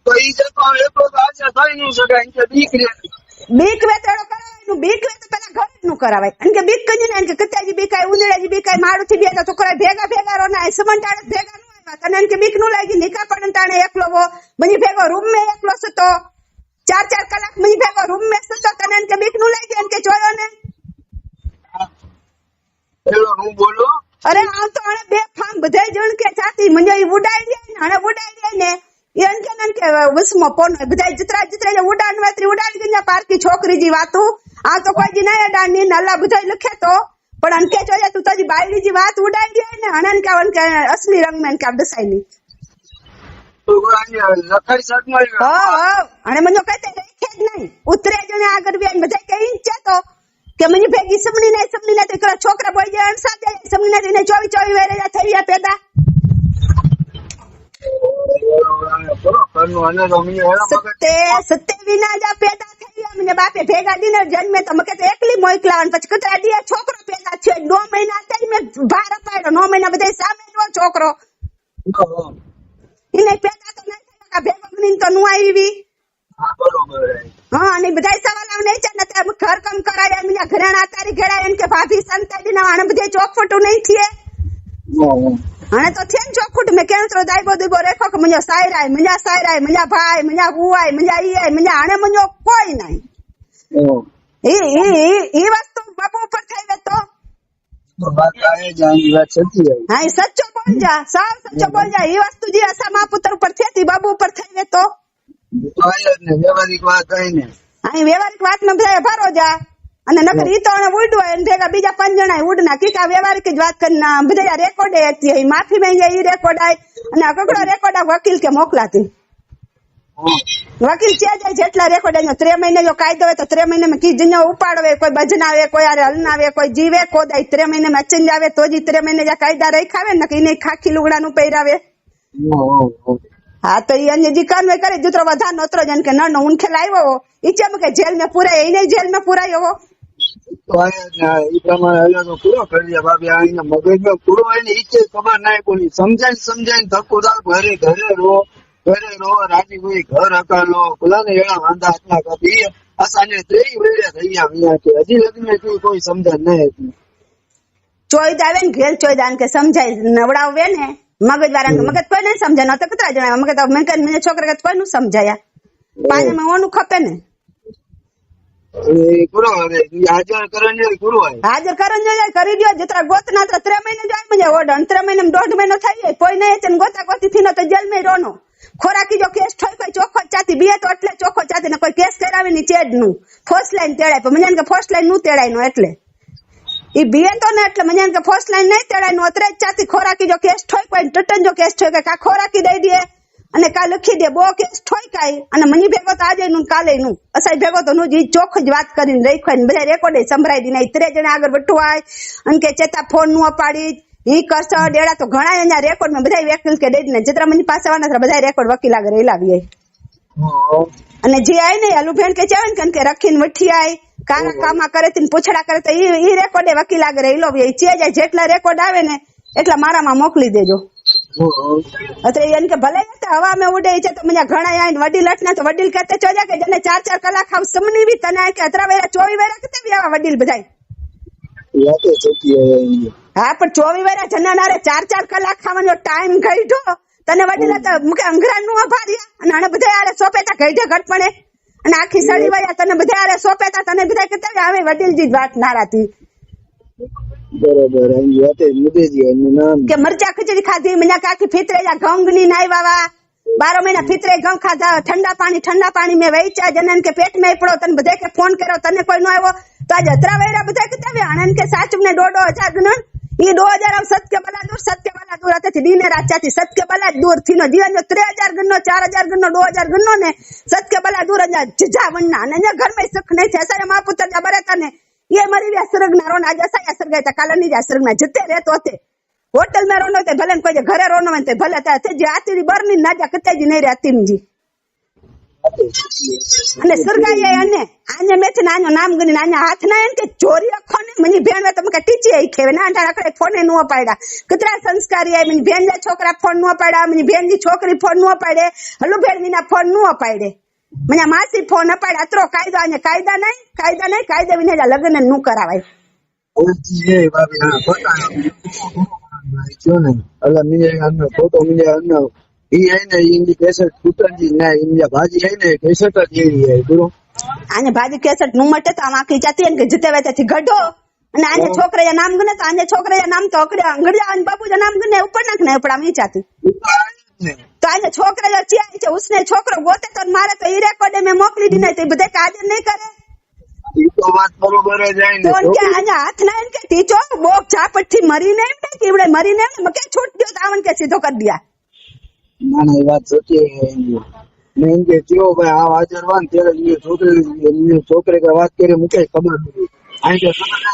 તો ઈ તો એટલો તો આજે થઈ ન શકાય કે બીક વેતડો કરાય બીક વેત પેલા ઘરે નું કરાવાય અને કે બીક કજી ને કે કતાજી બીકાય ઉંદરાજી બીકાય માડું થી બે તો છોકરા ભેગા રોના સમંટાડે ભેગા નું આવ્યા તને કે બીક નું લાગી નિકા પડન તાણે એકલો વો મની ભેગો રૂમ મે એકલો સતો 4 કલાક મની ભેગો રૂમ મે સતો તને કે બીક નું લાગી અને કે જોયો ને એલો હું બોલો અરે આ તો આને બે ફામ બધાય જણ કે ચાતી મને ઉડાઈ દે ને હણે ઉડાઈ દે ને એન કે વસમો પોન બધાય જતરા ઉડાન વાતરી ઉડાડી ગયા પારકી છોકરી જી વાતું આ તો કોઈ જી ના અડાની નલ્લા બધાય લખે તો પણ અનકે જોયા તું તારી બાયડી જી વાત ઉડાઈ દે ને હણન કે અસલી રંગ મેં કે દસાઈ ની તો આ લખાઈ સાથ માં હા અને મને કહેતે દેખે જ નહીં ઉતરે જણે આગળ બેન બધાય કઈ છે તો કે મને ભેગી સમણી ના તો એકલા છોકરા બોઈ જાય અણસા જાય સમણી ના એને 24 વેરેલા થઈ ગયા પેદા સત્તે વિના જા પેદા થઈ ગયા મને બાપે ભેગા દીને જન્મે તો મકે તો એકલી મોકલાવન પછી કતરા દિયા છોકરો પેદા થયો 9 મહિના થઈ મેં ભાર પાડ્યો 9 મહિના બધા સામે નો છોકરો એને પેદા તો નહીં થયા ભેગો ગણીને તો નું આવી હા અને બધા સવાલ આવને છે ને તે ઘર કામ કરાયા મને ઘરેણા તારી ઘેડા એમ કે ભાભી સંતાડી ના આને બધે ચોખફટું નહીં થયે અને તો થેન ચોખફટ મેં કેમ તો દાઈબો દીબો રેખો કે મને સાયરાય મને ભાઈ મને બુવાય મને ઈ મને આને મને કોઈ નહીં એ વસ્તુ બાપુ ઉપર થઈ તો વાત આવે જાની વાત સચ્ચી હા સચ્ચો બોલ જા સાવ સચ્ચો બોલ જા એ વસ્તુ જે અસા મા પુત્ર ઉપર થતી બાબુ ઉપર થઈ તો વ્યવહારિક વાત કહીને અહીં વ્યવહારિક વાત માં બધા ભરો જા અને નકર ઈ તો ઉડવા એને ભેગા બીજા 5 જણા ઉડના કીકા વ્યવહારિક જ વાત કરી બધા રેકોર્ડ હતી માફી માંગે ઈ રેકોર્ડ આય અને કકડો રેકોર્ડ વકીલ કે મોકલાતી વકીલ છે જાય જેટલા રેકોર્ડ આય 3 મહિને જો કાયદો હોય તો 3 મહિને માં કી જનો ઉપાડવે કોઈ બજનાવે કોઈ આરે હલનાવે કોઈ જીવે કોદાય 3 મહિને માં ચેન્જ આવે તો જ 3 મહિને જા કાયદા રખાવે ને કે ઈને ખાખી લુગડાનું પહેરાવે हाँ तो ये अन्य जी कान में करे जितरो वधा नोतरो जन के न उनके लायो इचे में के जेल में पूरा यही नहीं जेल में पूरा यो તો આ ઈ પ્રમાણે અલગ પૂરો કરી દે બાબી આઈને મગજમાં પૂરો હોય ને ઈચે ખબર ના કોની સમજાઈને ધક્કોદાર ઘરે રો રાજી કોઈ ઘર હકાલો પેલા ને એના વાંધા હતા કદી અસાને 3 વેડે થઈ ગયા કે હજી લગ્ન કોઈ સમજણ ન હતી ચોઈ દાવે ને ઘેર ચોઈ દાન કે સમજાય નવડાવે ને મગજ વાળા મગજ કોઈ નહીં સમજે ન તો કતરા જણા મગજ તો મને છોકરા કોઈ નું સમજાયા પાણીમાં ઓનું ખપે ને હાજર કરન કરી દો જેટલા ગોત ના 3 મહિને જાય મજા ઓર્ડર 3 મહિને 1.5 મહિનો થઈ જાય કોઈ નહીં તેમ ગોતા ગોતી થી ન તો જેલ માં રોનો ખોરાકી જો કેસ થઈ કોઈ ચોખ્ખો ચાતી બે તો એટલે ચોખ્ખો ચાતી ને કોઈ કેસ કરાવે ની ચેડ નું ફર્સ્ટ લાઈન તેડાય પણ મને કે ફર્સ્ટ લાઈન નું તેડાય નો એટલે ઈ બીએ તો ને એટલે મને કે ફર્સ્ટ લાઈન નહીં તેડાય નો અતરે ચાતી ખોરાકી જો કેસ થઈ કોઈ ટટન જો કેસ થઈ કા ખોરાકી દઈ દે અને કા લખી દે બો કેસ થઈ કાઈ અને મની ભેગો તો આજે નું કાલે નું અસાઈ ભેગો તો નું જી ચોખ જ વાત કરીને રાખ્યો ને બધા રેકોર્ડ સંભળાઈ દી નહીં 3 જણા આગળ બટવાય અને કે ચેતા ફોન નું અપાડી ઈ કરસો ડેડા તો ઘણા એના રેકોર્ડ માં બધા વકીલ કે દઈ ને જેતરા મની પાસે આવવાના બધા રેકોર્ડ વકીલ આગળ રેલાવી અને જે આય ને આલુ ભેણ કે ચાવે ને કે રખીને વઠી આય કાના કામા કરે તીન પૂછડા કરે તો ઈ રેકોર્ડ વકીલ આગળ રેલો છે જાય જેટલા રેકોર્ડ આવે ને એટલા મારામાં મોકલી દેજો અતરે એન કે ભલે હવા में ઉડે છે તો મને ઘણા આઈ વડીલ લટના તો વડીલ કહેતે ચોજા કે જને 4 કલાક આવ સમની બી તને કે અતરા વેરા 24 વેરા કેતે બી આવા વડીલ બધાય યાતે સતી હા પણ 24 વેરા જનાનારે 4 કલાક ખાવાનો ટાઈમ ગઈઢો તને વડીલ તો મુકે અંગરા નું આભારિયા અને આને બધા આરે સોપેતા ગઈઢે ઘટપણે અને આખી સડી વાયા તને બધા આરે સોપેતા તને બધા કેતે આવે વડીલજી જ વાત નારાતી બરોબર અહીં વાતે મુદેજી એનું નામ કે મરચા ખીચડી ખાધી મને કાકી ફિતરે યા ઘઉંની નાઈ વાવા 12 મહિના ફિતરે ઘઉં ખાધા ઠંડા પાણી મે વેચા જનન કે પેટ મે પડો તને બધે કે ફોન કર્યો તને કોઈ નો આવ્યો તો આજ અતરા વેરા બધા કેતા આનંદ કે સાચું ને 1.5 ગણન ઈ 2000 આવ સત્ય બલા દૂર હતી દીને રાચાથી સત્ય બલા દૂર થી નો જીવન 3000 ગણનો 4000 ગણનો 2000 ગણનો ને સત્ય બલા દૂર જજા વન્ના અને ઘર મે સુખ નહીં છે સારે મા પુત્ર જા બરેતા ને ये मरी असरग ना रोना आज असा असर गया काला नहीं असरग ना जते रहतो थे होटल में रोनो ते भले कोई घरे रोनो ते भले ते जे आती बरनी ना जा कते जी नहीं रहती जी અને સરગાઈ અને આને મેચ નાનો નામ ગની નાના હાથ ના એન કે ચોરી અખો ને મની બેન વે તમે કે ટીચી આઈ ખેવે ના આંટા રખડે ફોન નો પાડ્યા કતરા સંસ્કારી આઈ મની બેન ના છોકરા ફોન નો પાડ્યા મની બેન ની છોકરી ફોન નો પાડે હલુ બેન વિના ફોન નો પાડે મને માસી ફોન અપાડે અતરો કાયદો અને કાયદા નહીં કાયદા વિના લગ્ન નું કરાવાય ઓજી એ બાબી હા પતા જો ને અલા મીને આનો ફોટો મીને આનો ઈ આઈને ઈની કેસેટ ફૂટંજી ના ઈની ભાજી આઈને કેસેટ જ એવી હે ગુરુ આને ભાજી કેસેટ નું મટે તો આમાં કી જાતી ને કે જીતે વેતેથી ગઢો અને આને છોકરાયા નામ ગને તો આને છોકરાયા નામ તો અંગડિયા અને બાબુજા નામ ગને ઉપર નાખ ને ઉપર આમી જાતી तो आज छोकरा जो चिया है उसने छोकरो गोते तो मारे तो ई रेकॉर्ड में मोकली दी नहीं तो बधे काजर नहीं करे ई तो बात बरोबर है जाय ने तो के आज हाथ ना इनके टीचो बोक झापट थी मरी नहीं ने कीवड़े मरी ने मके छूट दियो तावन के सीधो कर दिया ना ना बात सच्ची है मैं इनके जो भाई आ हाजरवान तेरे लिए छोकरे का बात करे मुके खबर नहीं અહીં તો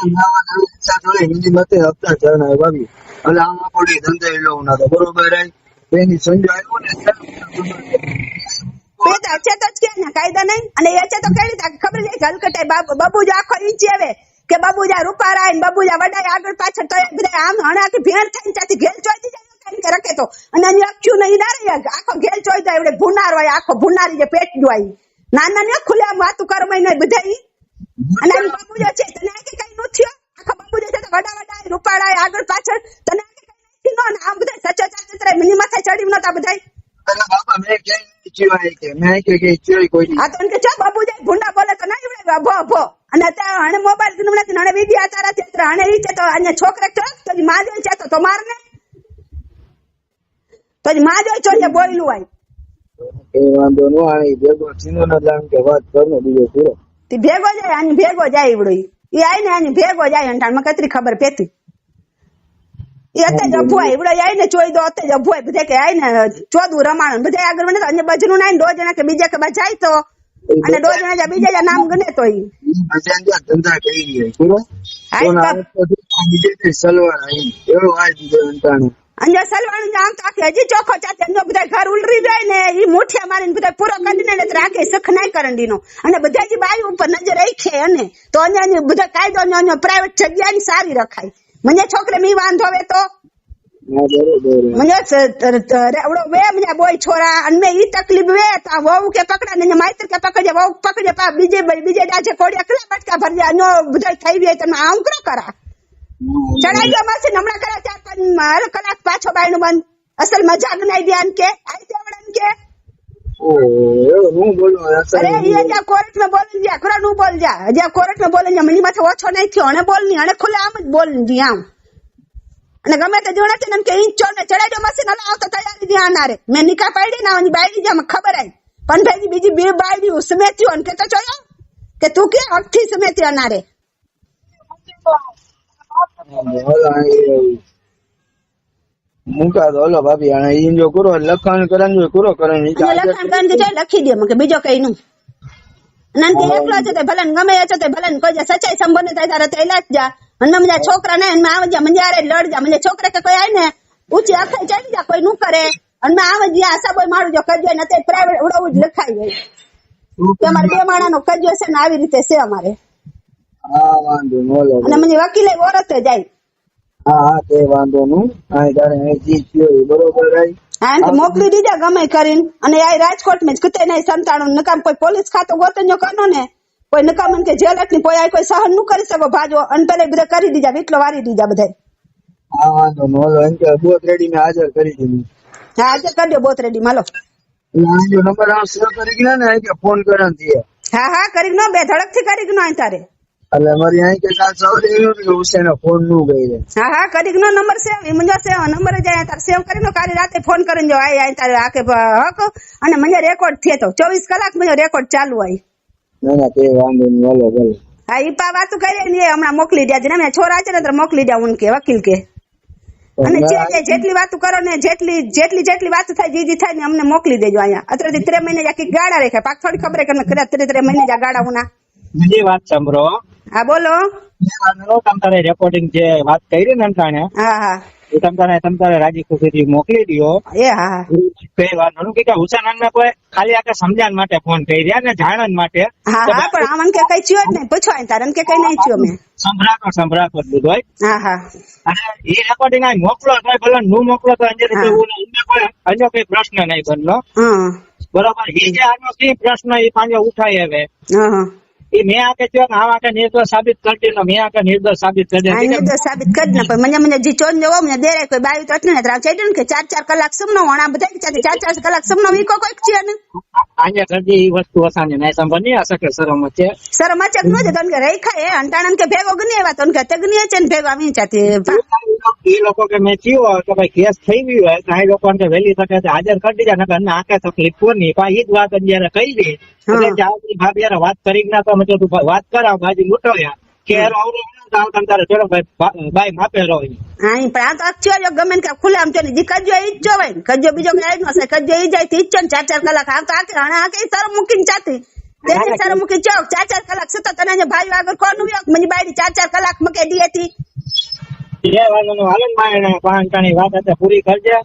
ઈચ્છા જોડે હિન્દી મતે હપ્તા ચરણાય ભાભી એટલે આમાં પડી ધંધે લેવું ના તો બરોબર એની સંજય આવ્યો ને છે તો જ કે ને કાયદા નહીં અને એ છે તો કેવી રીતે ખબર છે હલકટાઈ બાબુજા આખો ઈંચી આવે કે બાબુજા રૂપારા ને બાબુજા વડાય આગળ પાછળ તો બધા આમ હણાથી ભેણ થઈને ત્યાંથી ઘેર ચોઈ જાય કે રખે તો અને અહીં અક્ષું નહીં ના રહી આખો ઘેર ચોઈ જાય એટલે ભૂનાર હોય આખો ભૂનારી જે પેટ જોઈ નાના ને ખુલ્લે આમ વાતું કરવા નહીં બધા અને આમ બાબુજા છે તને કે કઈ નો થયો આખો બાબુજા છે તો વડા રૂપારા આગળ પાછળ તને કે કઈ નથી નો આમ બધા સચા ચાચરા મિની માથે ચડી નતા બધા બાપા મેં ક્યાંય ચીવાય કે મેં કે ચીવાય કોઈ આ તો કે ચા બાબુજા ભૂંડા બોલે તો ના આવડે ભો ભો અને ત્યાં હણે મોબાઈલ કે નથી હણે વિડિયા તારા ચિત્ર હણે ઈ છે તો અન્ય છોકરે તો જ માં જોઈ છે તો મારને તો જ માં જોઈ ચોજે બોયલું હોય એ વાંધો નો આણી ભેગો ચીનો ન જાણ કે વાત કરનો બીજો પૂરો તી ભેગો જાય આની ભેગો જાય ઈવડો ઈ આઈને આની ભેગો જાય અંટાણ માં કતરી ખબર પેતી ઈ અતે જ અભવાય ઈવડો આઈને ચોઈ દો અતે જ અભવાય બધે કે આઈને ચોદું રમાણ બધે આગળ મને અન્ય બાજુનું નાઈ દો જણા કે બીજા કે બા જાય તો અને દો જણા જા બીજા નામ ગણે તો ઈ બજાંજા ધંધા કરી ગઈ પૂરો કોના બીજે સલવાર આઈ એવો આજ દીધો અંટાણો અંજા સલવાણ જામ તો આખી હજી ચોખ્ખો ચાતે અંજો બધા ઘર ઉલરી જાય ને ઈ મુઠિયા મારીને બધા પૂરો કરીને ને રાખે સખ નાઈ કરંડીનો અને બધા જે બાઈ ઉપર નજર રાખે અને તો અંજાની બધા કાયદો ને પ્રાઇવેટ જગ્યાની સારી રખાય મને છોકરે મી વાંધો આવે તો મને રેવડો વે મને બોય છોરા અને મે ઈ તકલીફ વે તો વહુ કે પકડા ને માઈતર કે પકડે વહુ પકડે પા બીજે ડાજે કોડી અકલા બટકા ભરજે અનો બધા થઈ ગઈ તમે આમ કરો કરા ચડાઈ ગયો માસી હમણાં કરા 4-5 કલાક પાછો બાયનું બંધ અસલ મજાક નહીં ધ્યાન કે આઈ તેવડન કે ઓ એવું હું બોલું અરે ये जा कोर्ट में बोल जा खरा नु बोल जा जा कोर्ट में बोल जा मनी माथे ઓછો નહીં થયો અને બોલ ની અને ખુલે આમ જ બોલ દી આમ અને ગમે તે જોડે છે ને કે ઈંચો ને ચડાઈ દો મશીન હલાવ તો તૈયારી દી આનારે મેં નિકા પાડી ના ઓની બાયડી જામ ખબર આઈ પણ ભાઈ બીજી બે બાયડી ઉસમેત્યો અને કે તો જોયો કે તું કે અઠી સમેતી અનારે મુકા તો હલો ભાભી અને ઈ જો કરો લખાણ કરન જો કરો કરન લખાણ કરન જે લખી દે મને બીજો કઈ નું નન કે એકલો છે તે ભલન ગમે છે તે ભલન કોઈ જે સચ્ચાઈ સંબંધ થાય તારે તૈલા જ જા અને મજા છોકરા ને આવ જા મંજારે લડ જા મને છોકરા કે કોઈ આય ને ઊંચી આખે ચડી જા કોઈ નું કરે અને મે આવ જી આસા બોય મારું જો કજ્યો ને તે પ્રાઇવેટ ઉડાવું જ લખાઈ હોય કે અમારે બે માણાનો કજ્યો છે ને આવી રીતે છે અમારે હા વાંધો મોલો અને મને વકીલે ઓરતે જાય હા તે વાંધો નું આ તારે એ જી થયો બરોબર રહી હા તો મોકલી દીધા ગમે કરીને અને આ રાજકોટ માં જ કતે નહીં સંતાણું નકામ કોઈ પોલીસ ખાતો ગોતન્યો કરનો ને કોઈ નકામ કે જેલટ ની પોયા કોઈ સહન નું કરી શકો ભાજો અને પેલા બધા કરી દીધા વીટલો વારી દીધા બધા હા વાંધો મોલો એમ કે બોત રેડી ને હાજર કરી દીધી હા હાજર કરી દો બોત રેડી માલો જો નંબર આ સેવ કરી ગયા ને કે ફોન કરન દીએ હા હા કરી નો બે ધડક થી કરી નો તારે એટલે મારી અહીં કે કાલ સવારે એવું કે હુસેન ફોન નું ગઈ હા હા કરી નો નંબર સેવ એ મંજો સેવ નંબર જાય તાર સેવ કરી નો કાલે રાતે ફોન કરીને જો આય તારે આકે હક અને મને રેકોર્ડ થયો તો 24 કલાક મને રેકોર્ડ ચાલુ આય ના ના તે વાંધો નહીં બોલો બોલો હા ઈ પા વાતું કરી ને હમણાં મોકલી દેજે ને મે છોરા છે ને તો મોકલી દે ઉન કે વકીલ કે અને જેટલી વાતું કરો ને જેટલી વાતું થાય જીજી થાય ને અમને મોકલી દેજો અહીંયા અત્યારથી 3 મહિને જાકી ગાડા રેખે પાક થોડી ખબર કે કદાચ 3 મહિને જા ગાડા ઉના બીજી વાત સાંભળો હા બોલો તમારે રેકોર્ડિંગ જે વાત કરી ને અંતાણે હા એ તમારે રાજી ખુશીથી મોકલી દો એ હા કઈ વાત નું કે હુસેન ને કોઈ ખાલી આકે સમજાણ માટે ફોન કરી રહ્યા ને જાણન માટે હા પણ આમન કે કઈ થયો જ નહીં પૂછવાય તારન કે કઈ નહીં થયો મે સંભળાતો બધું હોય હા અને એ રેકોર્ડિંગ આ મોકલો તો ભલે નું મોકલો તો અન્ય કોઈ પ્રશ્ન નહીં બનનો બરોબર એ જે આનો કઈ પ્રશ્ન એ પાંજો ઉઠાય હવે એ મેં આકે થયો ને આ આકે નિર્દોષ સાબિત કરી દે મેં આકે નિર્દોષ સાબિત કરી દે નિર્દોષ સાબિત કરી ને પણ મને જી ચોન જવો મને દેરે કોઈ બાઈ તો એટલે ને ત્રાવ ચાઈ કે 4 કલાક સમનો વણા બધા કે 4 કલાક સમનો વીકો કોઈ છે ને આને કરજી એ વસ્તુ અસાને નહીં સંભળની આ શકે શરમ છે નો છે તન કે રેખા એ અંટાણન કે ભેગો ગની આવા તન કે તગની છે ને ભેગો આવી ચાતી એ લોકો કે મેં થયો કે ભાઈ કેસ થઈ ગયો હોય તો આ લોકો કે વહેલી તકે હાજર કરી દીધા નકર ના આકે તકલીફ કોની પણ એ જ વાત અત્યારે કહી દે એટલે જાવની ભાભી યાર વાત કરી ના તો મેં તું વાત કરાવ બાજી મોટોયા કે આવડે જાવ તમ તારે ચલો ભાઈ બાઈ માપે રહો હા પણ આ તો અક્ષર ગમે કે ખુલે આમ તો ની કજો ઈ જ જોવાય કજો બીજો કઈ નો છે કજો ઈ જાય થી 4 કલાક આ તો આકે હણા આકે સર મૂકીને ચાતી તેની સર મૂકી ચોક 4 કલાક સતત તને ભાઈ આગળ કોનું વ્યો મને બાયડી 4 કલાક મૂકે દી હતી જે વાંધો નો હાલે મારે પાંચટાની વાત હતી પૂરી કરજે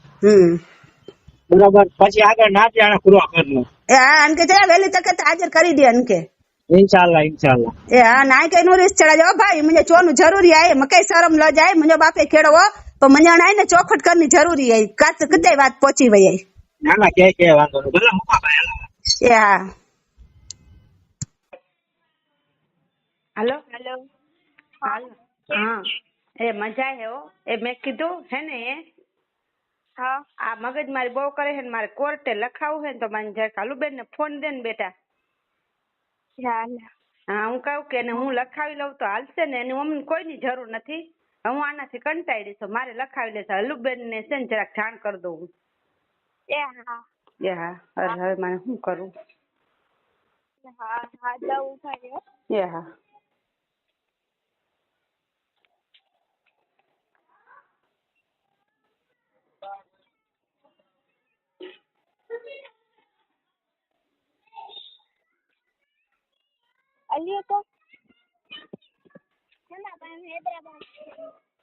બરાબર પછી આગળ ના જાણે પૂરો કરનો એ હા અનકે જરા વેલી તકે હાજર કરી દે અનકે इंशाल्लाह ए हाँ ना के नो रिस चढ़ा जाओ भाई मुझे चोन जरूरी है मके शर्म ल जाए मुझे बापे खेड़ो तो मुझे आए ने चौखट करनी जरूरी है काच कते बात पहुंची वई है ना ना के वांधो न भला मुका भाई ए हाँ हेलो हेलो हाँ ए मजा है हो ए मैं कीधु है ने हाँ आ मगज मारी बहू करे है मारे कोर्टे लखाવું है तो मन जरा कालू बेन ने फोन दे ने बेटा હા હું કહું કે હું લખાવી લઉં તો હાલશે ને એની મમ્મી કોઈની જરૂર નથી હું આનાથી કંટાળી છું મારે લખાવી લેશે હલુબેન ને છે ને જરાક જાણ કરી દઉં એ હા હવે મારે શું કરું એ હા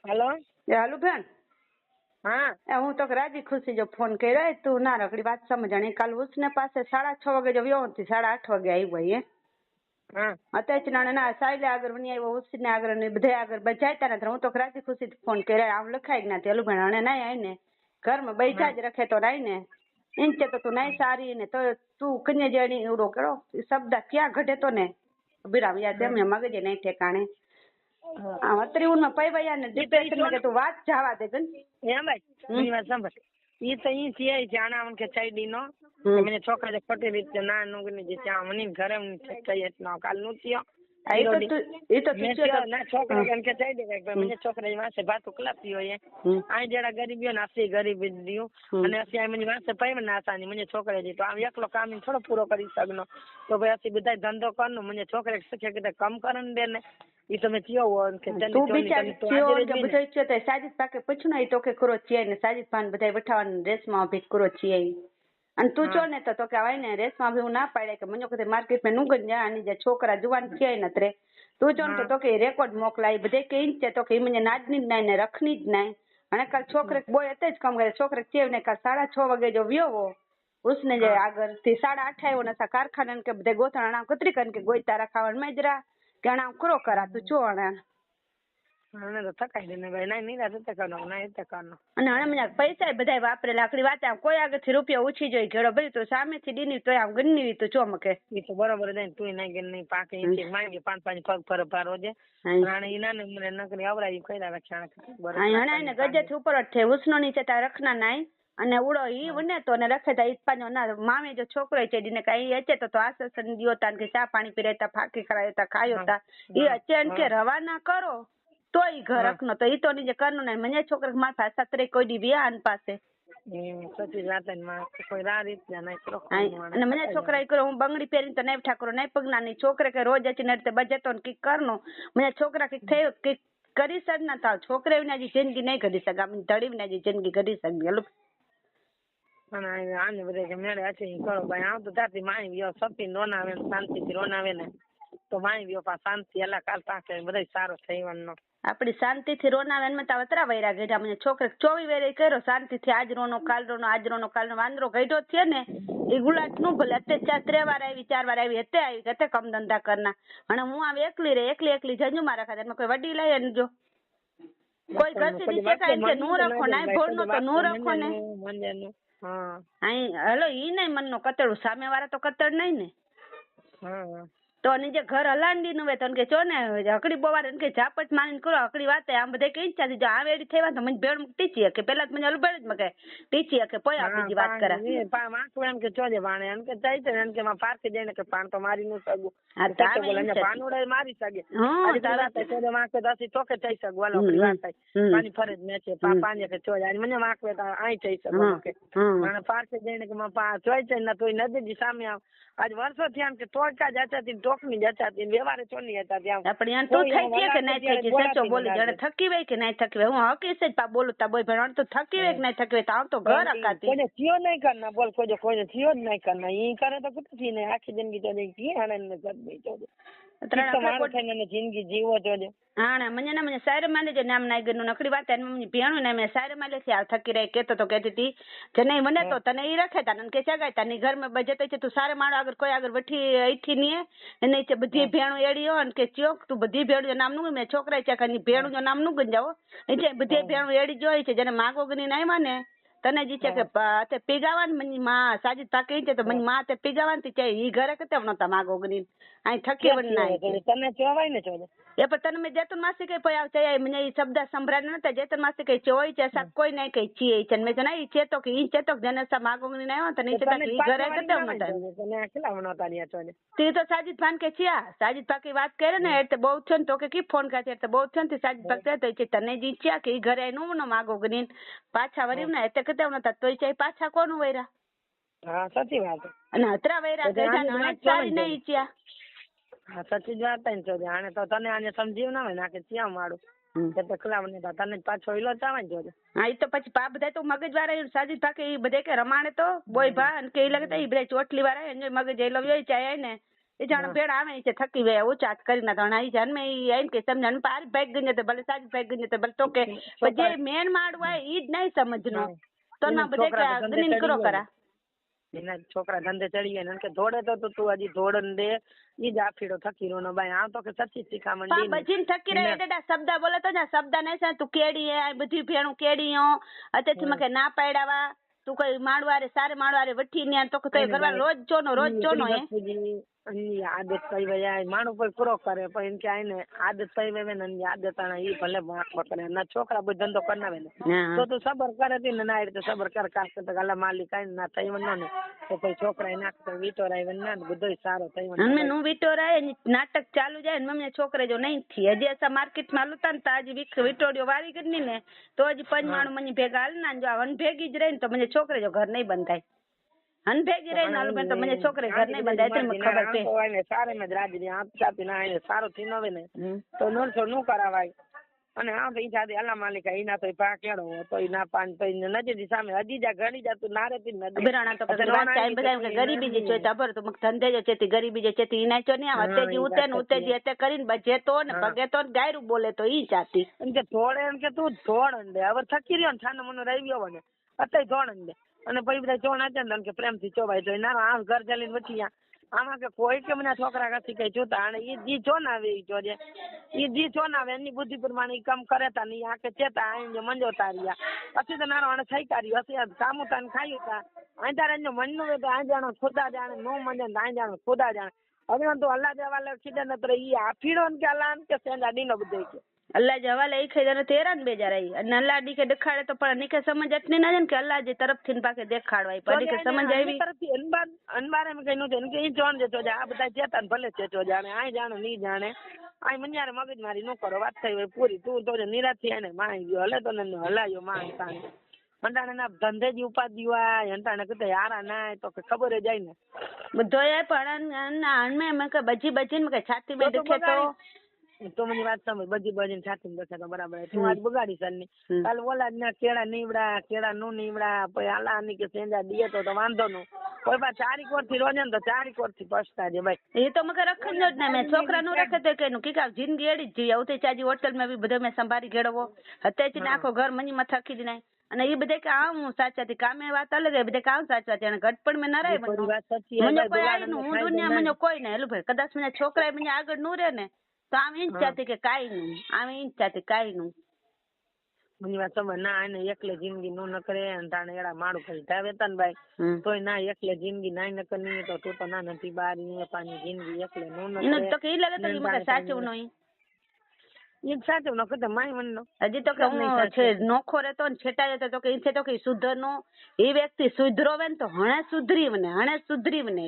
हेलो ये हेलो बहन हाँ હું તો રાજી ખુશી જો ફોન કર્યો તું ના રખડી વાત સમજણી કાલ ઉસને પાસે 6:30 વાગે જો વ્યો હતી 8:30 વાગે આવ્યો એ હા અત્યારે નાણે ના સાઈલે આગળ વની આવ્યો ઉસને આગળ ને બધે આગળ બજાયતા ને હું તો રાજી ખુશી ફોન કર્યો આમ લખાઈ ના તેલું ભણાણે ના આઈને ઘરમાં બેઠા જ રખે તો રાઈ ને ઇંચે તો તું નહીં સારી ને તો તું કન્યા જેણી એવડો કરો શબ્દ ક્યાં ઘટે તો ને બિરામ યાર તેમને મગજે નહીં ઠેકાણે આ અત્રી ઉનમાં પૈવાયા ને ડિપ્રેશન માં કે તું વાત જવા દે ગન એમ ભાઈ મારી વાત સાંભળ ઈ તો ઈ છે જાણા મન કે ચાઈડી નો મને છોકરા જે ખોટી રીતે ના નોગની જે ત્યાં મને ઘરે કઈ એટલો કાલ નું થયો એ તો ના છોકરા કેમ કે ચાઈડી કે મને છોકરા વાસે ભાતું કલાપી હોય આ જેડા ગરીબીઓ નાસી ગરીબી દીયું અને અસી મને વાસે પૈમ નાસાની મને છોકરા જી તો આમ એકલો કામ થોડો પૂરો કરી શકનો તો ભાઈ અસી બધા ધંધો કરનો મને છોકરા સકે કે કામ કરન દે ને ઈ તમે ચિયો હો કે તું બિચાર ચિયો કે બધું ચિયો તે સાજીદ પાકે પૂછું ને તો કે કરો ચિયા ને સાજીદ પાન બધા વઠાવાન રેસમાં ભી કરો ચિયા અને તું ચો ને તો કે આવાય ને રેસમાં ભી હું ના પાડે કે મને કે માર્કેટ મે નુગન જા આની જે છોકરા જુવાન છે નતરે તું ચો ને તો કે રેકોર્ડ મોકલાઈ બધે કે ઇંચે તો કે મને નાદની જ નહીં ને રખની જ નહીં અને કાલ છોકરે બોય એટલે જ કામ કરે છોકરે ચેવ ને કાલ 6:30 વાગે જો વ્યો ઉસને જે આગળ થી 8:30 આવ્યો ને કારખાના કે બધે ગોથાણા કતરી કન કે ગોઈતા રાખવાનું મેજરા ગણા કરો કરા તું ચોણા મને તો થકાઈ દે ને ભાઈ ના નીરા જતે કરનો ના એતે કરનો અને હણે મને પૈસા બધાય વાપરે લાકડી વાત કોઈ આગળથી રૂપિયા ઓછી જોઈ ઘેડો ભરી તો સામેથી દીની તો આમ ગન્ની તો ચો મકે ઈ તો બરાબર દે તું નહીં કે નહીં પાકે ઈ માંગી 5-5 પગ પર પારો દે રાણે ઈના ને મને નકરી આવરાઈ કઈરા રક્ષણ બરાબર હણે ને ગજેથી ઉપર જ છે ઉસનો નીચે તા રખના નાઈ અને ઉડો ઈ વને તો ને રખે તા ઈસ્પાનો ના મામે જો છોકરો છે દીને કઈ હચે તો આસસન દિયો તા કે ચા પાણી પીરેતા ફાકી કરાયો તા ખાયો તા ઈ અચેન કે રવાના કરો તો ઈ ઘર રખનો તો ઈ તો ની જે કરનો ને મને છોકરા માર પાસે સતરે કોઈ દી વિયાન પાસે સચી જાતન માં કોઈ રા રીત ના નહીં કરો અને મને છોકરા ઈ કરો હું બંગડી પહેરીને તો નહીં ઠાકોર નહીં પગના ની છોકરે કે રોજ અચી નડતે બજેતો ને કી કરનો મને છોકરા કે થયો કે કરી સર ના થાવ છોકરે વિના જી જિંદગી નહીં કરી સકા મને ધડી વિના જી જિંદગી કરી સકી હલો અને આને બધે કે મેળે અચી કરો ભાઈ આવ તો તાતી માઈ વ્યો સપી રોનાવે શાંતિથી રોનાવે ને તો માઈ વ્યો પા શાંતિ એલા કાલ પાકે બધે સારો થઈવાનો આપડી શાંતિથી રોનાવે ને તા વતરા વૈરા ગઢા મને છોકરે 24 વેરે કર્યો શાંતિથી આજ રોનો કાલ રોનો આજ રોનો કાલ નો વાંદરો ગઢો થયો ને એ ગુલાટ નું ભલે અત્યારે 3 વાર આવી 4 વાર આવી અત્યારે આવી કતે કમ ધંધા કરના અને હું આવે એકલી રે એકલી જંજુ મારા ખાતે કોઈ વડી લઈ ને જો કોઈ ઘરથી દીસે કાઈ કે નો રાખો ના ભોળ નો તો નો રાખો ને હા આઈ હલો ઈ નહીં મનનો કતડું સામે વાળા તો કતડ નહીં ને હા તો નીચે ઘર હલાંડી નું વેતન કે ચો ને હકડી બોવાર કે ઝાપટ મારીને કરો હકડી વાતે આમ બધે કે ઈચ્છા જો આ વેડી થઈવા તો મને ભેળ ટીચી કે પેલા મને અલબડ જ મકે ટીચી કે પોય આપી વાત કરા પા માથું એમ કે ચોજે વાણે એમ કે જાય છે એમ કે માં પાર્કે જઈને કે પાન તો મારી નું સગું આ તારે બોલે પાનોડે મારી સગે હા તારા તો ચોજે માં કે દસી ચોકે થઈ સગ વાલો આપણી વાત થાય પાણી ફરજ મે છે પાણી કે ચોજે અને મને વાકવે તો આઈ થઈ સગ કે અને પાર્કે જઈને કે માં પા ચોય છે ના તોય નદી સામે આજ વર્ષો થયા કે તોડકા જાતા થી શોખ ની જ હતા વ્યવહારે ચોની હતા ત્યાં પણ તું થઈ ગયા કે નહીં થઈ ગઈ સચો બોલી જણે થકી હોય કે નહીં થકી હોય હું હકી છે બોલું તા બોય ભણ તો થકી હોય કે નહીં થકી હોય તો આમ તો ઘર હકાતી કોઈને થયો નહીં કરના બોલ કોઈને થયો જ નહીં કરના ઈ કરે તો કુછ થી નહીં આખી જિંદગી તો કી આનંદ ને સદબી તો જિંદગી જીવો છો હા મને ના મને સાયર માને જે નામ નાઈ ગયું નકડી વાત એને મમ્મી ભેણું ને મેં સાયર માલે છે થકી રહી કેતો તો કહેતી હતી જે નહીં મને તો તને ઈ રખે તા કે ચગાય તા ની ઘર માં બજે છે તું સારે માળો આગળ કોઈ આગળ વઠી અહીંથી નહીં એને છે બધી ભેણું એડીઓ અને કે ચોક તું બધી ભેણું નામનું મેં છોકરા છે કે ભેણું નામનું ગંજાવો એ છે બધી ભેણું એડી જોઈ છે જેને માગો ગની નાઈ માને તને જી છે કે તે પીગાવાન મની માં સાજી તાકી છે તો મની માં તે પીગાવાન તી છે ઈ ઘરે કેતે નતા માગો ગની આઈ થકે વન નાઈ તને ચોવાય ને ચોદે એ પણ તને મેં જેતન માસી કઈ પયાવ છે મને ઈ શબ્દ સંભળાય નતા જેતન માસી કઈ ચોય છે સા કોઈ નહીં કઈ ચીએ છે મેં જણાઈ છે તો કે ઈ છે તો જેને સા માગો ગની નાઈ તને છે કે ઈ ઘરે કેતે નતા તને કેટલા વણતા રહ્યા ચોદે તી તો સાજીદ ભાન કે છિયા સાજીદ પાકી વાત કરે ને એટલે બહુ છે ને તો કે કી ફોન કરે એટલે બહુ છે ને સાજીદ પાકે તો છે તને જી છે કે ઈ ઘરે નો ન માગો ગની પાછા વરી ને એટલે કેતે નતા તોય છે પાછા કોનું વૈરા હા સાચી વાત અને અતરા વૈરા ગજા નાણે સારી નહીં છે હા સાચી જ વાત ને ચોદે આને તો તને આને સમજીવ ના હોય ના કે ચિયા માડું તે પકલા મને તને પાછો ઈલો ચાવાય જોડે હા ઈ તો પછી પા બધા તો મગજ વાળા સાજીદ પાકે ઈ બધે કે રમાણે તો બોય ભા અને કે ઈ લગતા ઈ બધા ચોટલી વાળા એને મગજ એ લવ્યો ચાય ને એ જાણ ભેડ આવે છે થકી વે ઓછા કરીને તો આઈ જાન મે ઈ આઈને કે સમજણ પાર ભાગ ગને તો ભલે સાજીદ ભાગ ગને તો ભલે તો કે જે મેન માડું હોય ઈ જ નહીં સમજનો તો ના બધે કે ગનીન કરો કરા એના છોકરા ધંધે ચડી ગયા કે દોડે તો તું હજી દોડન દે ઈ જ આફીડો થકી રો ભાઈ આમ તો કે સચ્ચી શીખામણ દી બજીન થકી રે એડા શબ્દ બોલે તો જા શબ્દ નહીં છે તું કેડી હે આ બધી ભેણું કેડી હો અતેથી મકે ના પાડ્યાવા તું કઈ માડવારે સારે માડવારે વઠી ને તો કે ઘરવા રોજ ચોનો હે અની આદત પઈ વયા માણો પર પૂરો કરે પણ કે આને આદત પઈ વે ને આદત આના ઈ ભલે પકડે ના છોકરા બધો ધંધો કરનાવે ને તો તું સબર કરે તી ને ના એટલે સબર કર કાસ્ત તો ગલા માલી કાઈ ના થઈ વન ને તો કોઈ છોકરા નાખ તો વિટોરાય વન ના બધોય સારો થઈ વન અમે નું વિટોરાય નાટક ચાલુ જાય ને મમ્મી છોકરે જો નહીં થી હજી અસા માર્કેટ માં લુતા ને તાજી વિટોડિયો વારી ગની ને તો હજી પંજમાણું મને ભેગા હાલ ના જો વન ભેગી જ રહી ને તો મને છોકરે જો ઘર નહીં બંધાય હન ભેગી રહી ને બેન તો મને છોકરે ઘર નહીં બંધાય તે મને ખબર છે ને સારે મે રાજી આપ ચાપી ના એને સારો થી નવે ને તો નોરસો નું કરાવાય અને આ તો ઈ જાદી અલ્લા માલિકા ઈ ના તો પા કેડો તો ઈ ના પાન તો નજરી સામે હજી જા ઘણી જા તું નારે તી નજર બરાણા તો વાત ચાઈ બધા કે ગરીબી જે છે તબર તો મક ધંધે જે છે ગરીબી જે છે ઈ ના ચો ને વતે જી ઉતે ને ઉતે જી એટલે કરીને બજે તો ને પગે તો ગાયરું બોલે તો ઈ જાતી એમ કે થોડે એમ કે તું ધોણ દે હવે થકી રહ્યો ને છાનો મનો રવ્યો ને અત્યારે ધોણ દે અને પછી બધા ચોણ આચે ને કે પ્રેમ થી ચોવાય તો ના આ ઘર ચાલીને વચ્ચે આમાં કે કોઈ કે મને છોકરા કાથી કઈ જોતા અને ઈ જી છો ના આવે જોજે ઈ જી છો ના આવે એની બુદ્ધિ પ્રમાણે ઈ કામ કરે તા ની આકે ચેતા આઈને મંજો તારિયા પછી તો નારો આને થઈ કાર્યો હશે કામ તાન ખાયું તા આંધાર એનો મનનું તો આ જાણો ખુદા જાણે નો મંજે આ જાણો ખુદા જાણે હવે તો અલ્લાહ દેવાલે ખીડે નતર ઈ આફીડો ને કે અલ્લાહ કે સેંડા દીનો બધે કે अल्लाह जवाले ई खैदर तेरान बेजा रही અને અલ્લાહ ડી કે દેખાડે તો પણ નીકે સમજ એટલી ના કે અલ્લાહ જે તરફથી ને પાકે દેખાડવાય પણ કે સમજ આવી તરફથી અનબાર એમ કઈ નો કે ઈ જોણ દેતો જા આ બધા ચેતન ભલે ચેતો જાણે આ જાણે ની જાણે આ મન્યારે મગજ મારી નો કરો વાત થઈ હોય પૂરી તું તો નિરાત થી એને માણી ગયો હલે તો ને હલાયો માણ તાણે મંડાણે ના ધંધે જ ઉપાધી હોય અંતાણે કતે યારા ના તો કે ખબર જ જાય ને બધો એ પણ અનમે મે કે બજી મે કે છાતી મે દુખે તો મને વાત સમજ બધી છાતી દુખે તો બરાબર તું આજ બગાડી સરની કાલ ઓલા ના કેળા નીવડા કેળા નો નીવડા પછી આલા ની કે સેંજા દીએ તો વાંધો નો કોઈ બા 4 કોર થી રોજે ને તો 4 કોર થી પછતા જે ભાઈ એ તો મકે રખન જ ના મે છોકરા નું રખે તો કેનું કે જિંદગી એડી જ જીવી આવતે ચાજી હોટલ માં બી બધો મે સંભારી ગેડવો હતે જ નાખો ઘર મની માં થકી જ નાય અને એ બધે કે આમ સાચાથી કામે વાત અલગ એ બધે કામ સાચવા છે અને ઘટપણ મે ન રહે મને કોઈ આઈ નું હું દુનિયા મને કોઈ ના હેલું ભાઈ કદાચ મને છોકરા મને આગળ નું રહે ને તો આમ ઈન ચાતી કે કાઈ નું આમ ઈન ચાતી કાઈ નું મને વાત સમજ ના આને એકલે જિંદગી નો ન કરે અને તાણે એડા માડું કરી ધાવે તન ભાઈ તોય ના એકલે જિંદગી નાઈ ન કરની તો તું તો ના નથી બારી પાની જિંદગી એકલે નો ન કરે તો કે ઈ લાગે તો મને સાચું નઈ ઈ સાચું ન કદે માય મન નો હજી તો કે હું છે નોખો રહેતો ને છેટા જતો તો કે ઈ છે તો કે સુધર નો એ વ્યક્તિ સુધરો વેન તો હણે સુધરી વને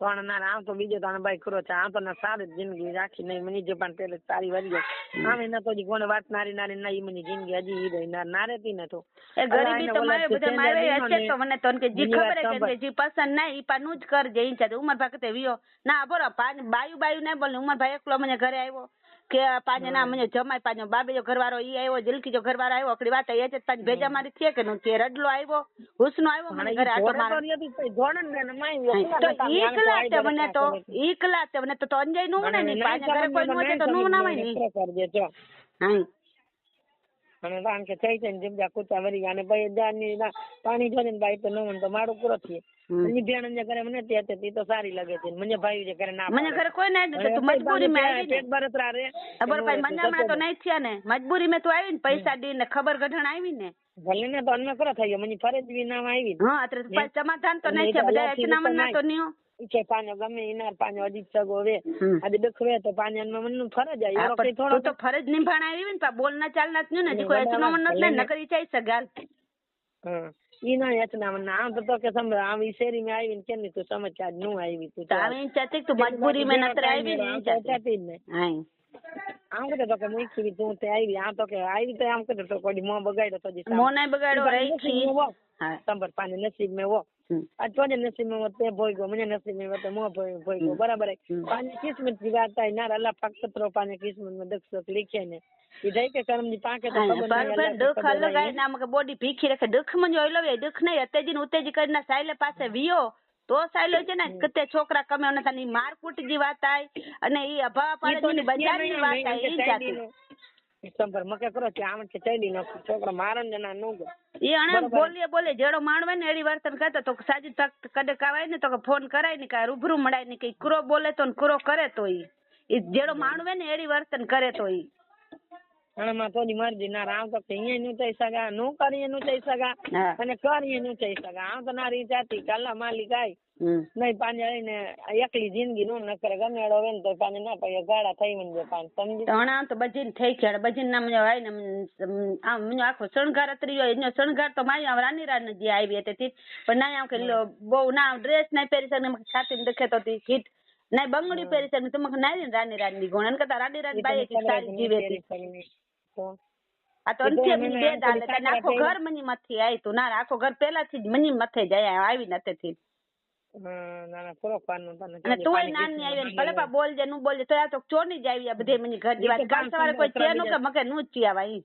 પણ ના આમ તો બીજો તાણે ભાઈ ખરો છે. આમ તો ના સારી જિંદગી રાખી નહીં મને જે પણ પેલે સારી વાળી ગઈ આમ એના તો કોને વાત નારી ના ઈ મને જિંદગી હજી ઈ રહી ના રહેતી ને તો એ ગરીબી તો મારે બધા મારે હશે તો મને તો કે જી ખબર હે કે જી પસંદ ના ઈ પાનું જ કરજે ઈ છે ઉમર ભાઈ કતે વિયો ના બોલો બાયું ના બોલે ઉમર ભાઈ એકલો મને ઘરે આવ્યો કે પાને ના મને જમાય પાને બાબે જો ઘરવાળો ઈ આવ્યો જિલકી જો ઘરવાળો આવ્યો અકડી વાત એ છે પાને ભેજા મારી છે કે નો કે રડલો આવ્યો હુસનો આવ્યો મને ઘરે આટો માર તો ઈકલા તે મને તો અંજાય નું ને ની પાને ઘરે કોઈ નો છે તો નું ના હોય ની કરજે જો હા અને વાન કે થઈ છે જેમ જા કુતા વરી અને ભાઈ દાની પાણી જોઈને ભાઈ તો નો તો મારું પૂરો થયે મને બેન જે કરે મને તે તી તો સારી લાગે છે મને ભાઈ જે કરે ના મને ઘરે કોઈ ના તો તું મજબૂરી માં આવી પેટ બરતરા રે ખબર ભાઈ મને હમણાં તો નહીં થયા ને મજબૂરી માં તું આવી ને પૈસા દી ને ખબર ગઢણ આવી ને ભલે ને તો અन्न કરો થઈ ગયો મને ફરજ બી ના આવી હા અત્યારે સમાધાન તો નહીં છે બધા એકનામન ના તો નહીં કે પાનો ગમે ઇનાર પાનો અજીત સગો વે આદે દખવે તો પાનો મન ફરજ આય યાર કે થોડો તો ફરજ નિભાણ આવી ને બોલ ના ચાલ ના જ ને કોઈ એકનામન ન નકરી ચાઈ સગાલ હા ઈ ના એકનામન ના આમ તો કે સમજ આમ ઈ શેરી માં આવી ને કેમ તું સમજ આજ નું આવી તું તો આવી ચાતી તું મજબૂરી માં નતર આવી ને ચાતી ને હા આમ કે તો કે મુઈ તું તે આવી આમ તો કે આવી તો આમ કે તો કોઈ મો બગાડ્યો તો જી મો ના બગાડ્યો રહી છી હા સંબર પાણી નસીબ में वो आज तो नसीब में वो ते भोई गो मुझे नसीब में वो तो मो भोई गो बराबर है पानी किस्मत की बात है ना अल्लाह पाक सत्रो पानी किस्मत में दुख लिखे ने इधर के कर्म नी पाके तो खबर नहीं दुख अलग है ना मके बॉडी भीखी रखे दुख में जो लो दुख नहीं अतेजी ने उतेजी करना साइले પાસે વિયો તો સાયલો છે ને કતે છોકરા કમે અને તની મારકૂટ જી વાત આય અને ઈ અભાવ પાડે ની બજાર ની વાત આય ઈ જાતી સંપર મકે કરો છે આમ કે ચડી નો છોકરા મારન ના નો ઈ અણે બોલે જેડો માણવે ને એડી વર્તન કરતો તો સાજી તક કડે કાવાય ને તો ફોન કરાય ને કા રૂબરૂ મળાય ને કે કુરો બોલે તો કુરો કરે તો ઈ જેડો માણવે ને એડી વર્તન કરે તો ઈ અને માં તો મરજી ના રામ તો અહીંયા નું થઈ સગા નું કરીએ નું થઈ સગા અને કરીએ નું થઈ સગા આમ તો નારી જાતી કાલા માલિક આય નહીં પાણી આવીને એકલી જિંદગી નું ન કરે ગમેડો હોય ને તો પાણી ના પાય ગાડા થઈ મને પાણી સમજી હણા તો બજીન થઈ ગયા બજીન ના મને હોય ને આમ મને આખો શણગાર અતરીયો એનો શણગાર તો મારી રાની રાની જે આવી હતી પણ ના આમ કે બહુ ના ડ્રેસ ના પહેરી શકે છાતી દેખે તો હિટ ના બંગડી પહેરી શકે તમે નારી રાની ગુણ કરતા રાની રાની બાઈ એક સારી જીવે આ તો અંતે મને બે દાલે તને આખો ઘર મની મથી આવી તું ના આખો ઘર પેલાથી જ મની મથે જાય આવી નતેથી ના પૂરો પાનું તને અને તોય નાની આવી ને ભલે પા બોલજે નું બોલજે તો આ તો ચોની જ આવી આ બધે મની ઘર ની વાત કાલ સવારે કોઈ છે નું કે મકે નું જ ચિયાવા ઈ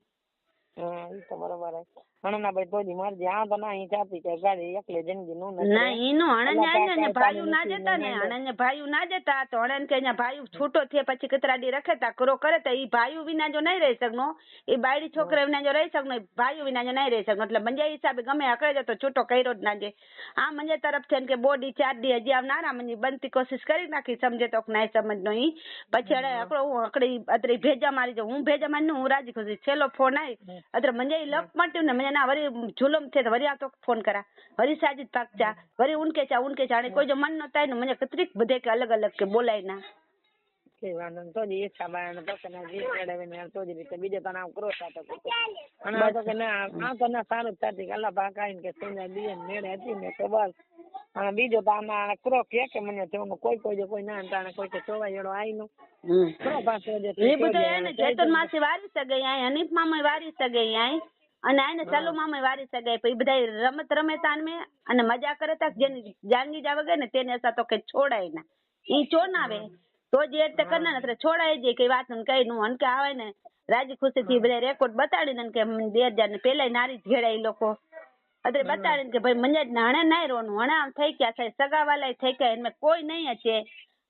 ઈ તો બરોબર હે હણના ભાઈ તોજી મરજી આ તો ના ઈ ચાતી કે ગાડી એકલે જિંદગી નું ના ઈ નું હણન્યા ને ભાઈઓ ના જતા ને હણન્યા ભાઈઓ ના જતા તો હણન કે ભાઈઓ છૂટો થે પછી કતરાડી રખેતા કરો કરે તો ઈ ભાઈઓ વિના જો નહીં રહી શકનો ઈ બાયડી છોકરા વિના જો રહી શકનો ભાઈઓ વિના જો નહીં રહી શકનો એટલે મંજા હિસાબે ગમે આકડે જતો છૂટો કર્યો જ ના જે આ મંજે તરફ છે કે બોડી 4 દી હજી આવનારા મંજી બનતી કોશિશ કરી નાખી સમજે તો નહીં સમજનો ઈ પછી અડે આકડો હું આકડી અતરી ભેજા મારી જો હું ભેજા મારી હું રાજી ખુશી છેલ્લો ફોન આવી અતરે મંજે લક માટ્યું ને મને ના વરી झुलम थे तो वरी आ तो फोन करा वरी साजिद पाक चा वरी उनके जाने कोई जो मन न होता है मुझे कतरीक बधे के अलग अलग के बोलाय ना के वानन तो जी इच्छा बायन तो कना जी मेडवे ने तो जी રીતે બીજો તો નામ કરો સાતો અને તો કે ના આ તો ના સારું થાતી અલ્લાહ પાક આઈને કે સુના દીએ મેળે હતી ને તો બસ અને બીજો તો આમાં કરો કે મને તો કોઈ ના અંતાને કોઈ કે સોવાયેડો આઈનો કરો પાસે જે એ બધે એને ચેતન માસી વારી સગે આય હનીફ મામા વારી સગે આય અને આને ચાલુ મામા વારી સગાય પછી બધા રમત રમે તાન મે અને મજા કરે તા જેની જાંગી જાવ ગઈ ને તેને અસા તો કે છોડાય ના ઈ ચોનાવે તો જે તે કરને ને છોડાય જે કઈ વાત ન કઈ નું અનકે આવે ને રાજી ખુશી થી બધા રેકોર્ડ બતાડીને કે 2000 ને પેલા નારી ઘેડાઈ લોકો અદરે બતાડીને કે ભાઈ મને નાણે નાઈ રોનું હણા થઈ ગયા છે સગાવાલાય થઈ ગયા એમે કોઈ નહીં છે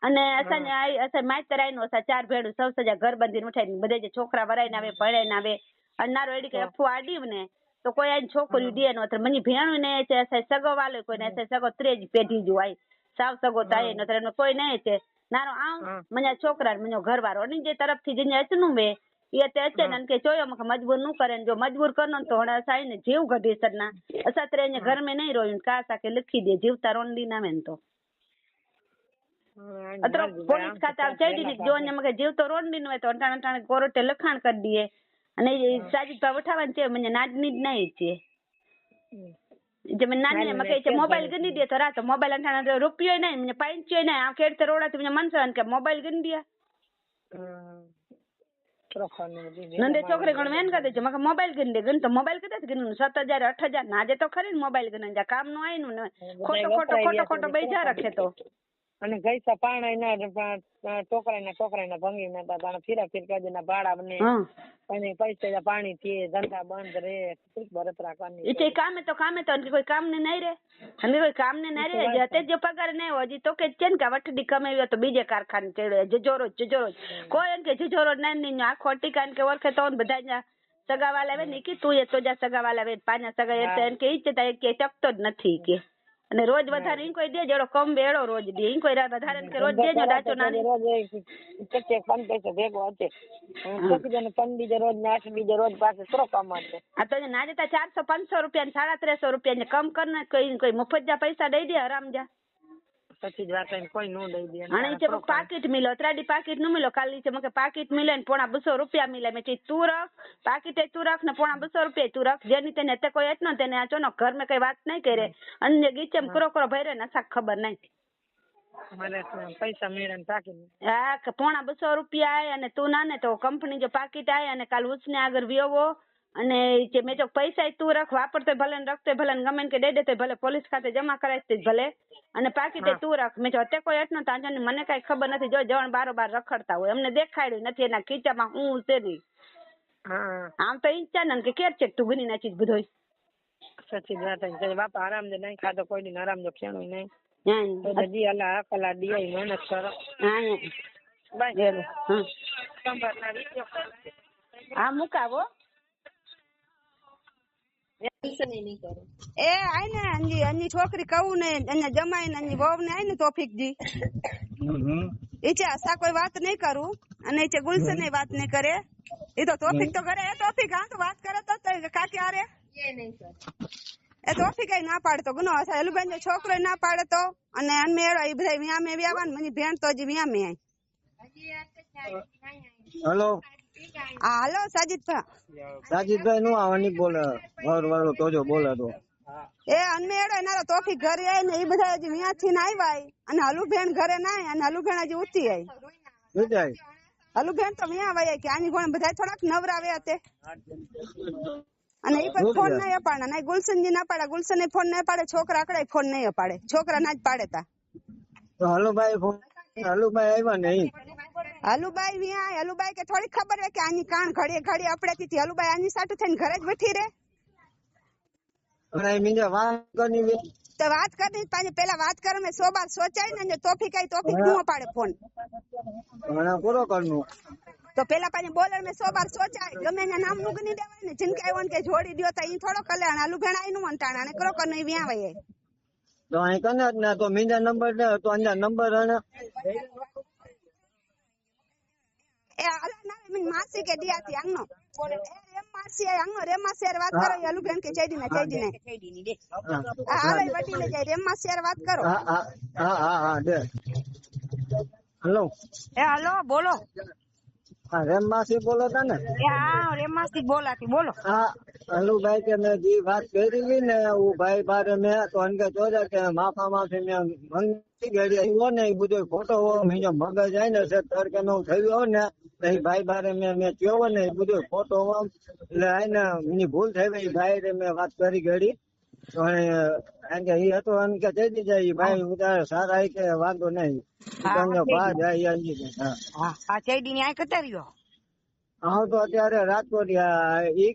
અને અસને આઈ અસ માઈતર આઈનો અસ 4 ભેડું સૌ સજા ઘર બંધીને ઉઠાઈ બધે જે છોકરા વરાઈને આવે ભણાઈને આવે અનારો એડી કે અફુ આડીવ ને તો કોઈ આ છોકરી દે નો તો મને ભેણું ને છે સગો વાલે કોઈ ને સગો ત્રેજ પેઢી જો આઈ સાવ સગો તાય ન તો કોઈ નહીં છે નારો આવ મને છોકરા મને ઘરવાળો ની જે તરફથી જે અચનું મે એ તે છે ને કે જોયો મકે મજબૂર નું કરે જો મજબૂર કરનો તો હણા સાઈ ને જીવ ગઢી સરના અસત્રે ને ઘર મે નહીં રોયું કા સાકે લખી દે જીવતા રોંડી ના મેન તો અત્ર પોલીસ ખાતા ચડી ને જો ને મકે જીવતો રોંડી નો તો અંટાણ અંટાણ કોર્ટે લખાણ કરી દીએ અને સાજીદ ભાઈ ઉઠાવવાનું છે મને નાદની જ નહીં છે જે મને નાની માં કહે છે મોબાઈલ ગણી દે તો રાતો મોબાઈલ અંઠાણા રૂપિયો નહીં મને પાંચ્યો નહીં આ ખેડ રોડા મને મનસો કે મોબાઈલ ગણી દે નંદે છોકરી ગણ વેન કરી દે છે મોબાઈલ ગણી દે ગણ તો મોબાઈલ કદાચ ગણું 7,000 8,000 ના આજે તો ખરી ને મોબાઈલ ગણ કામ નું આયનું ને ખોટો બેજા રાખે તો અને ગઈસા પાણા ટોકરા ભંગી ના ફીરા ફીર કાજે ના ભાડા બને અને પૈસા પાણી થી ધંધા બંધ રે બરતરા કરી એ કામે તો કોઈ કામ ને નહીં રે અને કોઈ કામ ને નહીં રે જતે જો પગાર નહીં હોય હજી તો કે છે ને કે વઠડી કમાવી તો બીજે કારખાને ચડે જજોરો કોઈ એમ કે જજોરો નહીં આખો ટીકા કે ઓળખે તો બધા સગાવાલા આવે ને કે તું એ તો જા સગાવાલા આવે પાંચ સગા એમ કે ઈ કે ટકતો જ નથી કે અને રોજ વધારે ઈ કોઈ દે જેડો કમ બેડો રોજ દે ઈ કોઈ વધારે કે રોજ દેજો ડાચો નાની રોજ કે 5 પૈસા ભેગો હશે કેટલી જણ બીજે રોજ ને 8 બીજે રોજ પાસે થોડો કમાશે આ તો ના જતા 400-500 રૂપિયા ને 350 રૂપિયા ને કમ કર ને કોઈ મફત જા પૈસા દઈ દે હરામ જા પછી જ વાત કોઈ નો દઈ દે અને છે પાકીટ મિલો ત્રાડી પાકીટ નું મિલો કાલી છે મકે પાકીટ મિલે ને 250 રૂપિયા મિલે મે તું રખ પાકીટ તું રખ ને 250 રૂપિયા તું રખ જેની તેને તે કોઈ એટલો તેને આ ચોનો ઘર મે કઈ વાત નહીં કરે અન્ય ગીચમ કરો ભરે ને સાક ખબર નહીં મને પૈસા મળે ને પાકીટ હા કે 250 રૂપિયા આય અને તું ના ને તો કંપની જો પાકીટ આય અને કાલ ઉસને આગળ વ્યોવો અને જે મે જો પૈસા તું રખ વાપરતો ભલે ને રખતો ભલે ને ગમે કે દે દે ભલે પોલીસ ખાતે જમા કરાય ભલે અને પાકીટે તું રખ મેં જો અત્યારે કોઈ એટલો તાંજો ને મને કઈ ખબર નથી જો જણ બારોબાર રખડતા હોય અમને દેખાડ્યું નથી એના ખીચામાં હું છે નહીં આમ તો ઈચ્છા ને કે કેર છે તું ગની નાચી બધો સાચી વાત છે બાપા આરામ દે નહીં ખાતો કોઈ દી આરામ જો ખેણું નહીં તો દી અલ્લાહ અકલા દી મહેનત કરો હા મુકાવો એ આઈ ને અંજી છોકરી કહું ને એને જમાઈ ને અંજી વહુ ને આઈ ને તોફીકજી એ છે આશા કોઈ વાત નહીં કરું અને એ છે ગુલશન ની વાત નહીં કરે એ તો તોફીક તો કરે એ તોફીક હા તો વાત કરે તો કાકી આરે એ તોફીક ના પાડતો ગુનો હશે એલુબેન જો છોકરો ના પાડે તો અને અનમેળો એ બધા વ્યામે વ્યાવાન મને ભેણ તો હજી વ્યામે આઈ હેલો હા હાલો સાજીદભાઈ નું આવવાની બોલે ઘર વાળો તોજો બોલે તો એ અનમેળો એના તોફીક ઘરે આય ને એ બધા હજી વ્યાથી ને આવ્યા અને હલુબેન ઘરે ના અને હલુબેન હજી ઉઠી આવી હલુબેન તો વ્યા આવ્યા કે આની ઘોડે બધા થોડાક નવરાવે હતે અને એ પણ ફોન નહીં અપાડે નહીં ગુલશનજી ના પાડે ગુલશન ને ફોન નહીં પાડે છોકરા આકડે ફોન નહીં અપાડે છોકરા ના જ પાડે તા તો હલુભાઈ આવ્યા નહીં હલુબાઈ વ્યા હલુબાઈ કે થોડી ખબર હે કે આની કાન ઘડીએ આપડે થી હલુબાઈ આની સાટુ થઈને ઘરે જ બેઠી રે અને મીંજા વાત કરી તો વાત કરી પાછી પેલા વાત કરે મે 100 બાર સોચાઈ ને તોફીક નું પાડે ફોન મને પૂરો કરનું તો પેલા પાછી બોલર મે 100 બાર સોચાય ગમે એના નામ નું ગની દેવાય ને જીનકે આવન કે જોડી દ્યો તો ઈ થોડો કલ્યાણ આલુ ભેણા નું મંટાણા અને કરો કર નહીં વ્યા વયે તો અહીં કને જ ના તો મીંજા નંબર દે તો અંજા નંબર અને એ આલા ના મે માસી કે દિયાતી આંગનો એ માસી આંગનો રેમા શેર વાત કરો આલુ બેન કે ચેડી ને દે આ આલે વટી લે જાય રેમા શેર વાત કરો હા દે હેલો એ હાલો બોલો હા રેમાસી બોલો તા ને એ હા રેમાસી બોલાતી બોલો હા હલુભાઈ કે મેં જે વાત કરી ને હું ભાઈ બારે મેં તો અનકે જોજા કે માફી મેં મંગી ગઈ આવ્યો ને એ બધો ફોટો મીજો મગજ જાય ને છે તર કે હું થયું ને એ ભાઈ બારે મેં કયો ને એ બધો ફોટો એટલે આને એની ભૂલ થઈ ભાઈ મેં વાત કરી ગઈ તો એ હતો કે જઈ દીધા ભાઈ ઉતારે સારા કે વાંધો નહીં બહાર જાય હા ચેડી ની આ કતા રહ્યો હા તો અત્યારે રાજકોટ એ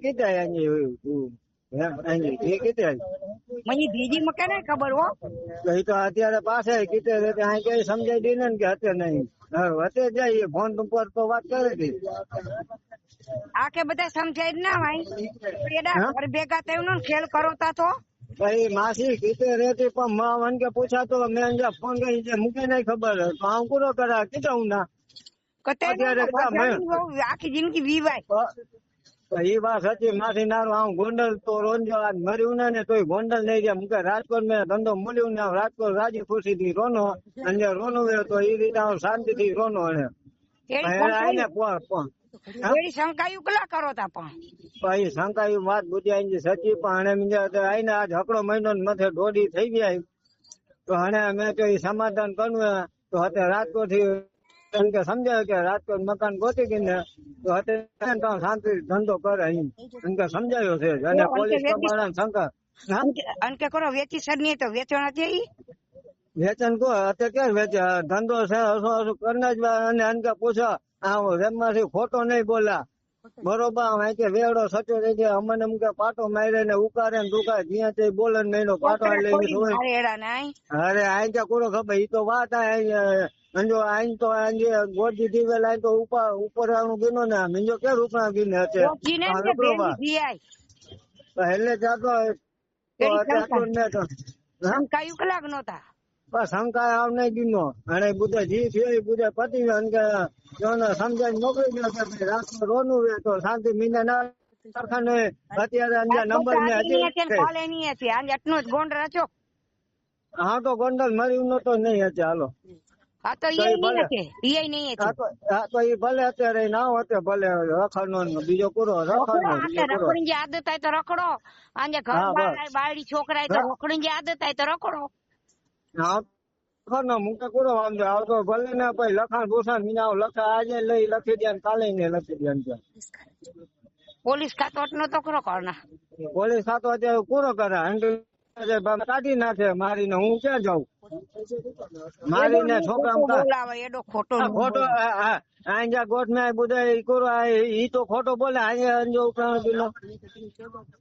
કીધા એ કીધા મને બીજી મકાને ખબર હો એ તો અત્યારે પાસે કીધે કઈ સમજાઈ દે ને કે અત્યારે નહીં હતે જાય ફોન ઉપર તો વાત કરે હતી આ કે બધા સમજાય ના ભાઈ ભેગા થયું ને ખેલ કરો તા તો ભાઈ માસી કીધે રહેતી પણ મન કે પૂછાતો મેં ફોન કરી મૂકી નહીં ખબર તો હું પૂરો કરા કીધા હું ના આખી જિંદગી વીવાય એ વાત હતી માસી નારું આમ ગોંડલ તો રોંજો મર્યું ને તોય ગોંડલ નહીં ગયા મુકે રાજકોટ મેં ધંધો મળ્યું ને રાજકોટ રાજી ખુશી થી રોનો અને રોનો તો એ રીતે શાંતિ થી રોનો એને એવી શંકાયું કલા કરો તા પણ પછી શંકાયું વાત બુદ્ધિ સચી પણ આઈને આજ હકડો મહિનો મથે દોડી થઈ ગયા તો હણે મેં તો સમાધાન કરવું તો અત્યારે રાજકોટ થી એમ કે સમજાય કે રાજકોટ મકાન ગોતી ગઈને તો અત્યારે શાંતિ ધંધો કરે એમ કે સમજાયો છે અને પોલીસ કમાડા શંકા અનકે કરો વેચી સર નહીં તો વેચવા નથી વેચન કો અત્યારે ક્યાં વેચે ધંધો છે કરના જ અને અનકે પૂછો રેમમાંથી ખોટો નહીં બોલા બરોબર કે વેડો સચો થઈ જાય અમને એમ કે પાટો મારે ને ઉકારે ને દુકારે જ્યાં તે બોલે ને એનો પાટો લઈને અરે આઈ ક્યાં કોરો ખબર ઈ તો વાત અંજો આઈ તો આજે ગોડી દીવેલ આઈ તો ઉપર ગીનો ને મિંજો કે રૂપા ગીને છે એટલે જાતો શંકાયું કલાક નહોતા બસ શંકા આવ નહીં ગીનો અને બધા જી છે બધા પતિ સમજાય નોકરી ગયો કે રાતમાં રોનું રહે તો શાંતિ મીને ના કારખાને અત્યારે અંદર નંબર ને આટલો જ ગોંડ રાચો હા તો ગોંડલ મર્યું નતો નહીં હશે હાલો હા તો એ ભલે અત્યારે ના હોતે ભલે રખડનો બીજો પૂરો રખડની આદત થાય તો રખડો આજે ઘર બાળી છોકરા તો રખડની આદત થાય તો રખડો મુકે પૂરો વાંધો આવતો ભલે ને પછી લખાણ ભૂષણ મીના લખા આજે લઈ લખી દે કાલે ને લખી દે પોલીસ ખાતો નો તો કરો કરના પોલીસ ખાતો અત્યારે પૂરો કરે કાઢી નાખે મારીને હું ક્યાં જાઉં મારીને છોકરા એડો ખોટો ખોટો અહીંયા ગોઠ મેં બધા ઈ તો ખોટો બોલે અહીંયા અંજો ઉકરાણ બિલો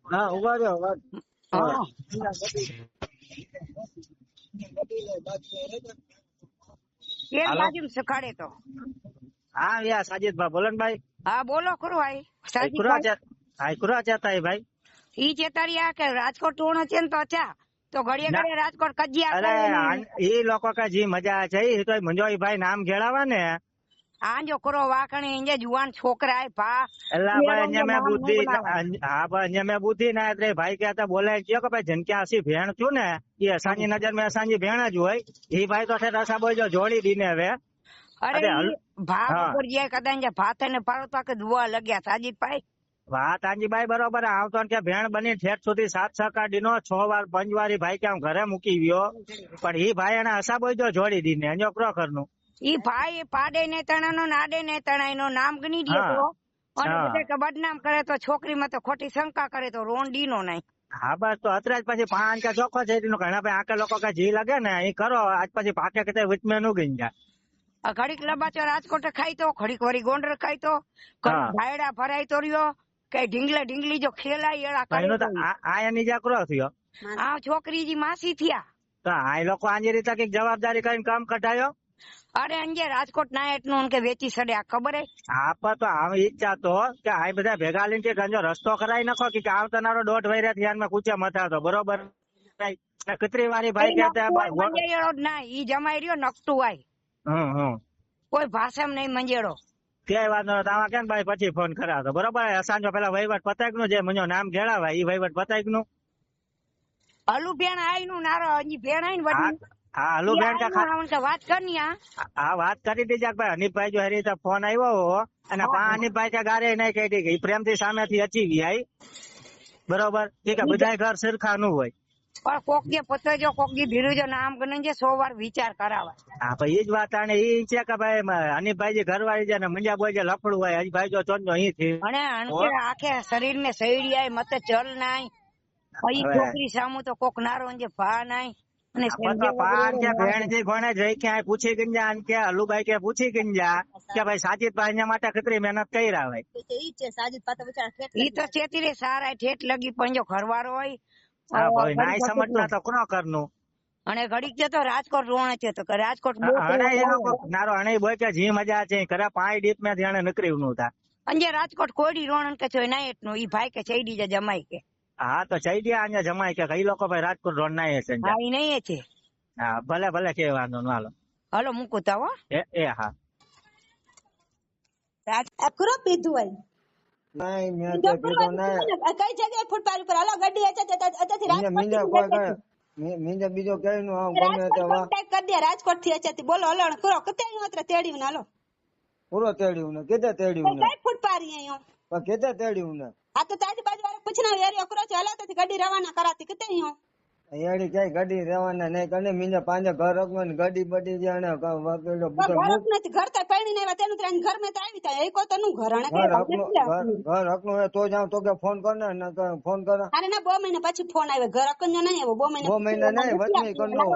હા ઉભા રહ્યો વાત શીખાડે તો હા યા સાજીદભાઈ બોલો ને ભાઈ હા બોલો ખરું ભાઈ ઈ ચેતરિયા કે રાજકોટ ટોણો છે ને તો અચ્છા તો ઘડીએ ઘડીએ રાજકોટ કજિયા એ લોકો કે જી મજા છે એ તો મંજોઈ ભાઈ નામ ઘેડાવા ને આંજો કરો વાકણી ઇંજે જુવાન છોકરા ભા એલા ભાઈ અહીંયા મેં બુદ્ધિ હા ભાઈ અહીંયા મેં બુદ્ધિ ના એટલે ભાઈ કહેતા બોલાય કે ભાઈ જનક્યા હસી ભેણ છું ને એ અસાની નજર મેં અસાની ભેણ જ હોય એ ભાઈ તો રસા બોજો જોડી દીને હવે અરે ભા ઉપર જે કદાચ ભાત ને પાડો કે દુઆ લગ્યા સાજીદભાઈ વાત આંજીભાઈ બરોબર આવતો કે ભેણ બની ઠેઠ સુધી 7 સકાડીનો 6 વાર 5 વાર ભાઈ ક્યાં ઘરે મૂકી ગયો પણ એ ભાઈ એને હસા બોજો જોડી દીને અંજો ક્રોકર નું ઈ ભાઈ પાડે ને તણાનો નાડે ને તણાઈ નો નામ ગણી દે તો અને બધે બદનામ કરે તો છોકરીમાં તો ખોટી શંકા કરે તો રોંડી નો નહીં હા બસ તો અત્યારે પછી 5 કે ચોખ્ખો છે ઘણા ભાઈ આકે લોકો કે જી લાગે ને એ કરો આજ પછી પાકે કે વિચમે નું ગઈ જાય ઘડીક લબાચો રાજકોટ ખાઈ તો ઘડીક વરી ગોંડર ખાઈ તો ભાયડા ભરાઈ તો રહ્યો કઈ ઢીંગલી જો ખેલાઈ એડા આ એની જાકરો થયો આ છોકરીજી માસી થયા તો આ લોકો આની રીતે કઈક જવાબદારી કરીને કામ કઢાયો અરે અંજે રાજકોટ ના એટલું કે વેચી સડ્યા ખબર હે આપા તો આમ ઈચ્છા તો કે આ બધા ભેગા લઈને ગંજો રસ્તો કરાવી નાખો કે આવતનારો 1.5 વૈરા ધ્યાન માં કૂચે મથાતો બરોબર કતરી વાળી ભાઈ કહેતા ના ઈ જમાઈ રહ્યો નકટું આય કોઈ ભાષામાં નહીં મંજેડો ક્યાંય વાત નતો આમાં કેમ ભાઈ પછી ફોન કરાતો બરોબર સાંજો પેલા વહીવટ પતાક નું જે મને નામ ઘેડાવાય ઈ વહીવટ પતાક નું હલુ બેન આઈ નું નારો હજી બેન આઈ ને વડી હા હલુ બેન વાત કરની હા વાત કરી દીધી ભાઈ હનીફભાઈ જો હરી ફોન આવ્યો અને હનીફભાઈ કે ગારે નહીં કહી દી પ્રેમ થી સામેથી અચી ગયા બરોબર કે બધા ઘર સરખા નું હોય પણ કોક જે પતજો કોક જે ભીરુજો નામ ગણે છે 100 વાર વિચાર કરાવા હા ભાઈ એ જ વાત આને એ છે કે ભાઈ હનીફભાઈ જે ઘરવાળી છે ને મંજા બોય જે લફડું હોય હજી જો ચોંજો અહીં થી અને આખે શરીર ને સૈડી આય મતે ચલ નાય પછી છોકરી સામુ તો કોક નારો જે ભા નાય અને પૂછી ગંજા કે હલુભાઈ કે પૂછી ગંજા કે ભાઈ સાજીદભાઈ એના માટે કેટલી મહેનત કરી રહ્યા હોય ઈ તો ચેતી રે સારા ઠેઠ લગી પંજો ઘરવાળો હોય નાય સમજના તો કોનો કરનું અને ઘડીક જતો રાજકોટ રોણે છે તો રાજકોટ નારો અણે બોય કે જી મજા છે કરે 5 ડીપ મે ધ્યાને નકરી નું તા અંજે રાજકોટ કોડી રોણ કે છે ના એટલું ઈ ભાઈ કે ચઈડી જ જમાઈ કે હા તો ચઈડિયા અહીંયા જમાઈ કે કઈ લોકો ભાઈ રાજકોટ રોડ ના છે હા ઈ નહીં છે હા ભલે ભલે કે વાંધો ન હાલો હાલો મૂકું તા હો એ હા અકરો પીધું હોય નહીં મેં તો પીધો નહીં કઈ જગ્યાએ ફૂટપાથ ઉપર હાલો ગાડી મીંજા બીજો કઈ નું આમ ગમે તો કોન્ટેક્ટ કરી દે રાજકોટ થી અચાતી બોલો હલણ કરો કતે નું અત્ર તેડી હાલો પૂરો તેડ્યું ને કેતે તેડ્યું ને કઈ ફૂટ પારી અહીંયા પણ કેતે તેડ્યું ને આ તો તાજી બાજુ વાળા પૂછના એરિયો કરો છો હલાતી ગાડી રવાના કરાતી કેતે અહીંયા એડી કઈ ગાડી રહેવાના નહીં કને મીને પાંજે ઘર રખવાનું ગાડી બડી જાણે ઘર નથી ઘર તો પૈણી ને તેનું તો ઘર મેં તો આવી થાય એક તો નું ઘર ઘર હકનું હોય તો જાવ તો કે ફોન કર ને ફોન કર અરે ના 2 મહિના પછી ફોન આવ્યો ઘર હકન નહીં આવ્યો 2 મહિના નહીં વચમે કરનો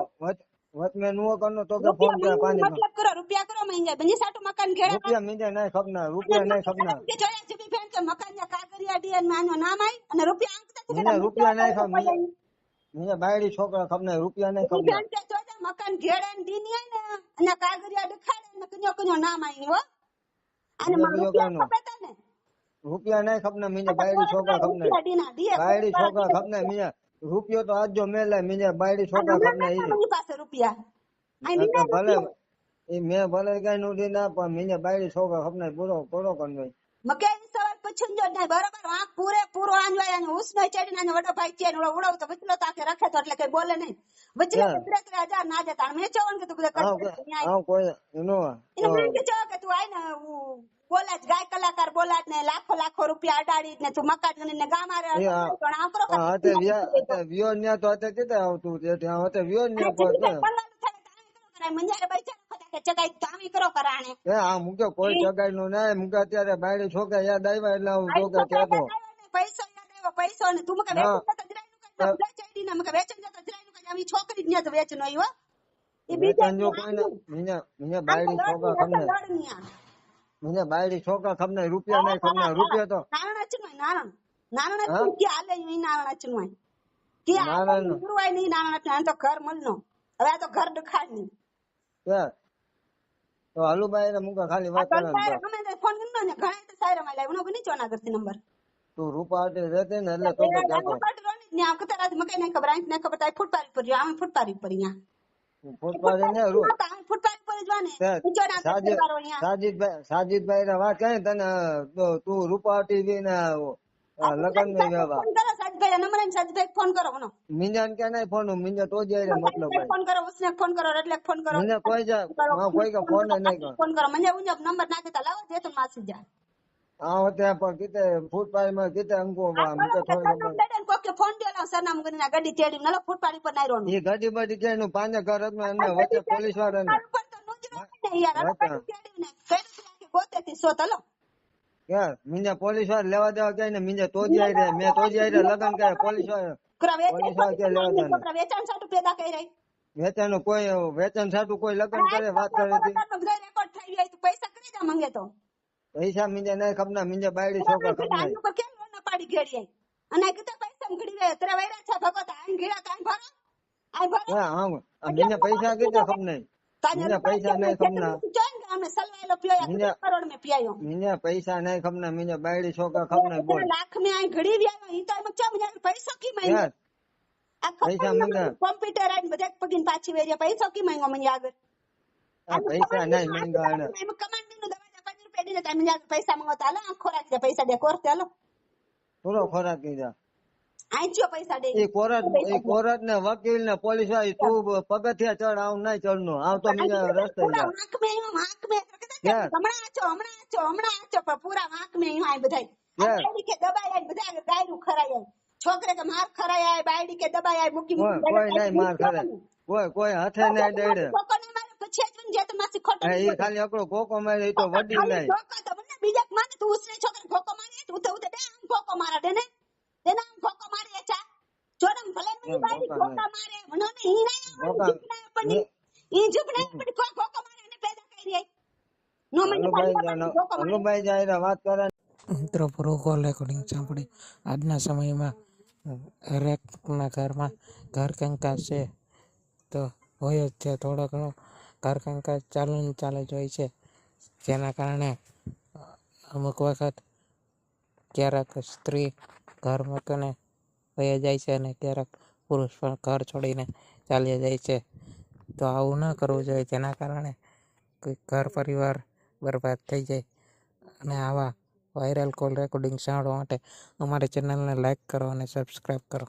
વચમે નો કરનો તો કે ફોન કરે પાંજે મતલબ કરો રૂપિયા કરો મહિના બંજી સાટુ મકાન ઘેડા રૂપિયા મીને નહીં ખપના રૂપિયા નહીં ખપના કે જોયા જીબી ફેન કે મકાન ના કાગરિયા ડીએન માનો નામ આવી અને રૂપિયા આંકતા રૂપિયા નહીં ખપના મીને બાયડી છોકરા ખપના રૂપિયા નહીં ખપના મકાન ઘેડા ને દીની ને અને કાગરિયા દેખાડે ને કન્યો કન્યો નામ આવી હો અને રૂપિયા ખપતા ને રૂપિયા નહીં ખપના મીને બાયડી છોકરા ખપના બાયડી છોકરા ખપના મીને રૂપિયો તો આજ જો મેલે મીને બાયડી છોકરા ખપના ઈ પાસે રૂપિયા ભલે એ મેં ભલે કઈ નું ના પણ મીને બાયડી છોકરા ખપના પૂરો કરનો મકે સવાલ પૂછું જો નહીં બરોબર આ પૂરો આંજવાય અને ઉસનો ચડીને અને વડો ભાઈ છે ને ઉડાવ તો વચલો તાકે રાખે તો એટલે કઈ બોલે નહીં વચલો 3000 ના જતા મેં ચોવન કે તું કોઈ એનો એને કે ચો કે તું આય ને બોલાજ ગાય કલાકાર બોલાજ ને લાખો રૂપિયા અડાડી ને તું મકાન ને ગામ આરે પણ આકરો હા વિયો ન્યા તો તે કેતે આવતું તે ત્યાં હોતે વિયો ન્યા પર મંજારે બૈચા કે ચગાઈ તામી કરો કરાણે એ આ મુકે કોઈ ચગાઈ નો ના મુકે અત્યારે બાયડી છોકરા યાદ આવ્યા એટલે હું છોકરા કહેતો પૈસા યાદ આવ્યો પૈસો ને તું મકે વેચન તો જરાઈ નું કે ચડી ના મકે વેચન તો જરાઈ નું કે આમી છોકરી જ ને તો વેચન આવ્યો એ બીજા જો કોઈ મિને બાયડી છોકરા ખમને મિને બાયડી છોકરા ખમને રૂપિયા નહીં ખમને રૂપિયા તો નારણ ચનું નારણ કે આલે ઈ નારણ ચનું કે નારણ ગુરુવાય નહીં નારણ ચનું તો ઘર મળનો હવે આ તો ઘર દખાડ ની તો હલુભાઈ ને મુકા ખાલી વાત કરે અમે ફોન કરનો ને ઘણા તો સાયરા માં લાવ્યો બની ચોના કરતી નંબર તું રૂપાટી રહેતે ને એટલે તો રૂપાટી રોની ને આ કતરા મકે નહીં ખબર આંખ ને ખબર તાઈ ફૂટપારી પર જો આમે ફૂટપારી પર અહીંયા ફૂટપારી ને ફૂટપારી પર જોને સાજીદભાઈ ને વાત કહે તને તું રૂપાટી વી ને લગન में व्यवहार फोन करो साजिद नंबर है साजिद भाई फोन करो नो मिंजन के नहीं फोन मिंजन तो जाए रे मतलब भाई फोन करो उसने फोन करो એટલે फोन करो मिंजन कोई जा कोई का फोन नहीं कर फोन करो મને ઉંજ નંબર નાખે તા લાવો જે તો માસી જા हां होते पर किते फूट पाई में किते अंको मुके थोड़ी डेडन को के फोन देला सरनाम गनी गाड़ी तेડી નલો ફૂટ પાડી પર નાઈ રોનો ये गाड़ी बड़ी के नु पांच घर में अन्ने वच्चे पुलिस वाला ने यार तेડી ने के गोते થી સો તલો यार मिंजा पुलिस वाला लेवा देवा के ने मिंजा तो जाई रे मैं तो जाई रे लगन के पुलिस वाला पुलिस वाला के लेवा देना વેચાણ સાટુ પેદા કરી રહી વેચાણ કોઈ વેચાણ સાટુ કોઈ લગન કરે વાત કરે તી બધા રેકોર્ડ થઈ ગઈ તું પૈસા કરી જા માંગે તો પૈસા મિંજા નહીં ખપના મિંજા બાયડી છોકરા ખપના આનું પર કેમ ન પાડી ગેડી અને કે પૈસા ગડી રે તરે વૈરા છે ભગત આઈ ગીડા કાઈ ભરો આઈ ભરો હા મિંજા પૈસા કેતે ખપના मिंजा पैसा नहीं खपना हमने सलवालो पिया करोड़ में पियायो मिंजा पैसा नहीं खपना मिंजा बायडी छोकरा खपना बोल लाख में आई घड़ी भी आई तो मच्चा मुझे पैसा की मांगे पैसा मिंगा कंप्यूटर आई बजे पगिन पाछी वेरिया पैसा की मांगो मुझे आगर पैसा नहीं मांगा है मैं कमांड नु दवा 5 रुपया दीने ता मुझे पैसा मांगो ताला खोराक दे पैसा दे कोरते हालो पूरो खोराक की जा आई जो पैसा दे ए कोरत ने वकील ने पुलिस वाली तू पगथिया चढ़ आव नहीं चढ़नो आव तो मिंजा रस्ते जा वाक में हमणा आचो पर पूरा वाक में आई बधाई बायडी के दबाई आई बधा गायरू खराई आई छोकरे के मार खराई आई बायडी के दबाई आई मुकी कोई नहीं मार खराई कोई हाथे नहीं डेडे कोने मारे पछे जन जे तो मासी खोटो ए खाली एकड़ो कोको मारे तो वडी नहीं कोको तो बने बीजा माने तू उसने छोकरे कोको मारे तू तो दे कोको मारा दे ने देना कोको मारे अच्छा छोड़म भले नहीं बायडी कोको मारे मनो ने ही नहीं अपनी ई जुप नहीं अपनी कोको मारे ने पैदा કરી आई नो મને ભાઈ જાય વાત કરે મિત્રો પૂરો કોલ રેકોર્ડિંગ સાંભળી આજના સમયમાં હરેકના ઘરમાં ઘર કંકાસ છે તો હોય જ છે થોડો ઘણો ઘર કંકાસ ચાલે જ હોય છે જેના કારણે અમુક વખત ક્યારેક સ્ત્રી ઘર મૂકીને વહી જાય છે અને ક્યારેક પુરુષ પણ ઘર છોડીને ચાલ્યા જાય છે તો આવું ન કરવું જોઈએ જેના કારણે કોઈ ઘર પરિવાર બરબાદ થઈ જાય અને આવા વાયરલ કોલ રેકોર્ડિંગ સાંભળવા માટે અમારી ચેનલને લાઈક કરો અને સબસ્ક્રાઈબ કરો.